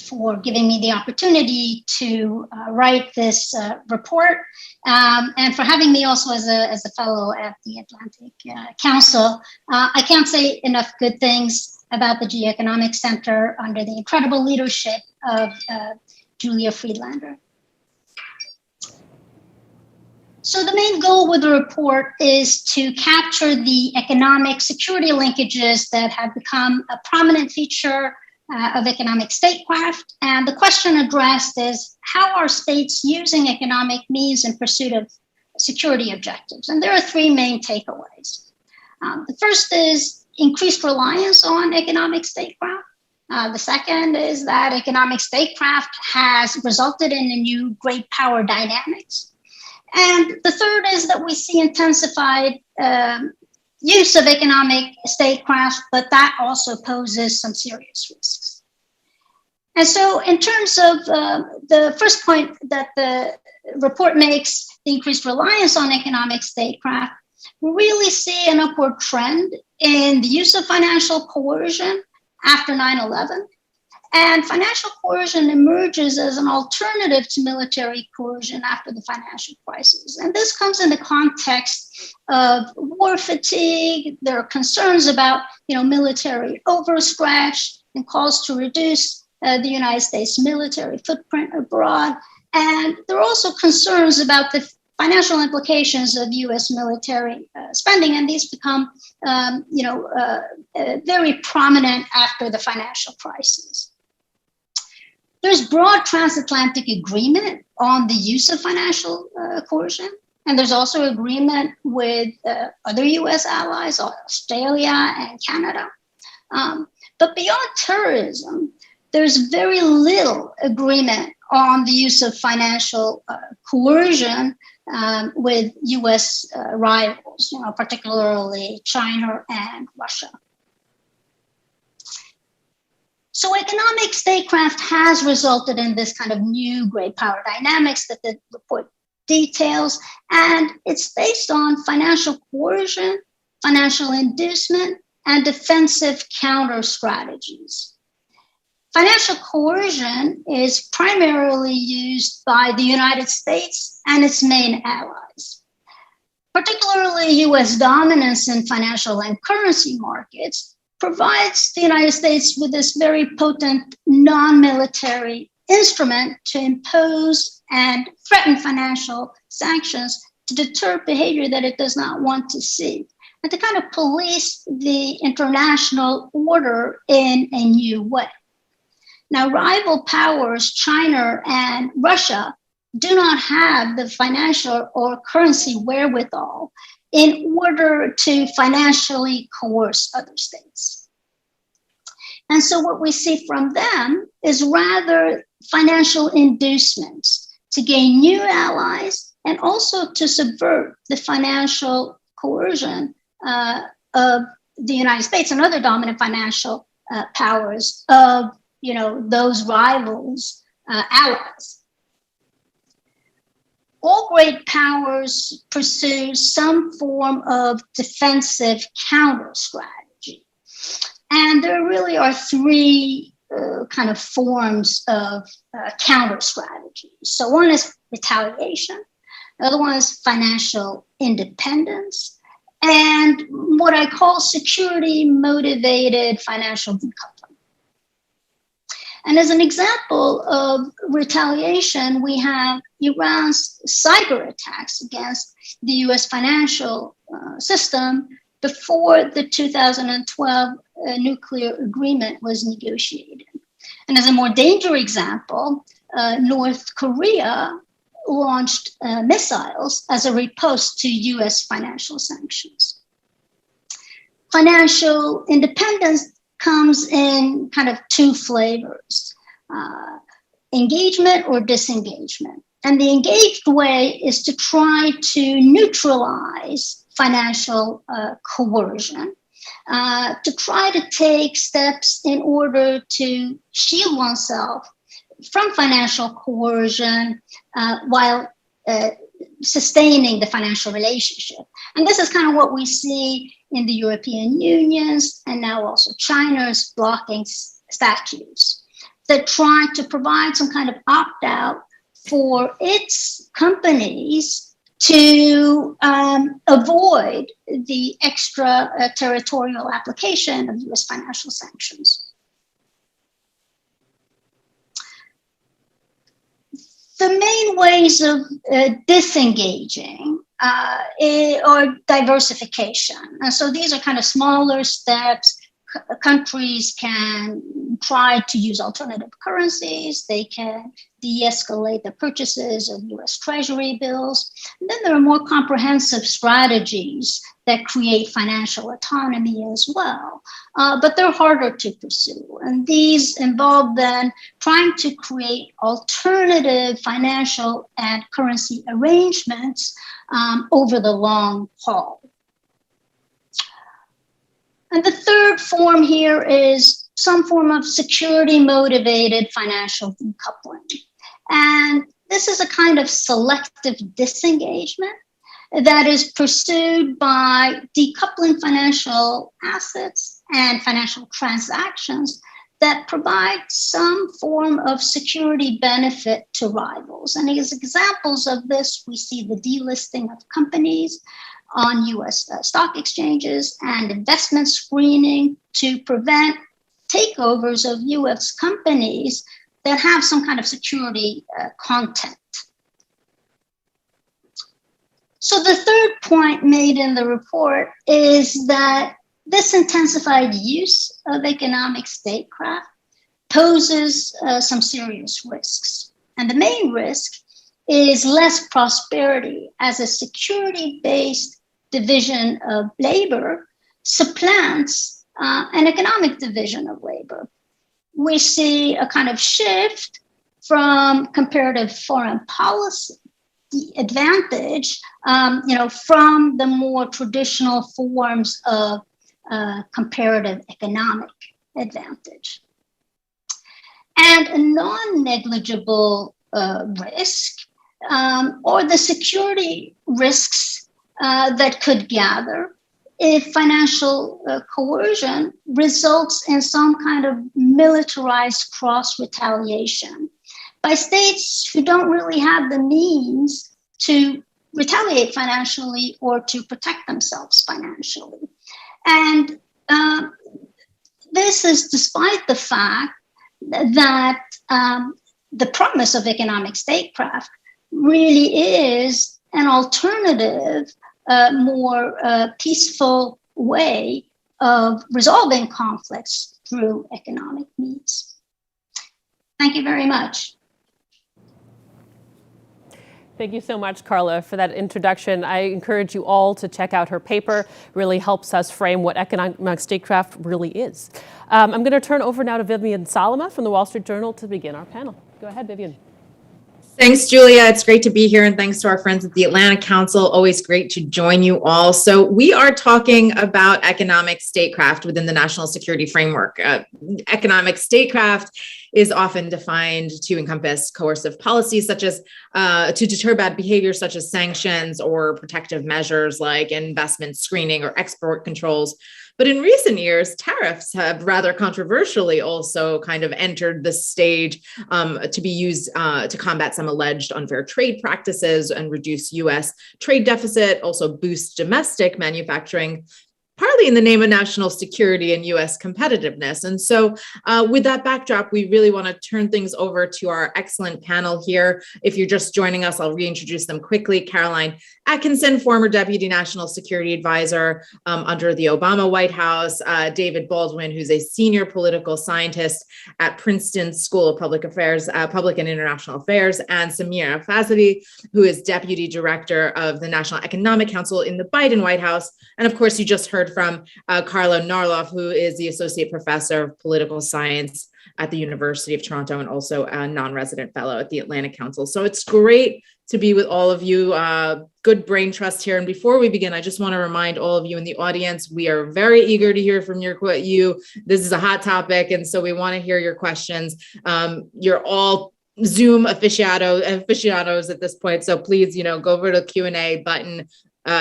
Speaker 11: for giving me the opportunity to write this report, and for having me also as a fellow at the Atlantic Council. I can't say enough good things about the GeoEconomics Center under the incredible leadership of Julia Friedlander. So the main goal with the report is to capture the economic security linkages that have become a prominent feature of economic statecraft. And the question addressed is, how are states using economic means in pursuit of security objectives? And there are three main takeaways. The first is increased reliance on economic statecraft. The second is that economic statecraft has resulted in a new great power dynamics. And the third is that we see intensified use of economic statecraft, but that also poses some serious risks. And so in terms of the first point that the report makes, the increased reliance on economic statecraft, we really see an upward trend in the use of financial coercion after 9/11. And financial coercion emerges as an alternative to military coercion after the financial crisis. And this comes in the context of war fatigue. There are concerns about, military overstretch and calls to reduce the United States military footprint abroad. And there are also concerns about the financial implications of U.S. military spending, and these become, very prominent after the financial crisis. There's broad transatlantic agreement on the use of financial coercion, and there's also agreement with other U.S. allies, Australia and Canada. But beyond terrorism, there's very little agreement on the use of financial coercion with U.S. rivals, particularly China and Russia. So economic statecraft has resulted in this kind of new great power dynamics that the report details, and it's based on financial coercion, financial inducement, and defensive counter strategies. Financial coercion is primarily used by the United States and its main allies. Particularly US dominance in financial and currency markets provides the United States with this very potent non-military instrument to impose and threaten financial sanctions to deter behavior that it does not want to see, and to kind of police the international order in a new way. Now, rival powers, China and Russia, do not have the financial or currency wherewithal in order to financially coerce other states. And so what we see from them is rather financial inducements to gain new allies and also to subvert the financial coercion of the United States and other dominant financial powers of those rivals, allies. All great powers pursue some form of defensive counter strategy. And there really are three kind of forms of counter strategy. So one is retaliation, the other one is financial independence, and what I call security motivated financial decoupling. And as an example of retaliation, we have Iran's cyber attacks against the US financial system before the 2012 nuclear agreement was negotiated. And as a more dangerous example, North Korea launched missiles as a riposte to US financial sanctions. Financial independence comes in kind of two flavors, engagement or disengagement. And the engaged way is to try to neutralize financial coercion, to try to take steps in order to shield oneself from financial coercion while sustaining the financial relationship. And this is kind of what we see in the European Union's and now also China's blocking statutes that try to provide some kind of opt-out for its companies to avoid the extraterritorial application of US financial sanctions. The main ways of disengaging or diversification. And so these are kind of smaller steps. Countries can try to use alternative currencies. They can de-escalate the purchases of US Treasury bills. And then there are more comprehensive strategies that create financial autonomy as well, but they're harder to pursue. And these involve then trying to create alternative financial and currency arrangements over the long haul. And the third form here is some form of security-motivated financial decoupling. And this is a kind of selective disengagement that is pursued by decoupling financial assets and financial transactions that provide some form of security benefit to rivals. And as examples of this, we see the delisting of companies on US stock exchanges and investment screening to prevent takeovers of US companies that have some kind of security content. So the third point made in the report is that this intensified use of economic statecraft poses some serious risks. And the main risk is less prosperity as a security-based division of labor supplants an economic division of labor. We see a kind of shift from comparative foreign policy advantage, from the more traditional forms of comparative economic advantage. And a non-negligible risk or the security risks that could gather if financial coercion results in some kind of militarized cross-retaliation by states who don't really have the means to retaliate financially or to protect themselves financially. And this is despite the fact that the promise of economic statecraft really is an alternative, more peaceful way of resolving conflicts through economic means. Thank you very much.
Speaker 3: Thank you so much, Carla, for that introduction. I encourage you all to check out her paper. It really helps us frame what economic statecraft really is. I'm going to turn over now to Vivian Salama from the Wall Street Journal to begin our panel. Go ahead, Vivian.
Speaker 12: Thanks, Julia. It's great to be here, and thanks to our friends at the Atlantic Council. Always great to join you all. So we are talking about economic statecraft within the national security framework. Economic statecraft is often defined to encompass coercive policies such as to deter bad behavior such as sanctions or protective measures like investment screening or export controls. But in recent years, tariffs have rather controversially also kind of entered the stage to be used to combat some alleged unfair trade practices and reduce U.S. trade deficit, also boost domestic manufacturing, partly in the name of national security and U.S. competitiveness. And so with that backdrop, we really want to turn things over to our excellent panel here. If you're just joining us, I'll reintroduce them quickly. Caroline Atkinson, former Deputy National Security Advisor under the Obama White House. David Baldwin, who's a senior political scientist at Princeton School of Public Affairs, Public and International Affairs, and Samira Fazeli, who is Deputy Director of the National Economic Council in the Biden White House. And of course, you just heard from Carlo Narloff, who is the Associate Professor of Political Science at the University of Toronto and also a non-resident fellow at the Atlantic Council. So it's great to be with all of you. Good brain trust here. And before we begin, I just want to remind all of you in the audience, we are very eager to hear from you. This is a hot topic, and so we want to hear your questions. You're all Zoom aficionados at this point. So please, go over to the Q&A button,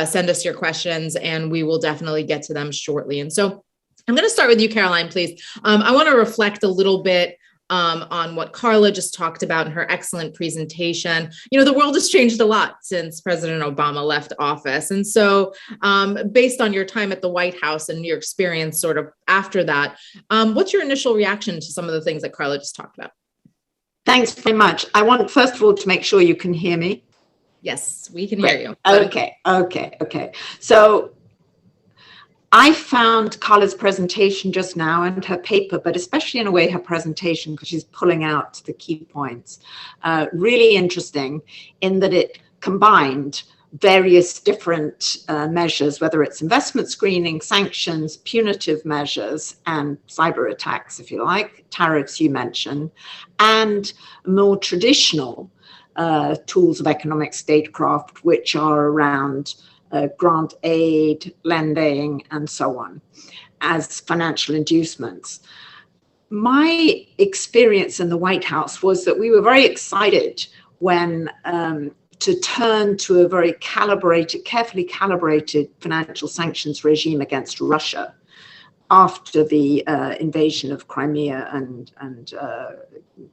Speaker 12: send us your questions, and we will definitely get to them shortly. And so I'm going to start with you, Caroline, please. I want to reflect a little bit on what Carla just talked about in her excellent presentation. The world has changed a lot since President Obama left office. And so based on your time at the White House and your experience sort of after that, what's your initial reaction to some of the things that Carla just talked about?
Speaker 13: Thanks very much. I want, first of all, to make sure you can hear me.
Speaker 12: Yes, we can hear you.
Speaker 13: Okay. So I found Carla's presentation just now and her paper, but especially in a way her presentation, because she's pulling out the key points, really interesting in that it combined various different measures, whether it's investment screening, sanctions, punitive measures, and cyber attacks, if you like, tariffs you mentioned, and more traditional tools of economic statecraft, which are around grant aid, lending, and so on, as financial inducements. My experience in the White House was that we were very excited when to turn to a very carefully calibrated financial sanctions regime against Russia. after the invasion of Crimea and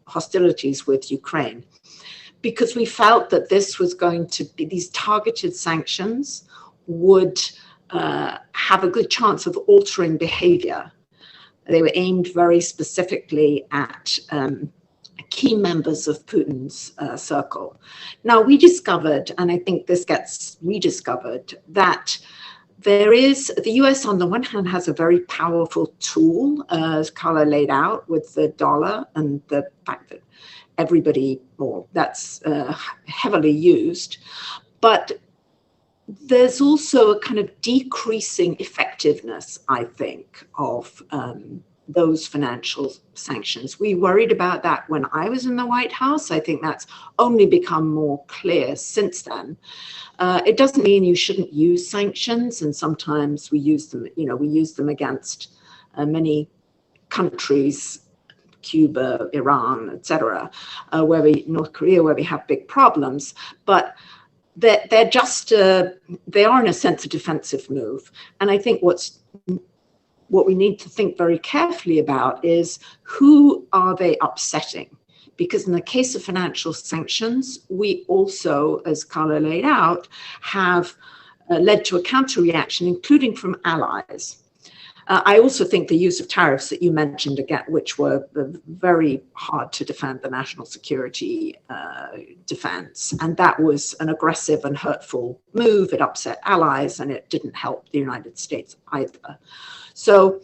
Speaker 13: hostilities with Ukraine, because we felt that this was going to be, these targeted sanctions would have a good chance of altering behavior. They were aimed very specifically at key members of Putin's circle. Now, we discovered, and I think this gets rediscovered, that there is, the US on the one hand has a very powerful tool, as Carla laid out, with the dollar and the fact that everybody, or that's heavily used, but there's also a kind of decreasing effectiveness, I think, of those financial sanctions. We worried about that when I was in the White House. I think that's only become more clear since then. It doesn't mean you shouldn't use sanctions, and sometimes we use them, we use them against many countries, Cuba, Iran, etc., North Korea, where we have big problems, but they're just, they are in a sense a defensive move. And I think what we need to think very carefully about is who are they upsetting? Because in the case of financial sanctions, we also, as Carla laid out, have led to a counter reaction, including from allies. I also think the use of tariffs that you mentioned again, which were very hard to defend the national security defense, and that was an aggressive and hurtful move. It upset allies and it didn't help the United States either. So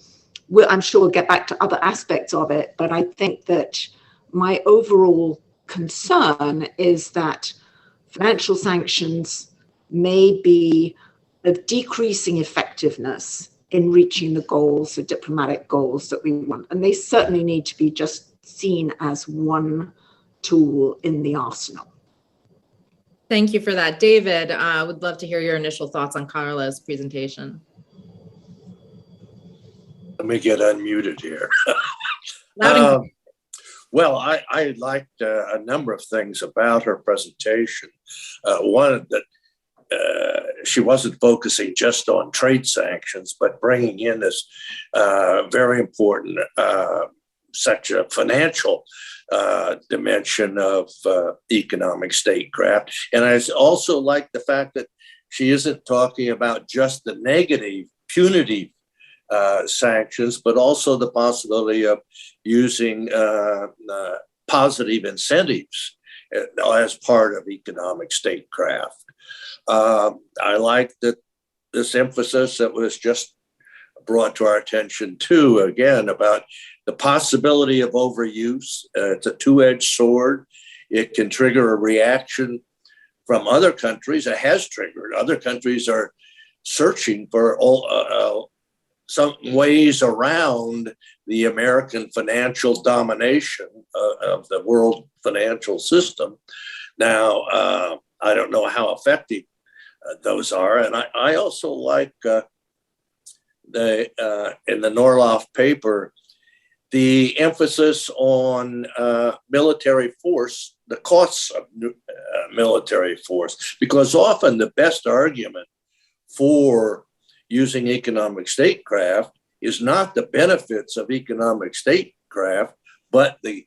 Speaker 13: I'm sure we'll get back to other aspects of it, but I think that my overall concern is that financial sanctions may be of decreasing effectiveness in reaching the goals, the diplomatic goals that we want. And they certainly need to be just seen as one tool in the arsenal.
Speaker 12: Thank you for that. David, I would love to hear your initial thoughts on Carla's presentation.
Speaker 14: Let me get unmuted here. Well, I liked a number of things about her presentation. One, that she wasn't focusing just on trade sanctions, but bringing in this very important section of financial dimension of economic statecraft. And I also like the fact that she isn't talking about just the negative, punitive sanctions, but also the possibility of using positive incentives as part of economic statecraft. I like that this emphasis that was just brought to our attention too, again, about the possibility of overuse. It's a two-edged sword. It can trigger a reaction from other countries. It has triggered. Other countries are searching for some ways around the American financial domination of the world financial system. Now, I don't know how effective those are. And I also like in the Norloff paper, the emphasis on military force, the costs of military force, because often the best argument for using economic statecraft is not the benefits of economic statecraft, but the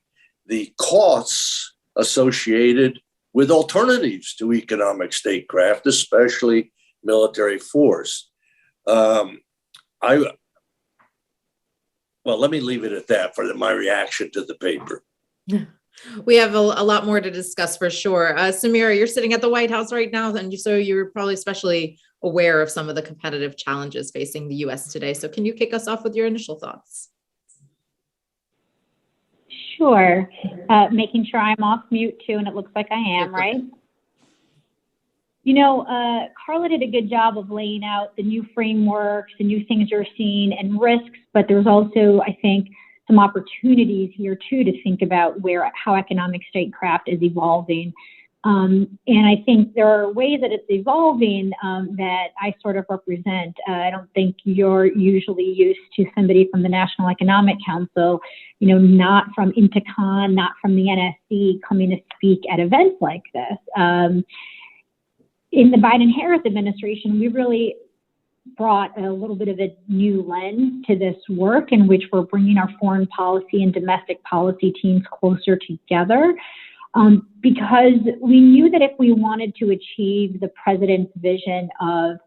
Speaker 14: costs associated with alternatives to economic statecraft, especially military force. Well, let me leave it at that for my reaction to the paper.
Speaker 12: We have a lot more to discuss for sure. Samira, you're sitting at the White House right now, and so you're probably especially aware of some of the competitive challenges facing the U.S. today. So can you kick us off with your initial thoughts?
Speaker 15: Sure. Making sure I'm off mute too, and it looks like I am, right? You know, Carla did a good job of laying out the new frameworks, the new things you're seeing, and risks, but there's also, I think, some opportunities here too to think about how economic statecraft is evolving. And I think there are ways that it's evolving that I sort of represent. I don't think you're usually used to somebody from the National Economic Council, you know, not from Intercon, not from the NSC, coming to speak at events like this. In the Biden-Harris administration, we really brought a little bit of a new lens to this work in which we're bringing our foreign policy and domestic policy teams closer together. Because we knew that if we wanted to achieve the president's vision of,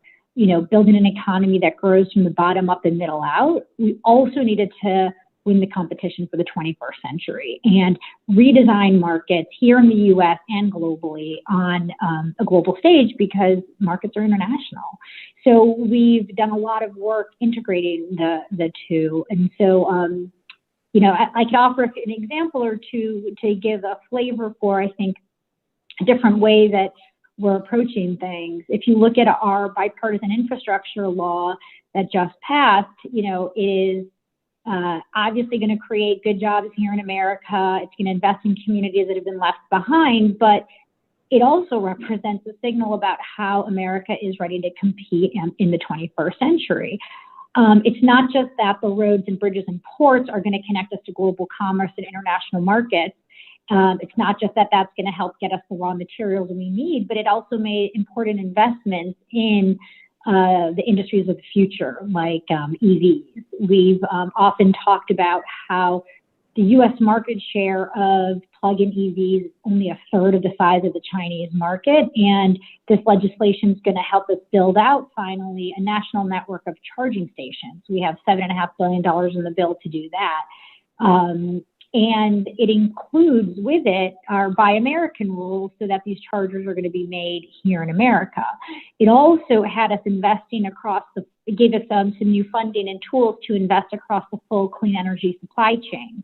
Speaker 15: building an economy that grows from the bottom up and middle out, we also needed to win the competition for the 21st century and redesign markets here in the US and globally on a global stage, because markets are international. So we've done a lot of work integrating the two. And so, I could offer an example or two to give a flavor for, I think, a different way that we're approaching things. If you look at our bipartisan infrastructure law that just passed, is obviously going to create good jobs here in America. It's going to invest in communities that have been left behind, but it also represents a signal about how America is ready to compete in the 21st century. It's not just that the roads and bridges and ports are going to connect us to global commerce and international markets. It's not just that that's going to help get us the raw materials we need, but it also made important investments in the industries of the future, like EVs. We've often talked about how the U.S. market share of plug-in EVs is only a third of the size of the Chinese market, and this legislation is going to help us build out, finally, a national network of charging stations. We have $7.5 billion in the bill to do that. And it includes with it our Buy American rules so that these chargers are going to be made here in America. It also had us investing it gave us some new funding and tools to invest across the full clean energy supply chain.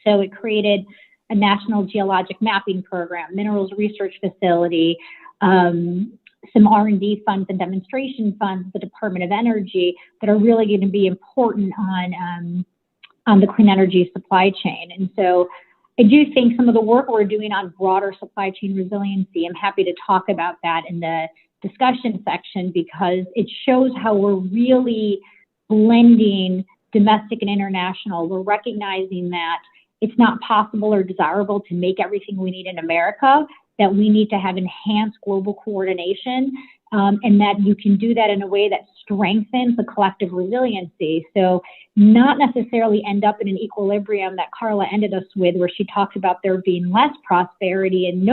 Speaker 15: So it created a national geologic mapping program, minerals research facility, some R&D funds and demonstration funds, the Department of Energy, that are really going to be important on the clean energy supply chain. And so I do think some of the work we're doing on broader supply chain resiliency, I'm happy to talk about that in the discussion section, because it shows how we're really blending domestic and international. We're recognizing that it's not possible or desirable to make everything we need in America, that we need to have enhanced global coordination, and that you can do that in a way that strengthens the collective resiliency. So not necessarily end up in an equilibrium that Carla ended us with, where she talks about there being less prosperity and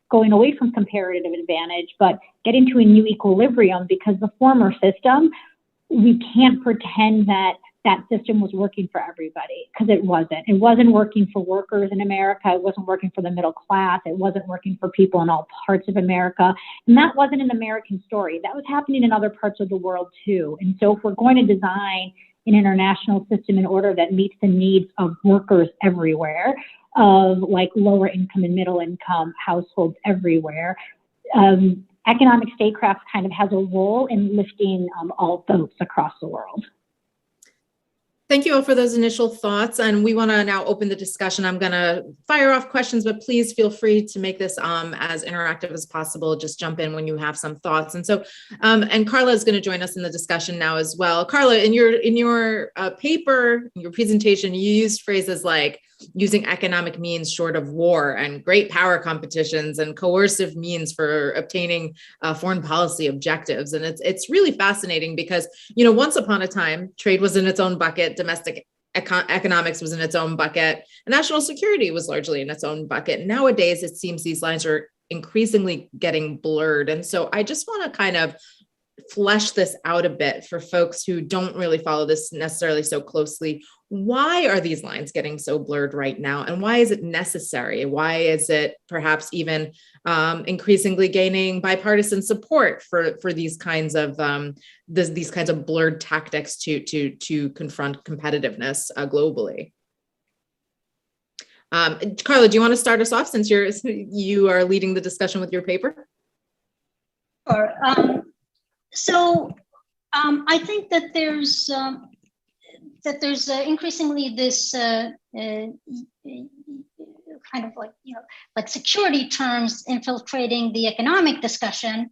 Speaker 15: going away from comparative advantage, but get into a new equilibrium, because the former system, we can't pretend that that system was working for everybody, because it wasn't. It wasn't working for workers in America. It wasn't working for the middle class. It wasn't working for people in all parts of America. And that wasn't an American story. That was happening in other parts of the world too. And so if we're going to design an international system in order that meets the needs of workers everywhere, of like lower income and middle income households everywhere, economic statecraft kind of has a role in lifting all boats across the world.
Speaker 12: Thank you all for those initial thoughts. And we want to now open the discussion. I'm going to fire off questions, but please feel free to make this as interactive as possible. Just jump in when you have some thoughts. And so, and Carla is going to join us in the discussion now as well. Carla, in your paper, in your presentation, you used phrases like using economic means short of war and great power competitions and coercive means for obtaining foreign policy objectives. And it's really fascinating because, once upon a time, trade was in its own bucket, domestic economics was in its own bucket, and national security was largely in its own bucket. Nowadays, it seems these lines are increasingly getting blurred. And so I just want to kind of flesh this out a bit for folks who don't really follow this necessarily so closely. Why are these lines getting so blurred right now? And why is it necessary? Why is it perhaps even increasingly gaining bipartisan support for these kinds of these kinds of blurred tactics to confront competitiveness globally? Carla, do you want to start us off, since you are leading the discussion with your paper?
Speaker 11: Sure. So I think that there's increasingly this kind of like security terms infiltrating the economic discussion,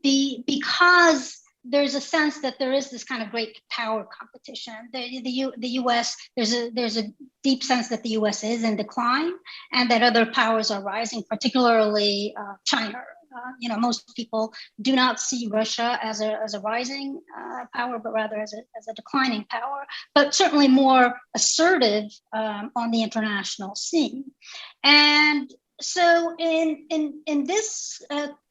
Speaker 11: because there's a sense that there is this kind of great power competition. The U.S. there's a deep sense that the U.S. is in decline, and that other powers are rising, particularly China. most people do not see Russia as a rising power, but rather as a declining power, but certainly more assertive on the international scene. And so in this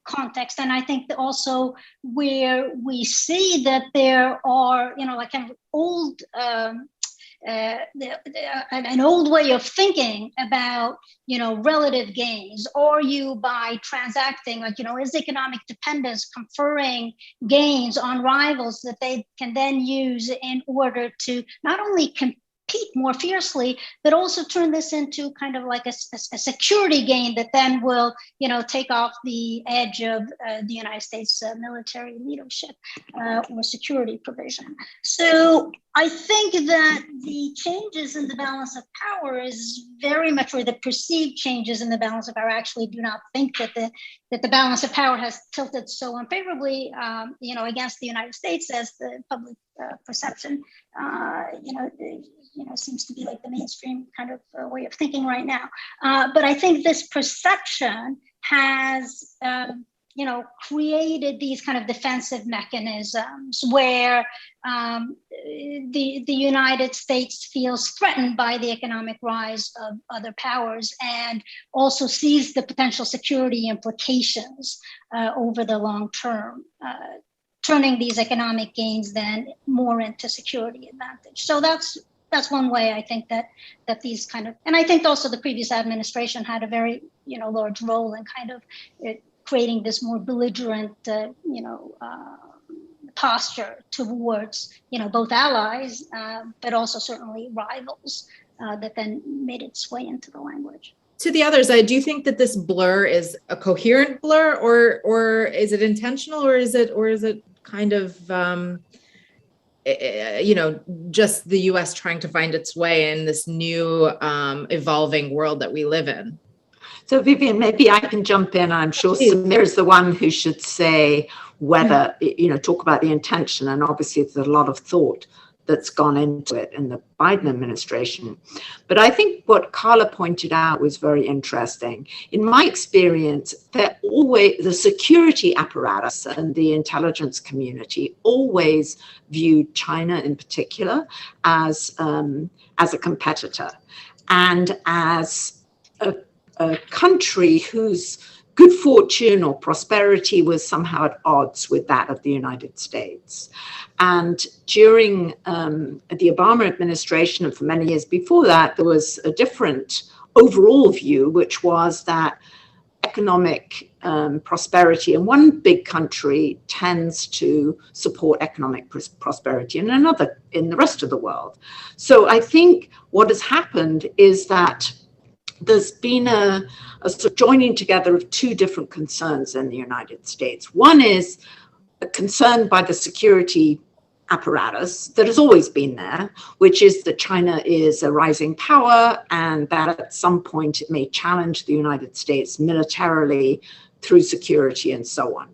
Speaker 11: context, and I think that also where we see that there are, like kind of old, an old way of thinking about, relative gains. Are you by transacting, is economic dependence conferring gains on rivals that they can then use in order to not only compete more fiercely, but also turn this into kind of like a security gain that then will, take off the edge of the United States military leadership or security provision. So I think that the changes in the balance of power is very much, or the perceived changes in the balance of power. I actually do not think that the balance of power has tilted so unfavorably, against the United States as the public perception, seems to be like the mainstream kind of way of thinking right now. But I think this perception has, created these kind of defensive mechanisms where the United States feels threatened by the economic rise of other powers and also sees the potential security implications over the long term, turning these economic gains then more into security advantage. So that's one way I think that these kind of, and I think also the previous administration had a very, large role in kind of creating this more belligerent, posture towards, both allies, but also certainly rivals that then made its way into the language.
Speaker 12: To the others, do you think that this blur is a coherent blur, or is it intentional, or is it kind of just the U.S. trying to find its way in this new evolving world that we live in?
Speaker 13: So Vivian, maybe I can jump in. I'm sure Samir is the one who should say whether, talk about the intention. And obviously there's a lot of thought that's gone into it in the Biden administration. But I think what Carla pointed out was very interesting. In my experience, the security apparatus and the intelligence community always viewed China in particular as a competitor and as a country whose good fortune or prosperity was somehow at odds with that of the United States. And during the Obama administration, and for many years before that, there was a different overall view, which was that economic prosperity in one big country tends to support economic prosperity in another, in the rest of the world. So I think what has happened is that there's been a sort of joining together of two different concerns in the United States. One is a concern by the security apparatus that has always been there, which is that China is a rising power and that at some point it may challenge the United States militarily through security and so on.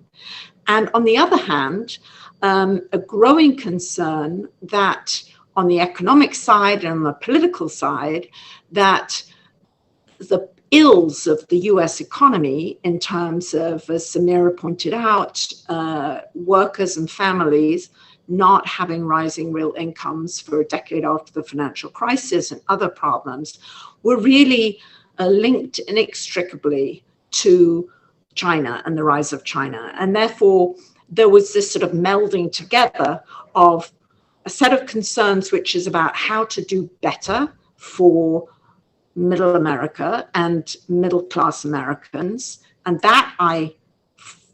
Speaker 13: And on the other hand, a growing concern that on the economic side and on the political side, that the ills of the US economy in terms of, as Samira pointed out, workers and families not having rising real incomes for a decade after the financial crisis and other problems were really linked inextricably to China and the rise of China. And therefore, there was this sort of melding together of a set of concerns, which is about how to do better for middle America and middle class Americans. And that I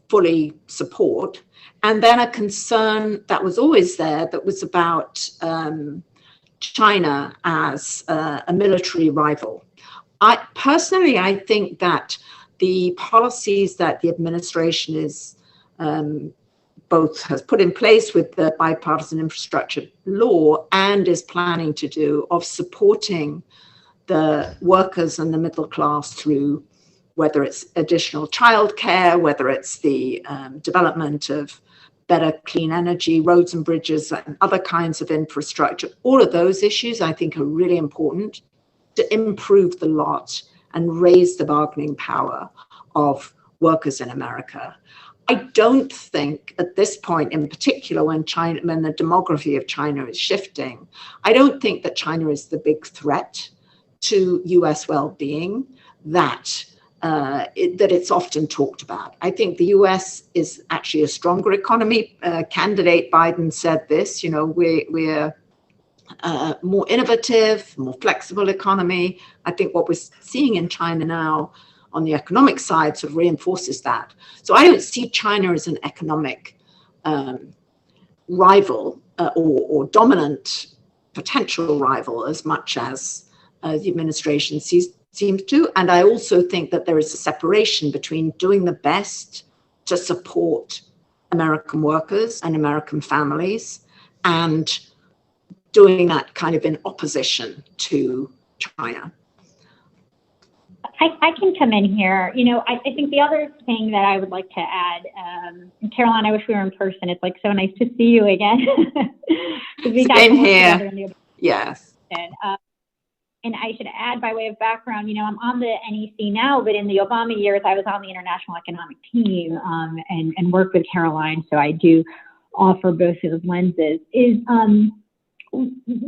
Speaker 13: fully support. And then a concern that was always there that was about China as a military rival. I think that the policies that the administration is both has put in place with the bipartisan infrastructure law and is planning to do of supporting the workers and the middle class through whether it's additional childcare, whether it's the development of better clean energy, roads and bridges, and other kinds of infrastructure. All of those issues, I think, are really important to improve the lot and raise the bargaining power of workers in America. I don't think at this point in particular, when the demography of China is shifting, I don't think that China is the big threat to US well-being that it's often talked about. I think the US is actually a stronger economy. Candidate Biden said this, we're more innovative, more flexible economy. I think what we're seeing in China now on the economic side sort of reinforces that. So I don't see China as an economic rival or dominant potential rival as much as the administration seems to. And I also think that there is a separation between doing the best to support American workers and American families and doing that kind of in opposition to China.
Speaker 15: I can come in here. I think the other thing that I would like to add, Caroline, I wish we were in person. It's like so nice to see you again.
Speaker 13: Same here. Yes.
Speaker 15: And I should add, by way of background, I'm on the NEC now, but in the Obama years, I was on the international economic team and worked with Caroline. So I do offer both of those lenses.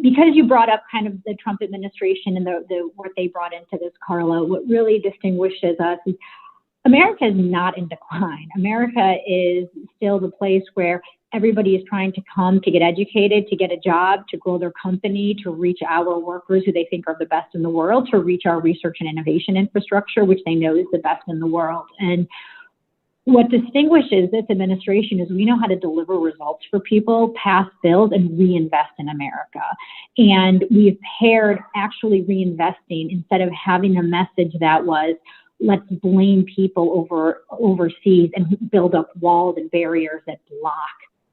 Speaker 15: Because you brought up kind of the Trump administration and the what they brought into this, Carla, what really distinguishes us is America is not in decline. America is still the place where everybody is trying to come to get educated, to get a job, to grow their company, to reach our workers who they think are the best in the world, to reach our research and innovation infrastructure, which they know is the best in the world. And what distinguishes this administration is we know how to deliver results for people, pass bills, and reinvest in America. And we've paired actually reinvesting instead of having a message that was, let's blame people overseas and build up walls and barriers that block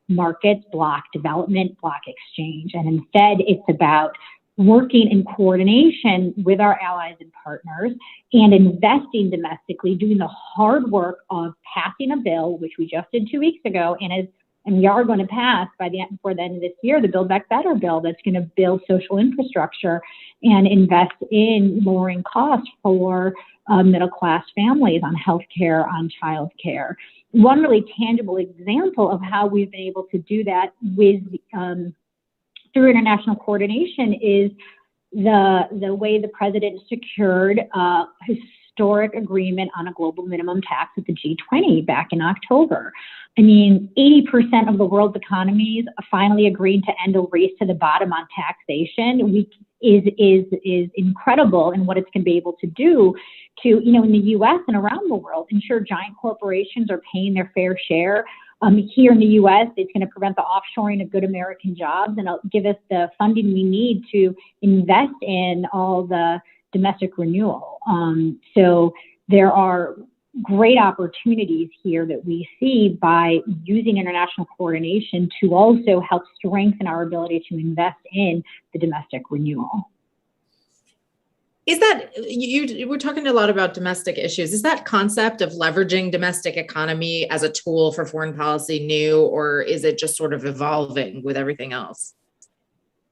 Speaker 15: markets, block development, block exchange. And instead, it's about working in coordination with our allies and partners and investing domestically, doing the hard work of passing a bill, which we just did 2 weeks ago, and we are going to pass before the end of this year, the Build Back Better bill that's going to build social infrastructure and invest in lowering costs for middle-class families on healthcare, on childcare. One really tangible example of how we've been able to do that with through international coordination is the way the president secured a historic agreement on a global minimum tax at the G20 back in October. I mean, 80% of the world's economies finally agreed to end a race to the bottom on taxation, is incredible in what it's going to be able to do to, in the US and around the world, ensure giant corporations are paying their fair share. Here in the US, it's going to prevent the offshoring of good American jobs and it'll give us the funding we need to invest in all the domestic renewal. So there are great opportunities here that we see by using international coordination to also help strengthen our ability to invest in the domestic renewal.
Speaker 12: Is that, we're talking a lot about domestic issues. Is that concept of leveraging domestic economy as a tool for foreign policy new, or is it just sort of evolving with everything else?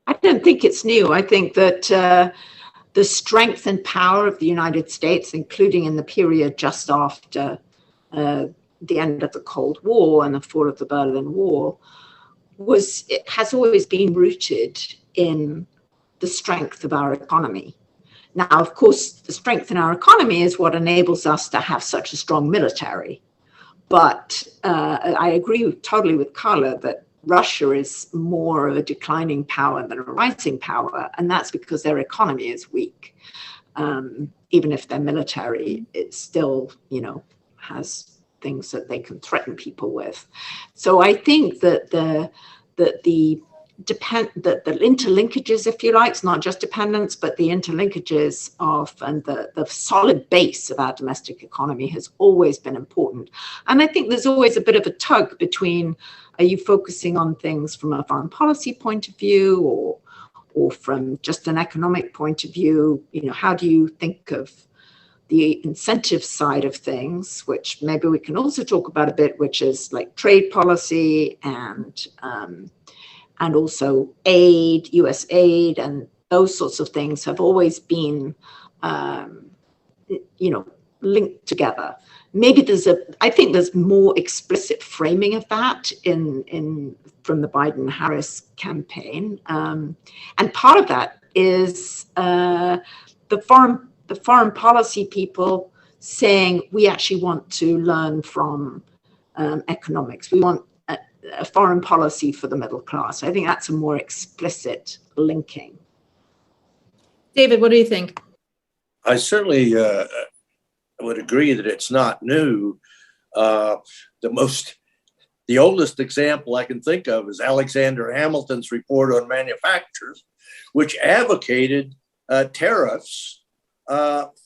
Speaker 13: I don't think it's new. I think that the strength and power of the United States, including in the period just after the end of the Cold War and the fall of the Berlin Wall, has always been rooted in the strength of our economy. Now, of course, the strength in our economy is what enables us to have such a strong military. But I agree totally with Carla that Russia is more of a declining power than a rising power, and that's because their economy is weak. Even if their military, it still, has things that they can threaten people with. So I think that the interlinkages, if you like, it's not just dependence, but the interlinkages of and the solid base of our domestic economy has always been important. And I think there's always a bit of a tug between, are you focusing on things from a foreign policy point of view or from just an economic point of view? How do you think of the incentive side of things, which maybe we can also talk about a bit, which is like trade policy and also aid, US aid, and those sorts of things have always been, linked together. Maybe I think there's more explicit framing of that from the Biden-Harris campaign. And part of that is the foreign policy people saying we actually want to learn from economics. We want a foreign policy for the middle class. I think that's a more explicit linking.
Speaker 12: David, what do you think?
Speaker 14: I certainly would agree that it's not new. The oldest example I can think of is Alexander Hamilton's report on manufacturers, which advocated tariffs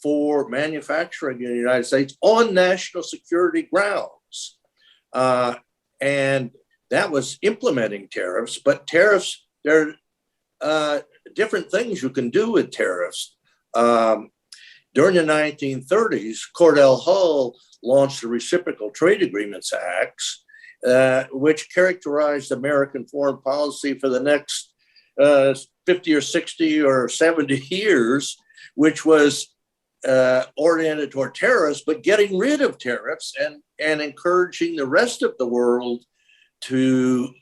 Speaker 14: for manufacturing in the United States on national security grounds. And that was implementing tariffs, but tariffs, there are different things you can do with tariffs. During the 1930s, Cordell Hull launched the Reciprocal Trade Agreements Acts, which characterized American foreign policy for the next 50 or 60 or 70 years, which was oriented toward tariffs, but getting rid of tariffs and encouraging the rest of the world to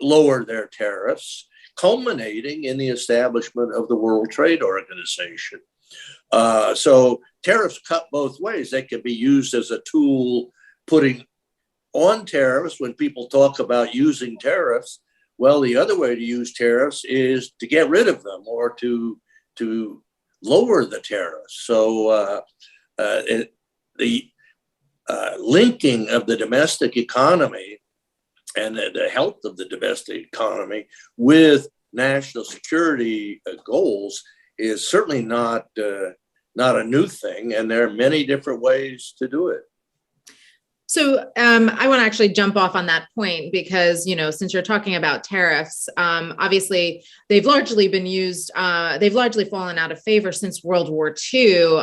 Speaker 14: lower their tariffs, culminating in the establishment of the World Trade Organization. So tariffs cut both ways. They can be used as a tool putting on tariffs when people talk about using tariffs. Well, the other way to use tariffs is to get rid of them or to lower the tariffs. So the linking of the domestic economy and the health of the domestic economy with national security goals is certainly not a new thing, and there are many different ways to do it.
Speaker 12: So I want to actually jump off on that point because, since you're talking about tariffs, obviously they've largely been used, they've largely fallen out of favor since World War II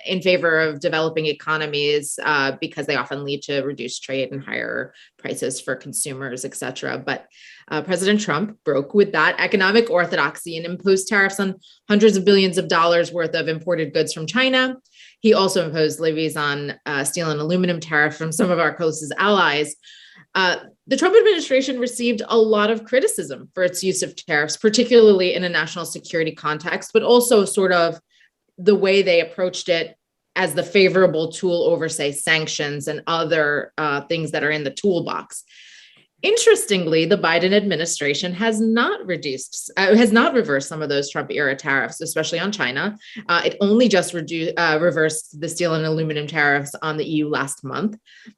Speaker 12: in favor of developing economies because they often lead to reduced trade and higher prices for consumers, et cetera. But President Trump broke with that economic orthodoxy and imposed tariffs on hundreds of billions of dollars worth of imported goods from China. He also imposed levies on steel and aluminum tariffs from some of our closest allies. The Trump administration received a lot of criticism for its use of tariffs, particularly in a national security context, but also sort of the way they approached it as the favorable tool over, say, sanctions and other things that are in the toolbox. Interestingly, the Biden administration has not reversed some of those Trump era tariffs, especially on China. It only just reversed the steel and aluminum tariffs on the EU last month.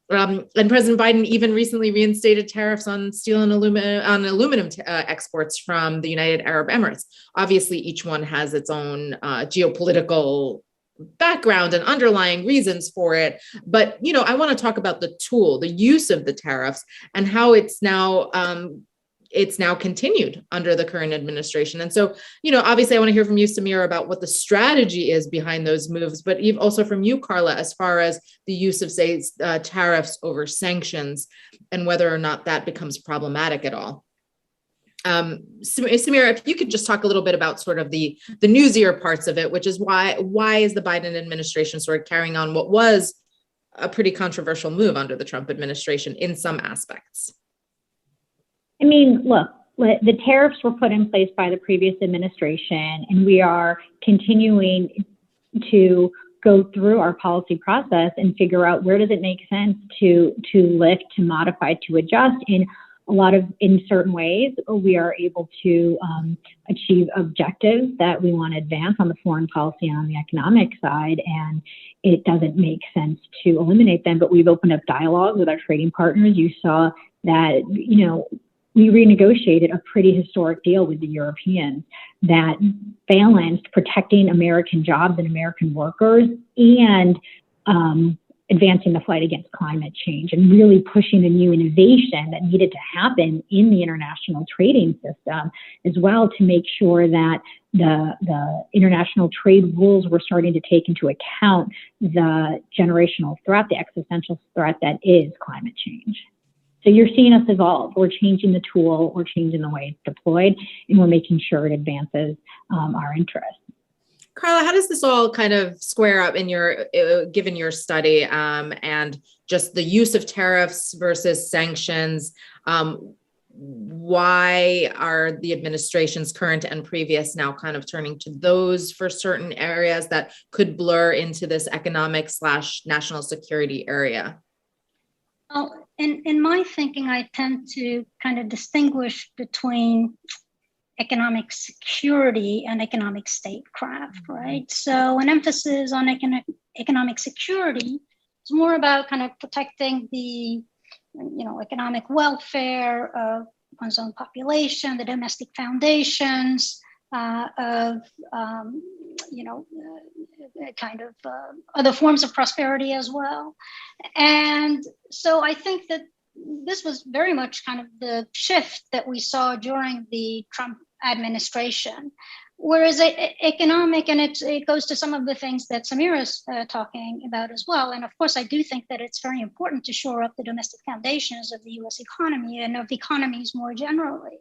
Speaker 12: And President Biden even recently reinstated tariffs on steel and aluminum exports from the United Arab Emirates. Obviously, each one has its own geopolitical background and underlying reasons for it. But, I want to talk about the tool, the use of the tariffs and how it's now continued under the current administration. And so, obviously I want to hear from you, Samira, about what the strategy is behind those moves, but also from you, Carla, as far as the use of, say, tariffs over sanctions and whether or not that becomes problematic at all. Samira, if you could just talk a little bit about sort of the newsier parts of it, which is why is the Biden administration sort of carrying on what was a pretty controversial move under the Trump administration in some aspects?
Speaker 15: I mean, look, the tariffs were put in place by the previous administration, and we are continuing to go through our policy process and figure out where does it make sense to lift, to modify, to adjust. In certain ways, we are able to achieve objectives that we want to advance on the foreign policy and on the economic side, and it doesn't make sense to eliminate them. But we've opened up dialogue with our trading partners. You saw that, we renegotiated a pretty historic deal with the Europeans that balanced protecting American jobs and American workers and advancing the fight against climate change and really pushing the new innovation that needed to happen in the international trading system as well, to make sure that the international trade rules were starting to take into account the generational threat, the existential threat that is climate change. So you're seeing us evolve. We're changing the tool, we're changing the way it's deployed, and we're making sure it advances our interests.
Speaker 12: Carla, how does this all kind of square up in your, given your study and just the use of tariffs versus sanctions? Why are the administrations, current and previous, now kind of turning to those for certain areas that could blur into this economic/national security area?
Speaker 11: Well, in my thinking, I tend to kind of distinguish between economic security and economic statecraft, right? So an emphasis on economic security is more about kind of protecting the economic welfare of one's own population, the domestic foundations of other forms of prosperity as well. And so I think that this was very much kind of the shift that we saw during the Trump administration. Whereas economic, and it goes to some of the things that Samira is talking about as well. And of course, I do think that it's very important to shore up the domestic foundations of the US economy and of economies more generally.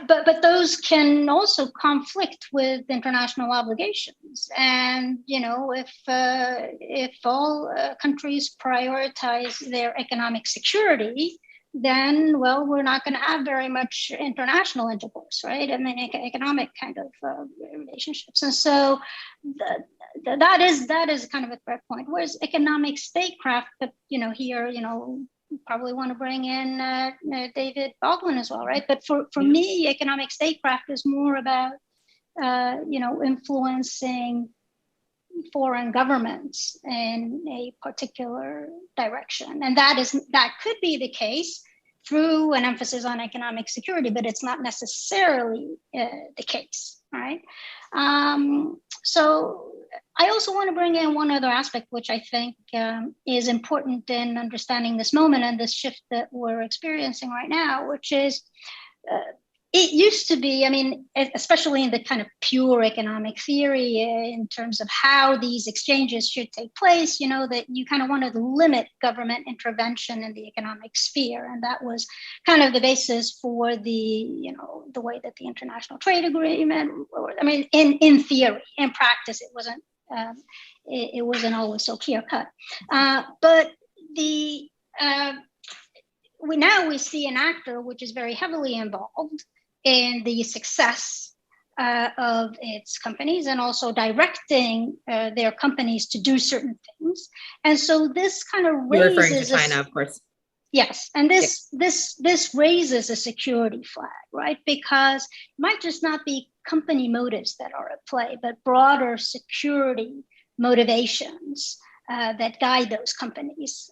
Speaker 11: But those can also conflict with international obligations. And, if all countries prioritize their economic security, then, well, we're not going to have very much international intercourse, right? I mean, economic kind of relationships. And so that is kind of a threat point. Whereas economic statecraft, but, here, probably want to bring in David Baldwin as well, right? But for me, economic statecraft is more about, influencing foreign governments in a particular direction. And that could be the case through an emphasis on economic security, but it's not necessarily the case, right? So I also want to bring in one other aspect, which I think is important in understanding this moment and this shift that we're experiencing right now, which is it used to be, I mean, especially in the kind of pure economic theory in terms of how these exchanges should take place, that you kind of wanted to limit government intervention in the economic sphere. And that was kind of the basis for the way that the International Trade Agreement, in theory, in practice, it wasn't always so clear cut. But we see an actor which is very heavily involved in the success of its companies and also directing their companies to do certain things. And so this kind of raises—
Speaker 12: You're referring to China, of course.
Speaker 11: Yes, and this raises a security flag, right? Because it might just not be company motives that are at play, but broader security motivations that guide those companies.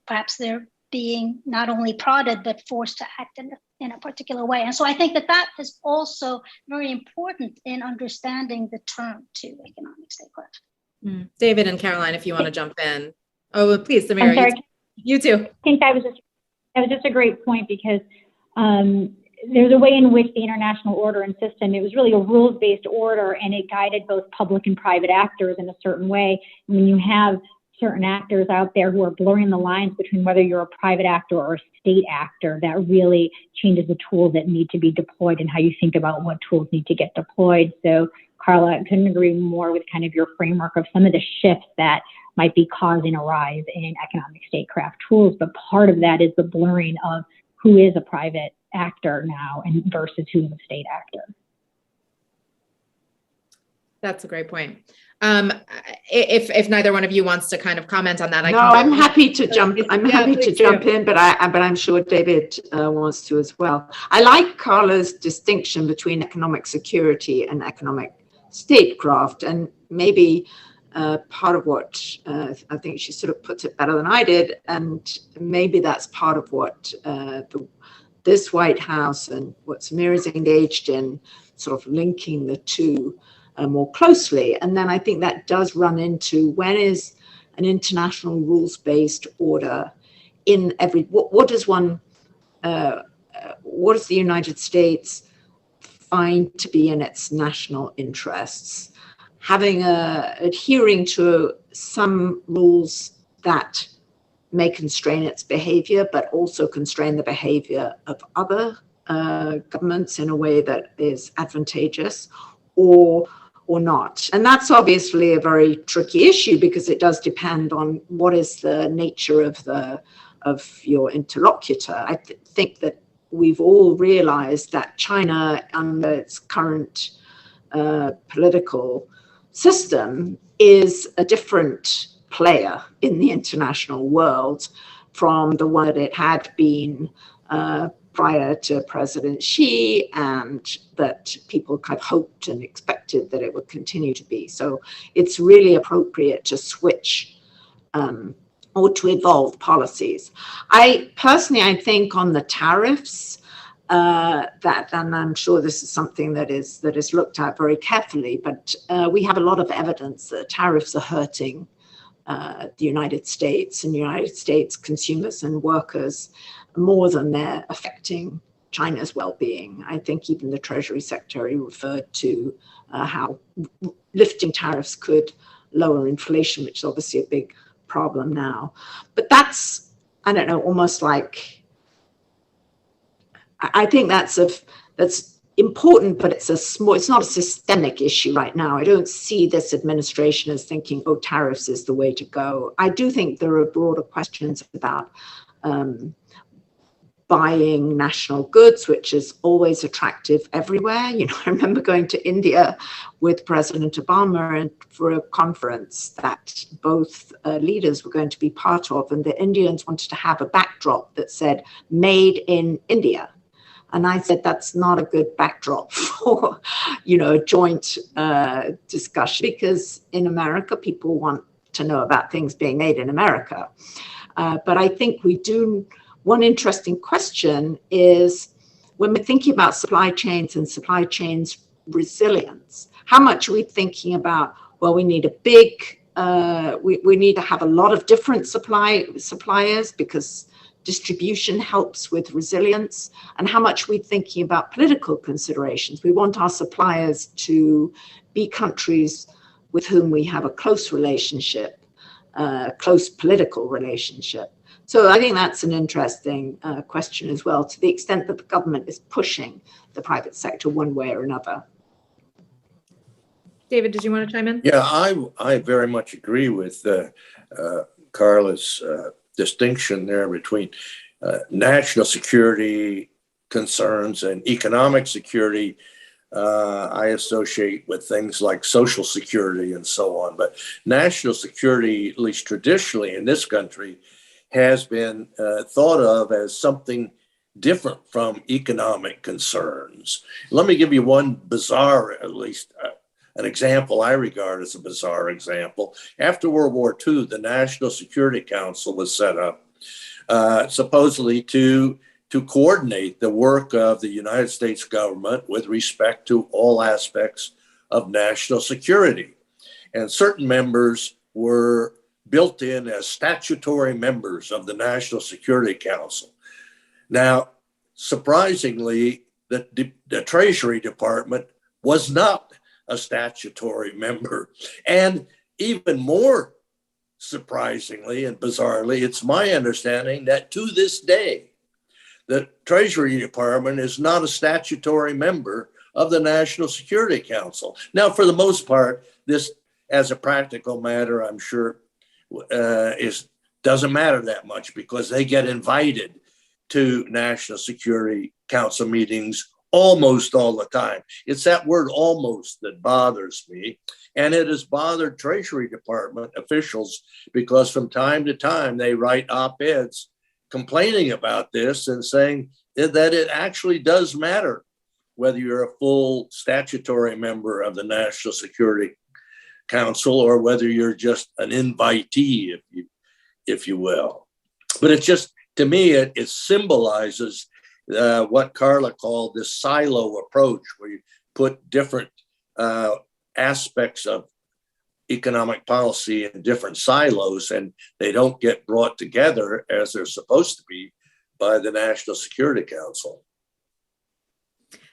Speaker 11: Perhaps they're being not only prodded, but forced to act in a particular way. And so I think that is also very important in understanding the term to economic statecraft.
Speaker 12: David and Caroline, if you want to jump in. Oh, please, Samira, you too.
Speaker 15: I think that was just a great point, because there's a way in which the international order and system, it was really a rules-based order, and it guided both public and private actors in a certain way. And when you have certain actors out there who are blurring the lines between whether you're a private actor or a state actor, that really changes the tools that need to be deployed and how you think about what tools need to get deployed. So, Carla, I couldn't agree more with kind of your framework of some of the shifts that might be causing a rise in economic statecraft tools. But part of that is the blurring of who is a private actor now and versus who is a state actor.
Speaker 12: That's a great point. If neither one of you wants to kind of comment on that,
Speaker 13: I'm happy to jump. I'm happy to jump in, but I'm sure David wants to as well. I like Carla's distinction between economic security and economic statecraft, and maybe part of what I think she sort of puts it better than I did, and maybe that's part of what this White House and what Samira is engaged in, sort of linking the two more closely. And then I think that does run into, when is an international rules-based order in every, what does the United States find to be in its national interests? Adhering to some rules that may constrain its behavior, but also constrain the behavior of other governments in a way that is advantageous, or not. And that's obviously a very tricky issue because it does depend on what is the nature of your interlocutor. I think that we've all realized that China, under its current political system, is a different player in the international world from the one that it had been prior to President Xi, and that people kind of hoped and expected that it would continue to be. So it's really appropriate to switch or to evolve policies. I think on the tariffs, that, and I'm sure this is something that is looked at very carefully, but we have a lot of evidence that tariffs are hurting the United States and United States consumers and workers more than they're affecting China's well-being. I think even the Treasury Secretary referred to how lifting tariffs could lower inflation, which is obviously a big problem now. But that's, I don't know, almost like, I think that's important, but it's not a systemic issue right now. I don't see this administration as thinking, oh, tariffs is the way to go. I do think there are broader questions about buying national goods, which is always attractive everywhere. You know, I remember going to India with President Obama and for a conference that both leaders were going to be part of, and the Indians wanted to have a backdrop that said, made in India. And I said, that's not a good backdrop for, a joint discussion, because in America, people want to know about things being made in America. But I think one interesting question is, when we're thinking about supply chains and supply chains resilience, how much are we thinking about, well, we need a big, we need to have a lot of different suppliers because distribution helps with resilience, and how much we're thinking about political considerations. We want our suppliers to be countries with whom we have a close relationship, close political relationship. So I think that's an interesting question as well, to the extent that the government is pushing the private sector one way or another.
Speaker 12: David, did you want to chime in?
Speaker 14: Yeah, I very much agree with Carla's distinction there between national security concerns and economic security. I associate with things like social security and so on. But national security, at least traditionally in this country, has been thought of as something different from economic concerns. Let me give you one bizarre, at least an example I regard as a bizarre example. After World War II, the National Security Council was set up supposedly to coordinate the work of the United States government with respect to all aspects of national security. And certain members were built in as statutory members of the National Security Council. Now, surprisingly, the Treasury Department was not a statutory member. And even more surprisingly and bizarrely, it's my understanding that to this day, the Treasury Department is not a statutory member of the National Security Council. Now, for the most part, this, as a practical matter, I'm sure doesn't matter that much, because they get invited to National Security Council meetings almost all the time. It's that word almost that bothers me. And it has bothered Treasury Department officials because from time to time they write op-eds complaining about this and saying that it actually does matter whether you're a full statutory member of the National Security Council or whether you're just an invitee, if you will. But it's just, to me, it symbolizes what Carla called this silo approach, where you put different aspects of economic policy in different silos, and they don't get brought together as they're supposed to be by the National Security Council.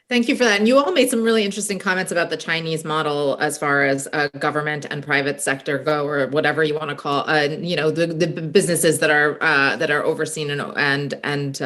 Speaker 12: Thank you for that. And you all made some really interesting comments about the Chinese model as far as government and private sector go, or whatever you want to call, the businesses that are overseen and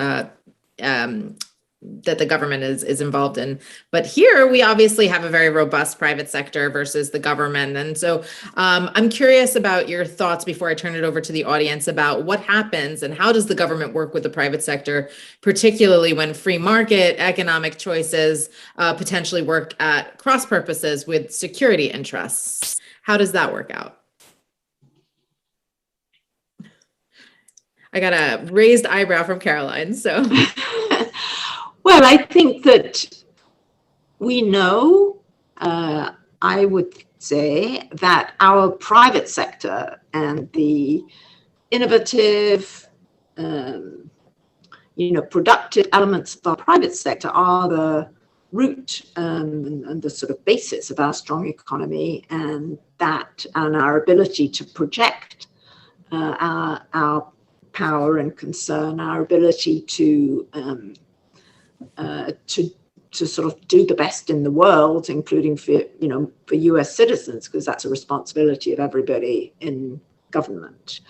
Speaker 12: that the government is involved in. But here we obviously have a very robust private sector versus the government. And so I'm curious about your thoughts before I turn it over to the audience about what happens and how does the government work with the private sector, particularly when free market economic choices potentially work at cross purposes with security interests. How does that work out? I got a raised eyebrow from Caroline, so.
Speaker 13: Well, I think that we know, I would say, that our private sector and the innovative, productive elements of our private sector are the root and the sort of basis of our strong economy, and our ability to project our power and concern, our ability to sort of do the best in the world, including for US citizens, because that's a responsibility of everybody in government.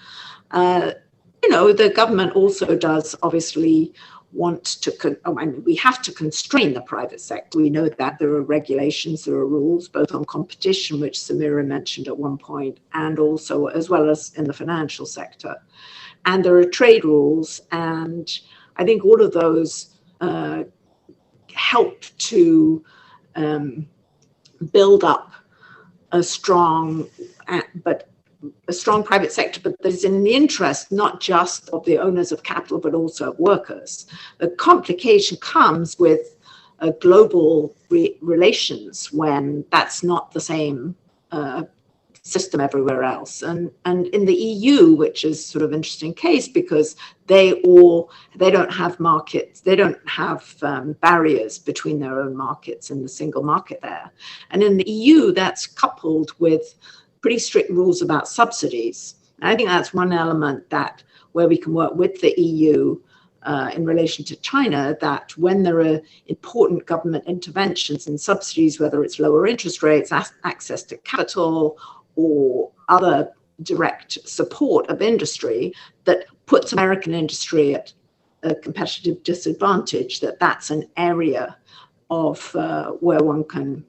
Speaker 13: The government also does obviously want to, we have to constrain the private sector. We know that there are regulations, there are rules, both on competition, which Samira mentioned at one point, and also as well as in the financial sector. And there are trade rules, and I think all of those help to build up a strong private sector, but that is in the interest not just of the owners of capital, but also of workers. The complication comes with global relations when that's not the same system everywhere else. And in the EU, which is sort of an interesting case because they don't have markets, they don't have barriers between their own markets in the single market there. And in the EU, that's coupled with pretty strict rules about subsidies. And I think that's one element where we can work with the EU in relation to China, that when there are important government interventions and subsidies, whether it's lower interest rates, access to capital, or other direct support of industry that puts American industry at a competitive disadvantage, that's an area of where one can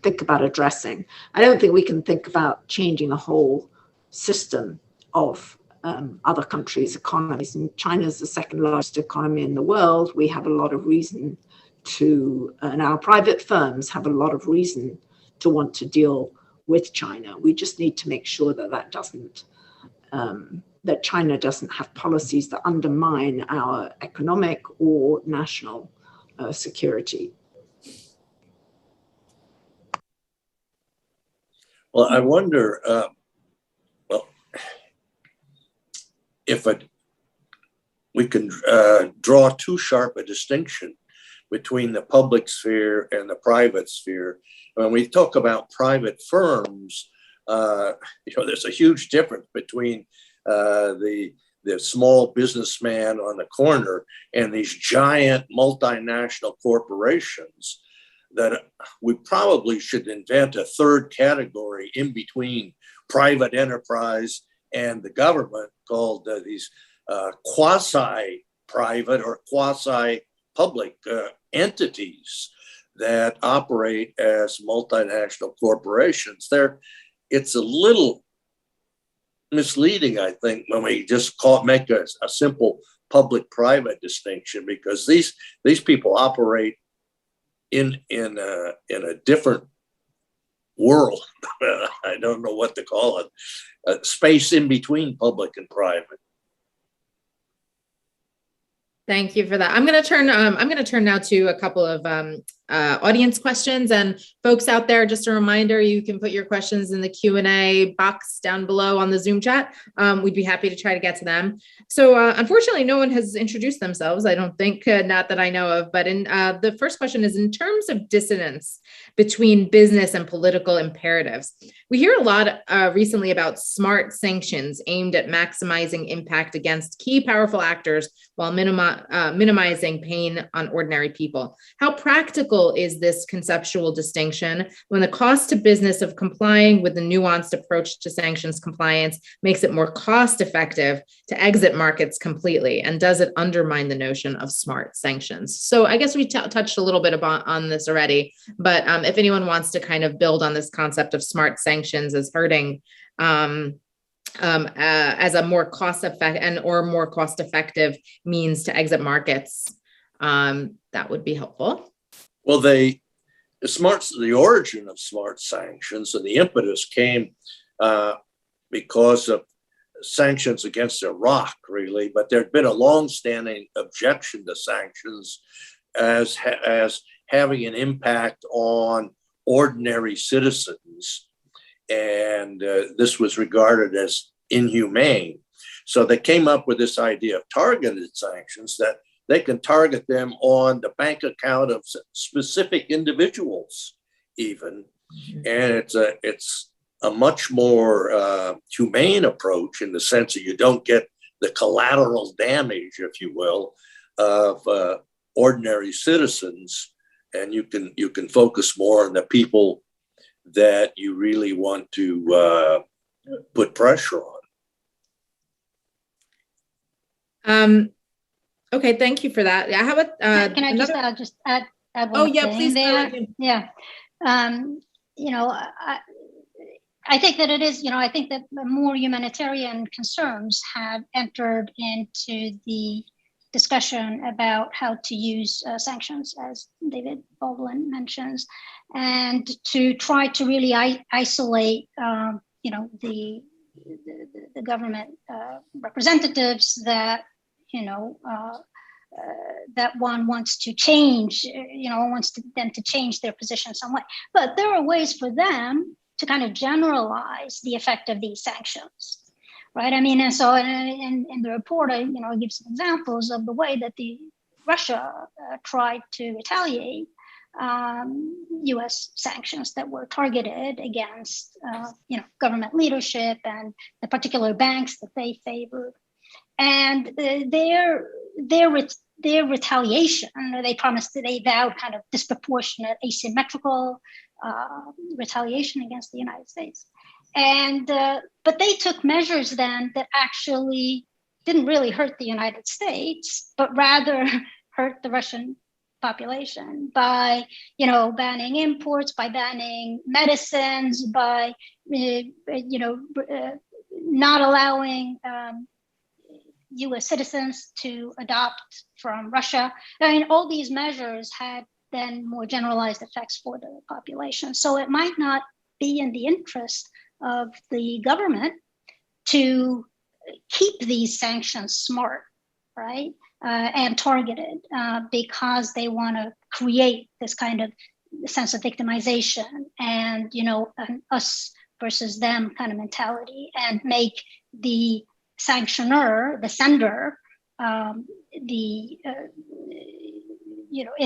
Speaker 13: think about addressing. I don't think we can think about changing the whole system of other countries' economies. And China is the second largest economy in the world. We have a lot of reason and our private firms have a lot of reason to want to deal with China. We just need to make sure that China doesn't have policies that undermine our economic or national security.
Speaker 14: Well, I wonder, if we can draw too sharp a distinction between the public sphere and the private sphere. When we talk about private firms, there's a huge difference between the small businessman on the corner and these giant multinational corporations that we probably should invent a third category in between private enterprise and the government called these quasi-private or quasi-public entities that operate as multinational corporations. It's a little misleading, I think, when we just make a simple public-private distinction, because these people operate in a different world. I don't know what to call it, a space in between public and private.
Speaker 12: Thank you for that. I'm going to turn now to a couple of audience questions, and folks out there, just a reminder, you can put your questions in the Q&A box down below on the Zoom chat. We'd be happy to try to get to them. So unfortunately, no one has introduced themselves, I don't think, not that I know of, but the first question is, in terms of dissonance between business and political imperatives, we hear a lot recently about smart sanctions aimed at maximizing impact against key powerful actors while minimizing pain on ordinary people. How practical critical is this conceptual distinction when the cost to business of complying with the nuanced approach to sanctions compliance makes it more cost effective to exit markets completely? And does it undermine the notion of smart sanctions? So I guess we touched a little bit on this already, but if anyone wants to kind of build on this concept of smart sanctions as hurting as a more more cost effective means to exit markets, that would be helpful.
Speaker 14: Well, the origin of smart sanctions and the impetus came because of sanctions against Iraq, really, but there'd been a long-standing objection to sanctions as having an impact on ordinary citizens, and this was regarded as inhumane. So they came up with this idea of targeted sanctions, that they can target them on the bank account of specific individuals even. And it's a much more humane approach in the sense that you don't get the collateral damage, if you will, of ordinary citizens, and you can focus more on the people that you really want to put pressure on.
Speaker 12: Okay, thank you for that. Yeah, how about
Speaker 11: can I just add one thing
Speaker 12: please
Speaker 11: there? Yeah, you know, I think that it is, you know, I think that more humanitarian concerns have entered into the discussion about how to use sanctions, as David Baldwin mentions, and to try to really isolate, you know, the government representatives that, you know, that one wants to change, you know, them to change their position somewhat. But there are ways for them to kind of generalize the effect of these sanctions, right? I mean, and so in the report, I give some examples of the way that Russia tried to retaliate U.S. sanctions that were targeted against, government leadership and the particular banks that they favored. And their retaliation, they vowed kind of disproportionate, asymmetrical retaliation against the United States. And but they took measures then that actually didn't really hurt the United States, but rather hurt the Russian population by, banning imports, by banning medicines, by, not allowing U.S. citizens to adopt from Russia. I mean, all these measures had then more generalized effects for the population. So it might not be in the interest of the government to keep these sanctions smart, right, and targeted, because they want to create this kind of sense of victimization and, an us versus them kind of mentality, and make the sanctioner, the sender, in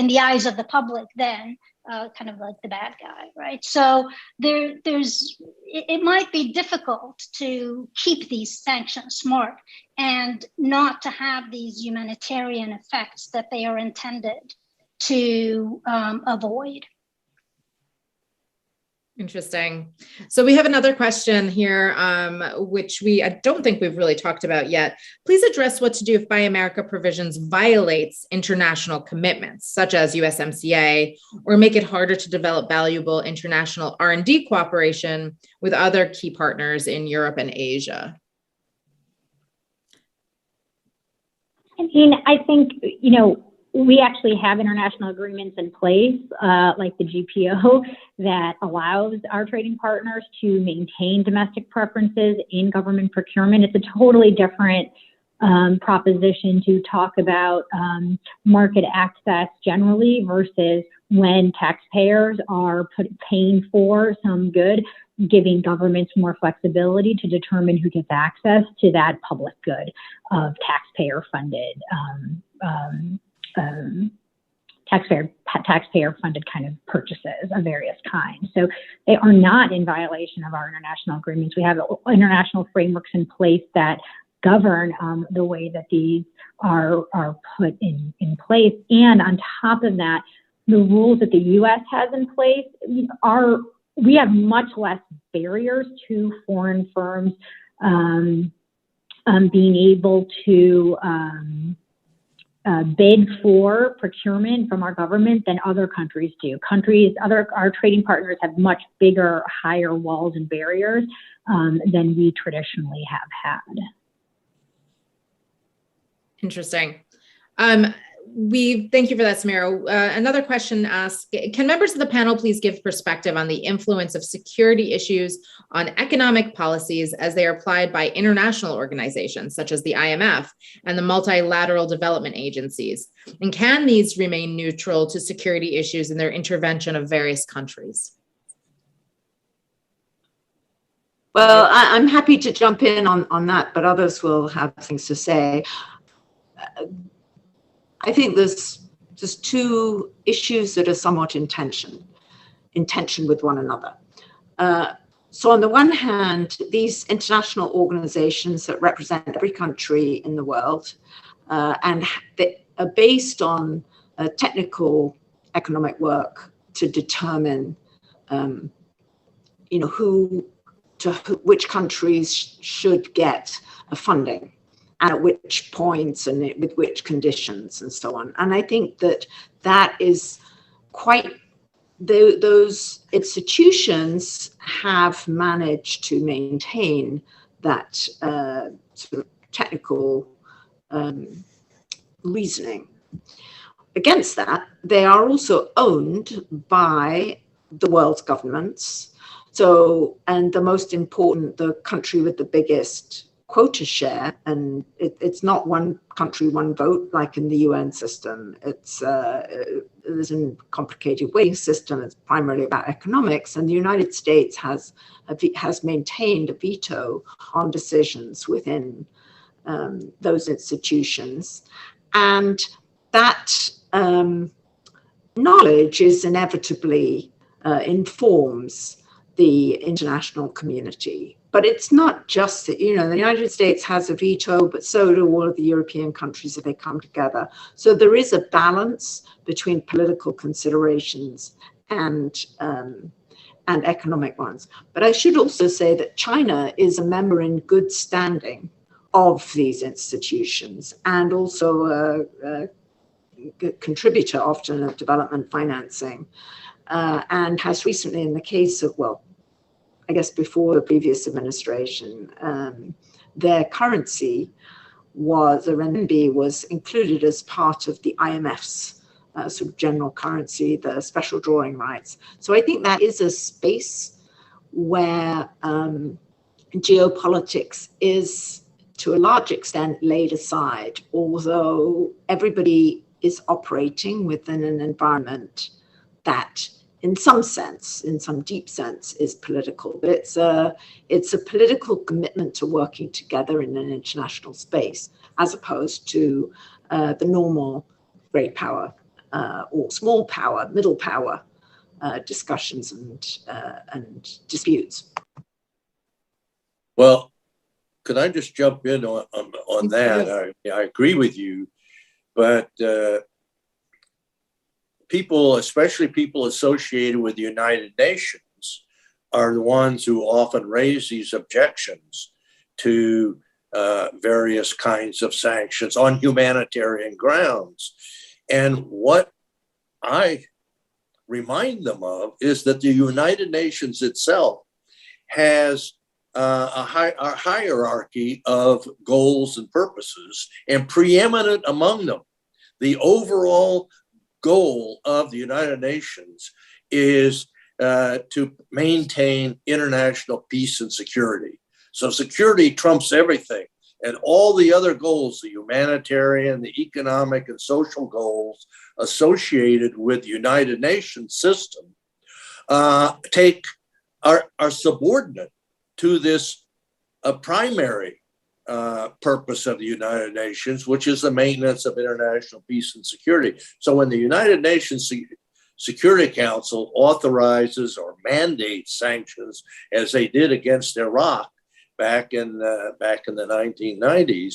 Speaker 11: the eyes of the public, then kind of like the bad guy, right? So it might be difficult to keep these sanctions smart and not to have these humanitarian effects that they are intended to avoid.
Speaker 12: Interesting. So we have another question here, which I don't think we've really talked about yet. Please address what to do if Buy America provisions violates international commitments, such as USMCA, or make it harder to develop valuable international R&D cooperation with other key partners in Europe and Asia.
Speaker 15: I think, we actually have international agreements in place, like the GPO, that allows our trading partners to maintain domestic preferences in government procurement. It's a totally different proposition to talk about market access generally versus when taxpayers are paying for some good, giving governments more flexibility to determine who gets access to that public good of taxpayer-funded taxpayer-funded kind of purchases of various kinds. So they are not in violation of our international agreements. We have international frameworks in place that govern the way that these are put in place. And on top of that, the rules that the U.S. has in place we have much less barriers to foreign firms being able to bid for procurement from our government than other countries do. Our trading partners have much bigger, higher walls and barriers than we traditionally have had.
Speaker 12: Interesting. Thank you for that, Samira. Another question asks, can members of the panel please give perspective on the influence of security issues on economic policies as they are applied by international organizations such as the IMF and the multilateral development agencies? And can these remain neutral to security issues in their intervention of various countries?
Speaker 13: Well, I'm happy to jump in on that, but others will have things to say. I think there's just two issues that are somewhat in tension with one another. So on the one hand, these international organizations that represent every country in the world and they are based on technical economic work to determine, which countries should get funding, and at which points and with which conditions and so on. And I think that is quite, those institutions have managed to maintain that sort of technical reasoning. Against that, they are also owned by the world's governments. So, and the most important, the country with the biggest quota share, and it's not one country, one vote like in the UN system. There's a complicated weighting system. It's primarily about economics, and the United States has maintained a veto on decisions within those institutions, and that knowledge is inevitably informs the international community. But it's not just that, the United States has a veto, but so do all of the European countries if they come together. So there is a balance between political considerations and economic ones. But I should also say that China is a member in good standing of these institutions and also a contributor often of development financing, and has recently, in the case of, I guess before the previous administration, their currency the renminbi was included as part of the IMF's sort of general currency, the special drawing rights. So I think that is a space where geopolitics is to a large extent laid aside, although everybody is operating within an environment that in some sense, in some deep sense, is political. But it's a political commitment to working together in an international space, as opposed to the normal great power or small power, middle power discussions and disputes.
Speaker 14: Well, could I just jump in on that? I agree with you, but people, especially people associated with the United Nations, are the ones who often raise these objections to various kinds of sanctions on humanitarian grounds. And what I remind them of is that the United Nations itself has a hierarchy of goals and purposes, and preeminent among them, the overall goal of the United Nations is to maintain international peace and security. So security trumps everything, and all the other goals, the humanitarian, the economic and social goals associated with the United Nations system are subordinate to this primary purpose of the United Nations, which is the maintenance of international peace and security. So when the United Nations Security Council authorizes or mandates sanctions, as they did against Iraq back in the 1990s,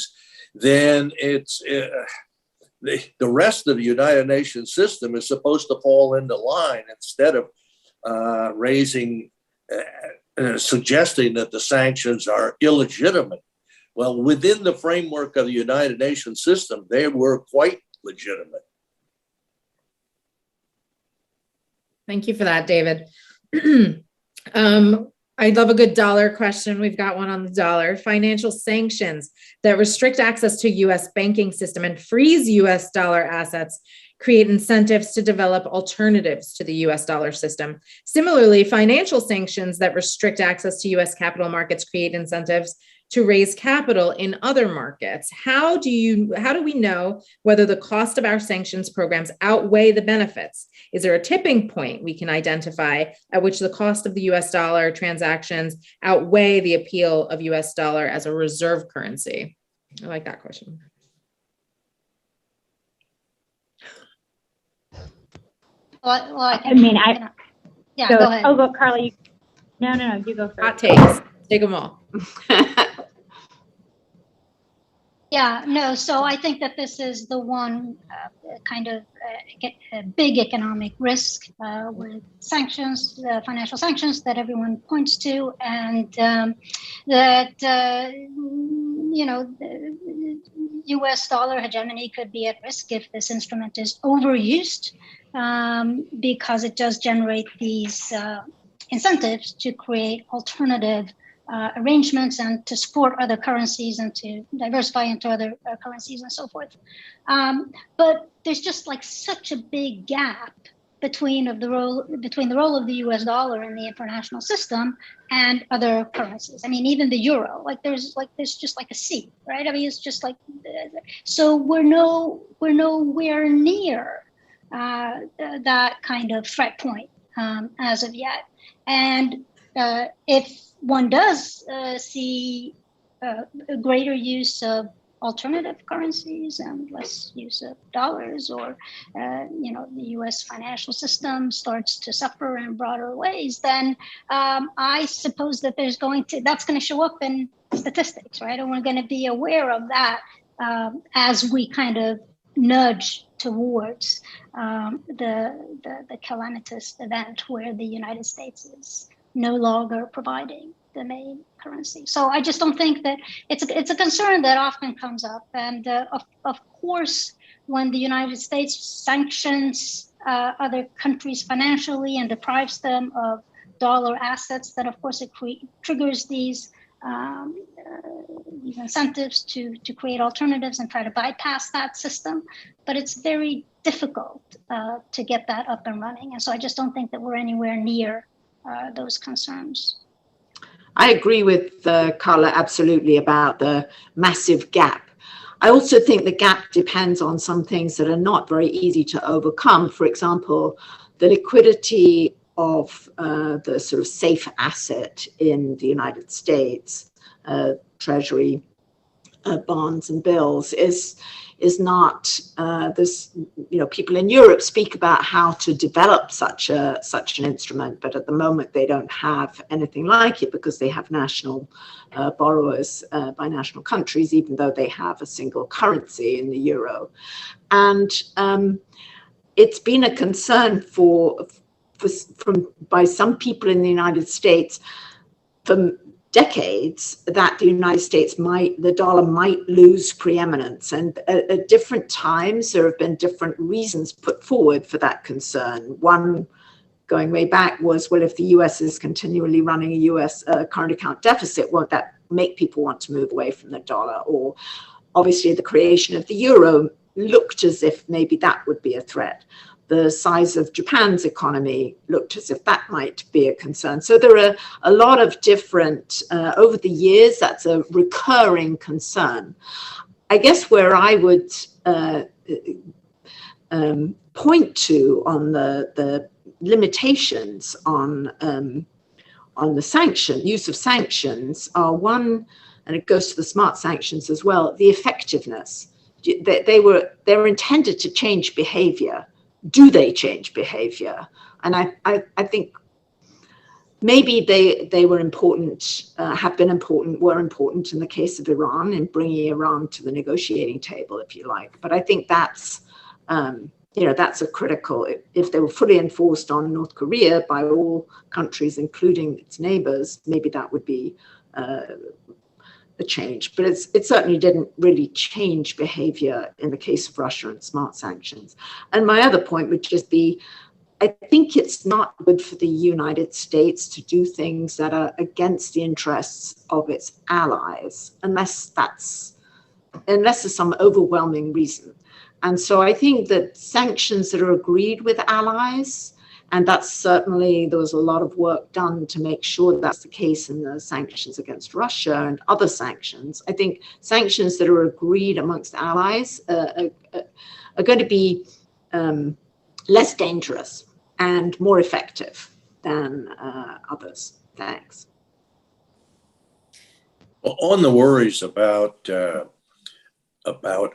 Speaker 14: then the rest of the United Nations system is supposed to fall into line instead of suggesting that the sanctions are illegitimate. Well, within the framework of the United Nations system, they were quite legitimate.
Speaker 12: Thank you for that, David. I love a good dollar question. We've got one on the dollar. Financial sanctions that restrict access to U.S. banking system and freeze U.S. dollar assets create incentives to develop alternatives to the U.S. dollar system. Similarly, financial sanctions that restrict access to U.S. capital markets create incentives to raise capital in other markets. How do we know whether the cost of our sanctions programs outweigh the benefits? Is there a tipping point we can identify at which the cost of the US dollar transactions outweigh the appeal of US dollar as a reserve currency? I like that question.
Speaker 15: Go ahead.
Speaker 11: Oh,
Speaker 15: go, Carla. No, you go first.
Speaker 12: Hot takes. Take them all.
Speaker 11: Yeah, no, so I think that this is the one big economic risk with sanctions, financial sanctions that everyone points to, and that, the US dollar hegemony could be at risk if this instrument is overused, because it does generate these incentives to create alternative arrangements and to support other currencies and to diversify into other currencies and so forth. But there's just like such a big gap between the role of the US dollar in the international system and other currencies. I mean, even the euro, there's just like a sea, right? I mean, it's just like, so we're nowhere near that kind of threat point as of yet. And if one does see a greater use of alternative currencies and less use of dollars, or the U.S. financial system starts to suffer in broader ways, then I suppose that that's going to show up in statistics, right? And we're going to be aware of that as we kind of nudge towards the calamitous event where the United States is no longer providing the main currency. So I just don't think that it's a concern that often comes up. And of course, when the United States sanctions other countries financially and deprives them of dollar assets, then of course it triggers these incentives to create alternatives and try to bypass that system. But it's very difficult to get that up and running. And so I just don't think that we're anywhere near those concerns.
Speaker 13: I agree with Carla absolutely about the massive gap. I also think the gap depends on some things that are not very easy to overcome. For example, the liquidity of the sort of safe asset in the United States, Treasury bonds and bills, is not this. People in Europe speak about how to develop such an instrument, but at the moment they don't have anything like it because they have national borrowers by national countries, even though they have a single currency in the euro. And it's been a concern by some people in the United States for decades that the United States the dollar might lose preeminence. And at different times, there have been different reasons put forward for that concern. One, going way back, was, well, if the US is continually running a US current account deficit, won't that make people want to move away from the dollar? Or obviously the creation of the euro looked as if maybe that would be a threat. The size of Japan's economy looked as if that might be a concern. So there are a lot of different, over the years, that's a recurring concern. I guess where I would point to on the limitations on the use of sanctions are, one, and it goes to the smart sanctions as well, the effectiveness. They're intended to change behavior. Do they change behavior? And I think maybe they were important, have been important, were important in the case of Iran in bringing Iran to the negotiating table, if you like. But I think that's, that's a critical, if they were fully enforced on North Korea by all countries, including its neighbors, maybe that would be a change. But it certainly didn't really change behavior in the case of Russia and smart sanctions. And my other point would just be, I think it's not good for the United States to do things that are against the interests of its allies, unless there's some overwhelming reason. And so I think that sanctions that are agreed with allies, and that's certainly, there was a lot of work done to make sure that's the case in the sanctions against Russia and other sanctions. I think sanctions that are agreed amongst allies are going to be less dangerous and more effective than others. Thanks.
Speaker 14: On the worries about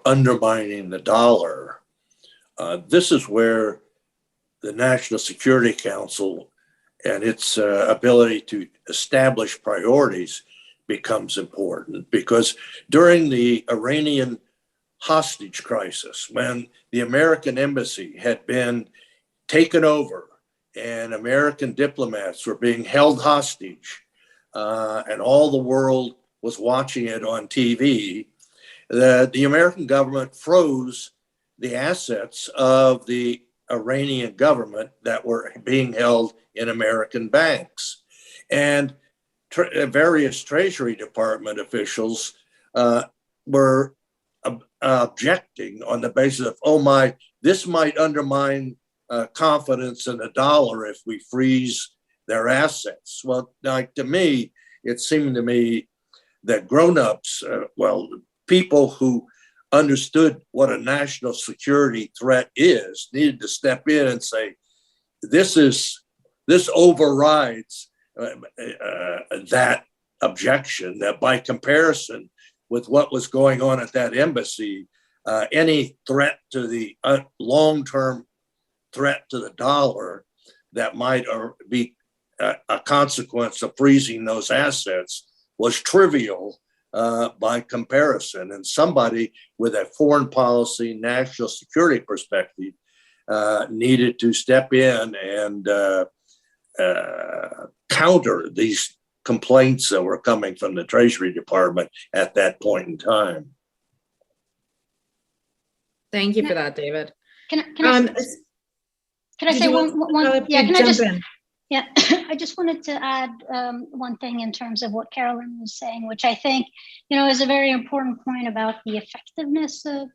Speaker 14: undermining the dollar, this is where the National Security Council and its ability to establish priorities becomes important, because during the Iranian hostage crisis, when the American embassy had been taken over and American diplomats were being held hostage, and all the world was watching it on TV, the American government froze the assets of the Iranian government that were being held in American banks. And various Treasury Department officials were objecting on the basis of, this might undermine confidence in the dollar if we freeze their assets. Well, to me, it seemed to me that grown-ups, people who understood what a national security threat is, needed to step in and say, this overrides that objection, that by comparison with what was going on at that embassy, any threat to the long-term threat to the dollar that might be a consequence of freezing those assets was trivial by comparison. And somebody with a foreign policy, national security perspective needed to step in and counter these complaints that were coming from the Treasury Department at that point in time.
Speaker 12: Thank you for that, David.
Speaker 11: Can I say one? Yeah, can I just? Yeah, I just wanted to add one thing in terms of what Carolyn was saying, which I think, is a very important point about the effectiveness of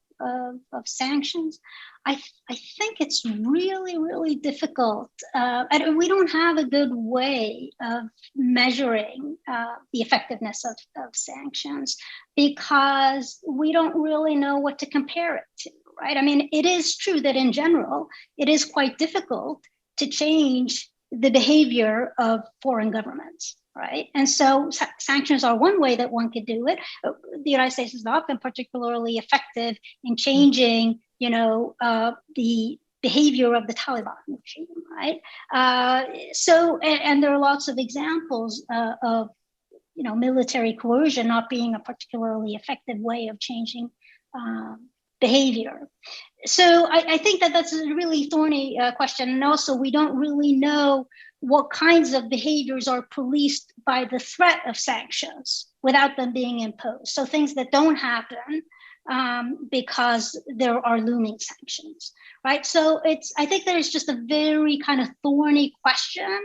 Speaker 11: sanctions. I think it's really, really difficult. And we don't have a good way of measuring the effectiveness of sanctions, because we don't really know what to compare it to, right? I mean, it is true that in general, it is quite difficult to change the behavior of foreign governments, right? And so sanctions are one way that one could do it. The United States is not been particularly effective in changing, the behavior of the Taliban regime, right? And there are lots of examples of, military coercion not being a particularly effective way of changing behavior. So I think that that's a really thorny question. And also, we don't really know what kinds of behaviors are policed by the threat of sanctions without them being imposed. So things that don't happen because there are looming sanctions, right? So I think there's just a very kind of thorny question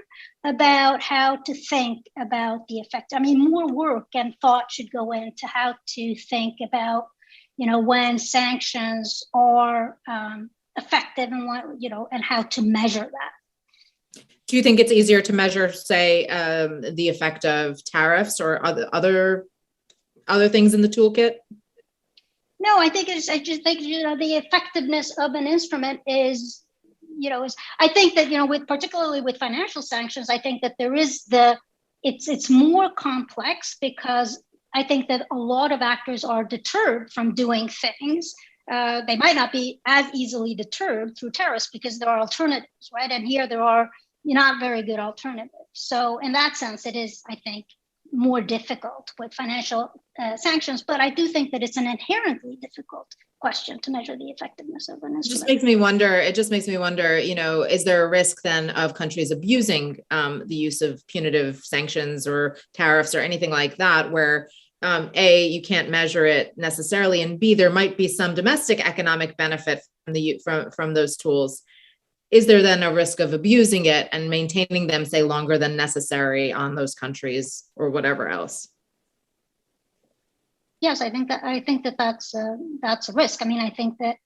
Speaker 11: about how to think about the effect. I mean, more work and thought should go into how to think about when sanctions are effective and and how to measure that.
Speaker 12: Do you think it's easier to measure, say, the effect of tariffs or other things in the toolkit?
Speaker 11: No, I just think the effectiveness of an instrument is, I think that particularly with financial sanctions, I think that there is it's more complex, because I think that a lot of actors are deterred from doing things. They might not be as easily deterred through tariffs because there are alternatives, right? And here there are not very good alternatives. So in that sense, it is, I think, more difficult with financial sanctions, but I do think that it's an inherently difficult question to measure the effectiveness of an instrument.
Speaker 12: It just makes me wonder, you know, is there a risk then of countries abusing the use of punitive sanctions or tariffs or anything like that, where A, you can't measure it necessarily, and B, there might be some domestic economic benefit from those tools. Is there then a risk of abusing it and maintaining them, say, longer than necessary on those countries or whatever else?
Speaker 11: Yes, I think that that's a risk. I mean, I think that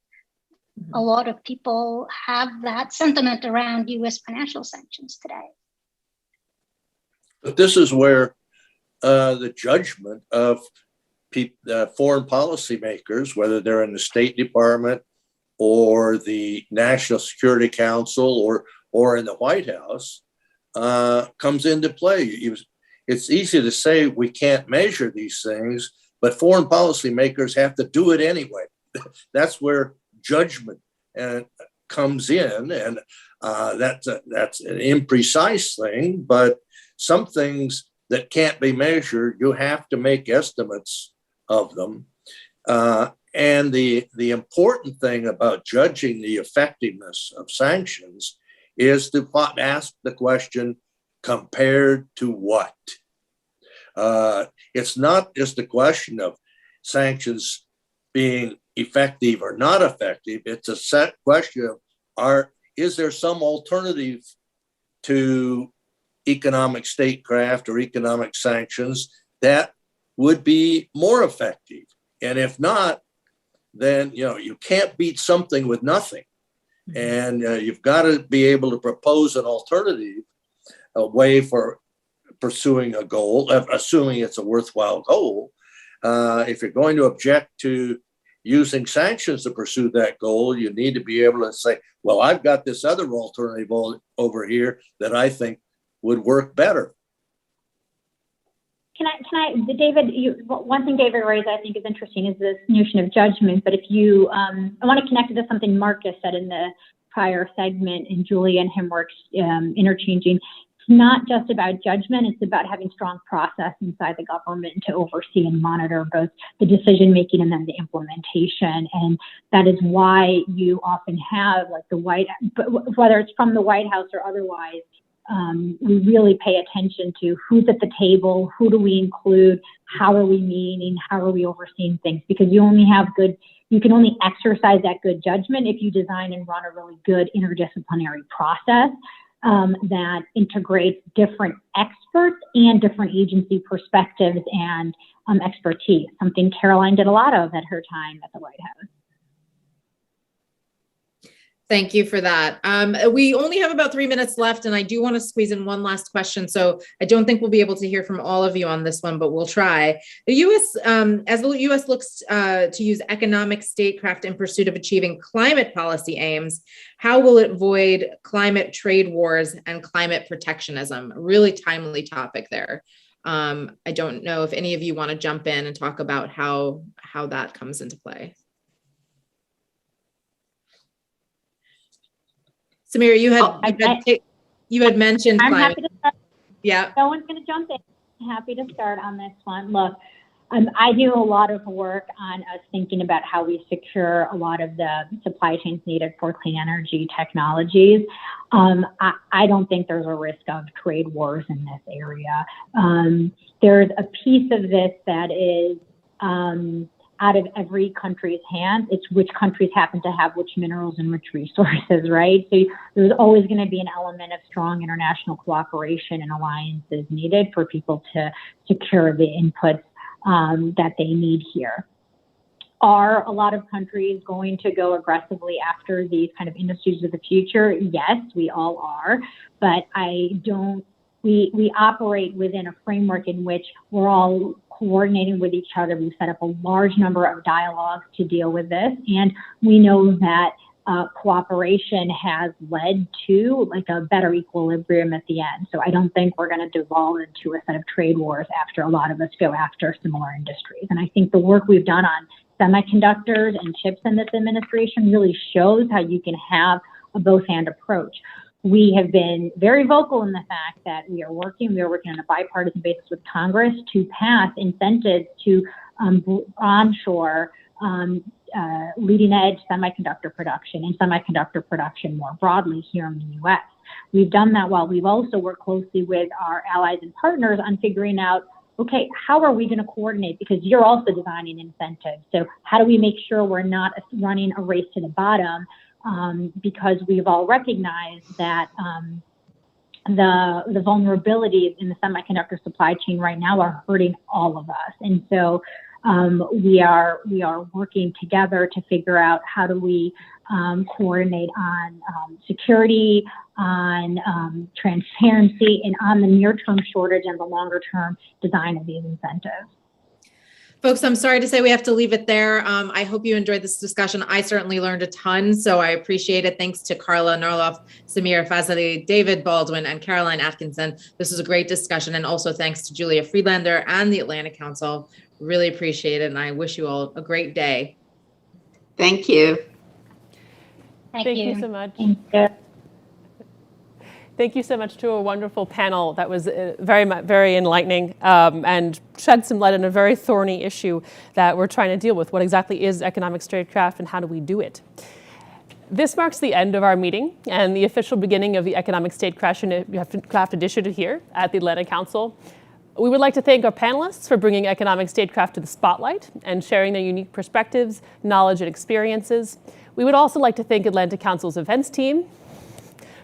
Speaker 11: a lot of people have that sentiment around U.S. financial sanctions today.
Speaker 14: But this is where the judgment of foreign policymakers, whether they're in the State Department or the National Security Council or in the White House, comes into play. It's easy to say we can't measure these things, but foreign policymakers have to do it anyway. That's where judgment comes in, and that's an imprecise thing, but some things that can't be measured, you have to make estimates of them. And the important thing about judging the effectiveness of sanctions is to ask the question, compared to what? It's not just a question of sanctions being effective or not effective. It's a set question of, is there some alternative to economic statecraft or economic sanctions that would be more effective? And if not, then you can't beat something with nothing. And you've got to be able to propose an alternative, a way for pursuing a goal, assuming it's a worthwhile goal. If you're going to object to using sanctions to pursue that goal, you need to be able to say, well, I've got this other alternative over here that I think would work better.
Speaker 15: Can I, David, one thing David raised I think is interesting is this notion of judgment, but if you, I want to connect it to something Marcus said in the prior segment, and Julia and him were interchanging. It's not just about judgment, it's about having strong process inside the government to oversee and monitor both the decision-making and then the implementation. And that is why you often have, like, whether it's from the White House or otherwise, we really pay attention to who's at the table, who do we include, how are we meeting, how are we overseeing things, because you can only exercise that good judgment if you design and run a really good interdisciplinary process that integrates different experts and different agency perspectives and expertise, something Caroline did a lot of at her time at the White House.
Speaker 12: Thank you for that. We only have about 3 minutes left, and I do want to squeeze in one last question. So I don't think we'll be able to hear from all of you on this one, but we'll try. The U.S., as the U.S. looks to use economic statecraft in pursuit of achieving climate policy aims, how will it avoid climate trade wars and climate protectionism? A really timely topic there. I don't know if any of you want to jump in and talk about how that comes into play. Samira, you had mentioned
Speaker 15: I'm
Speaker 12: climate.
Speaker 15: happy to start.
Speaker 12: Yeah.
Speaker 15: No one's going to jump in. I'm happy to start on this one. Look, I do a lot of work on us thinking about how we secure a lot of the supply chains needed for clean energy technologies. I don't think there's a risk of trade wars in this area. There's a piece of this that is out of every country's hands. It's which countries happen to have which minerals and which resources, right? So there's always going to be an element of strong international cooperation and alliances needed for people to secure the inputs that they need here. Are a lot of countries going to go aggressively after these kind of industries of the future? Yes, we all are, but we operate within a framework in which we're all coordinating with each other. We've set up a large number of dialogues to deal with this, and we know that cooperation has led to like a better equilibrium at the end. So I don't think we're going to devolve into a set of trade wars after a lot of us go after similar industries. And I think the work we've done on semiconductors and chips in this administration really shows how you can have a both-and approach. we have been very vocal in the fact that we are working on a bipartisan basis with Congress to pass incentives to onshore leading edge semiconductor production and semiconductor production more broadly here in the US. We've done that while we've also worked closely with our allies and partners on figuring out, okay, how are we going to coordinate? Because you're also designing incentives. So how do we make sure we're not running a race to the bottom? Because we've all recognized that the vulnerabilities in the semiconductor supply chain right now are hurting all of us. And so we are working together to figure out how do we coordinate on security, on transparency, and on the near-term shortage and the longer-term design of these incentives.
Speaker 12: Folks, I'm sorry to say we have to leave it there. I hope you enjoyed this discussion. I certainly learned a ton, so I appreciate it. Thanks to Carla Narloff, Samir Fazeli, David Baldwin, and Caroline Atkinson. This was a great discussion, and also thanks to Julia Friedlander and the Atlantic Council. Really appreciate it, and I wish you all a great day.
Speaker 13: Thank you.
Speaker 3: Thank you so much.
Speaker 15: Thank you.
Speaker 3: Thank you so much to a wonderful panel that was very enlightening and shed some light on a very thorny issue that we're trying to deal with. What exactly is economic statecraft and how do we do it? This marks the end of our meeting and the official beginning of the Economic Statecraft Initiative here at the Atlantic Council. We would like to thank our panelists for bringing economic statecraft to the spotlight and sharing their unique perspectives, knowledge, and experiences. We would also like to thank Atlantic Council's events team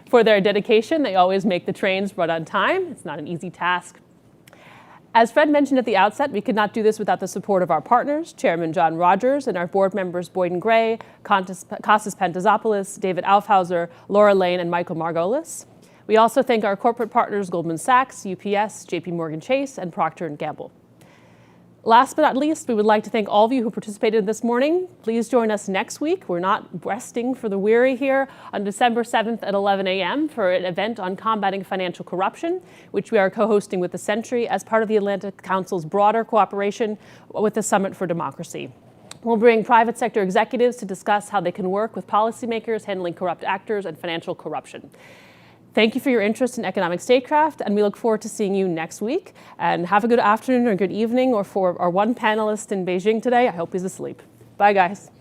Speaker 3: for their dedication. They always make the trains run on time. It's not an easy task. As Fred mentioned at the outset, we could not do this without the support of our partners, Chairman John Rogers, and our board members Boyden Gray, Kostas Pantazopoulos, David Aufhauser, Laura Lane, and Michael Margolis. We also thank our corporate partners Goldman Sachs, UPS, JP Morgan Chase, and Procter & Gamble. Last but not least, we would like to thank all of you who participated this morning. Please join us next week. We're not resting for the weary here on December 7th at 11 a.m. for an event on combating financial corruption, which we are co-hosting with the Century as part of the Atlantic Council's broader cooperation with the Summit for Democracy. We'll bring private sector executives to discuss how they can work with policymakers handling corrupt actors and financial corruption. Thank you for your interest in economic statecraft, and we look forward to seeing you next week. And have a good afternoon or good evening, or for our one panelist in Beijing today, I hope he's asleep. Bye, guys.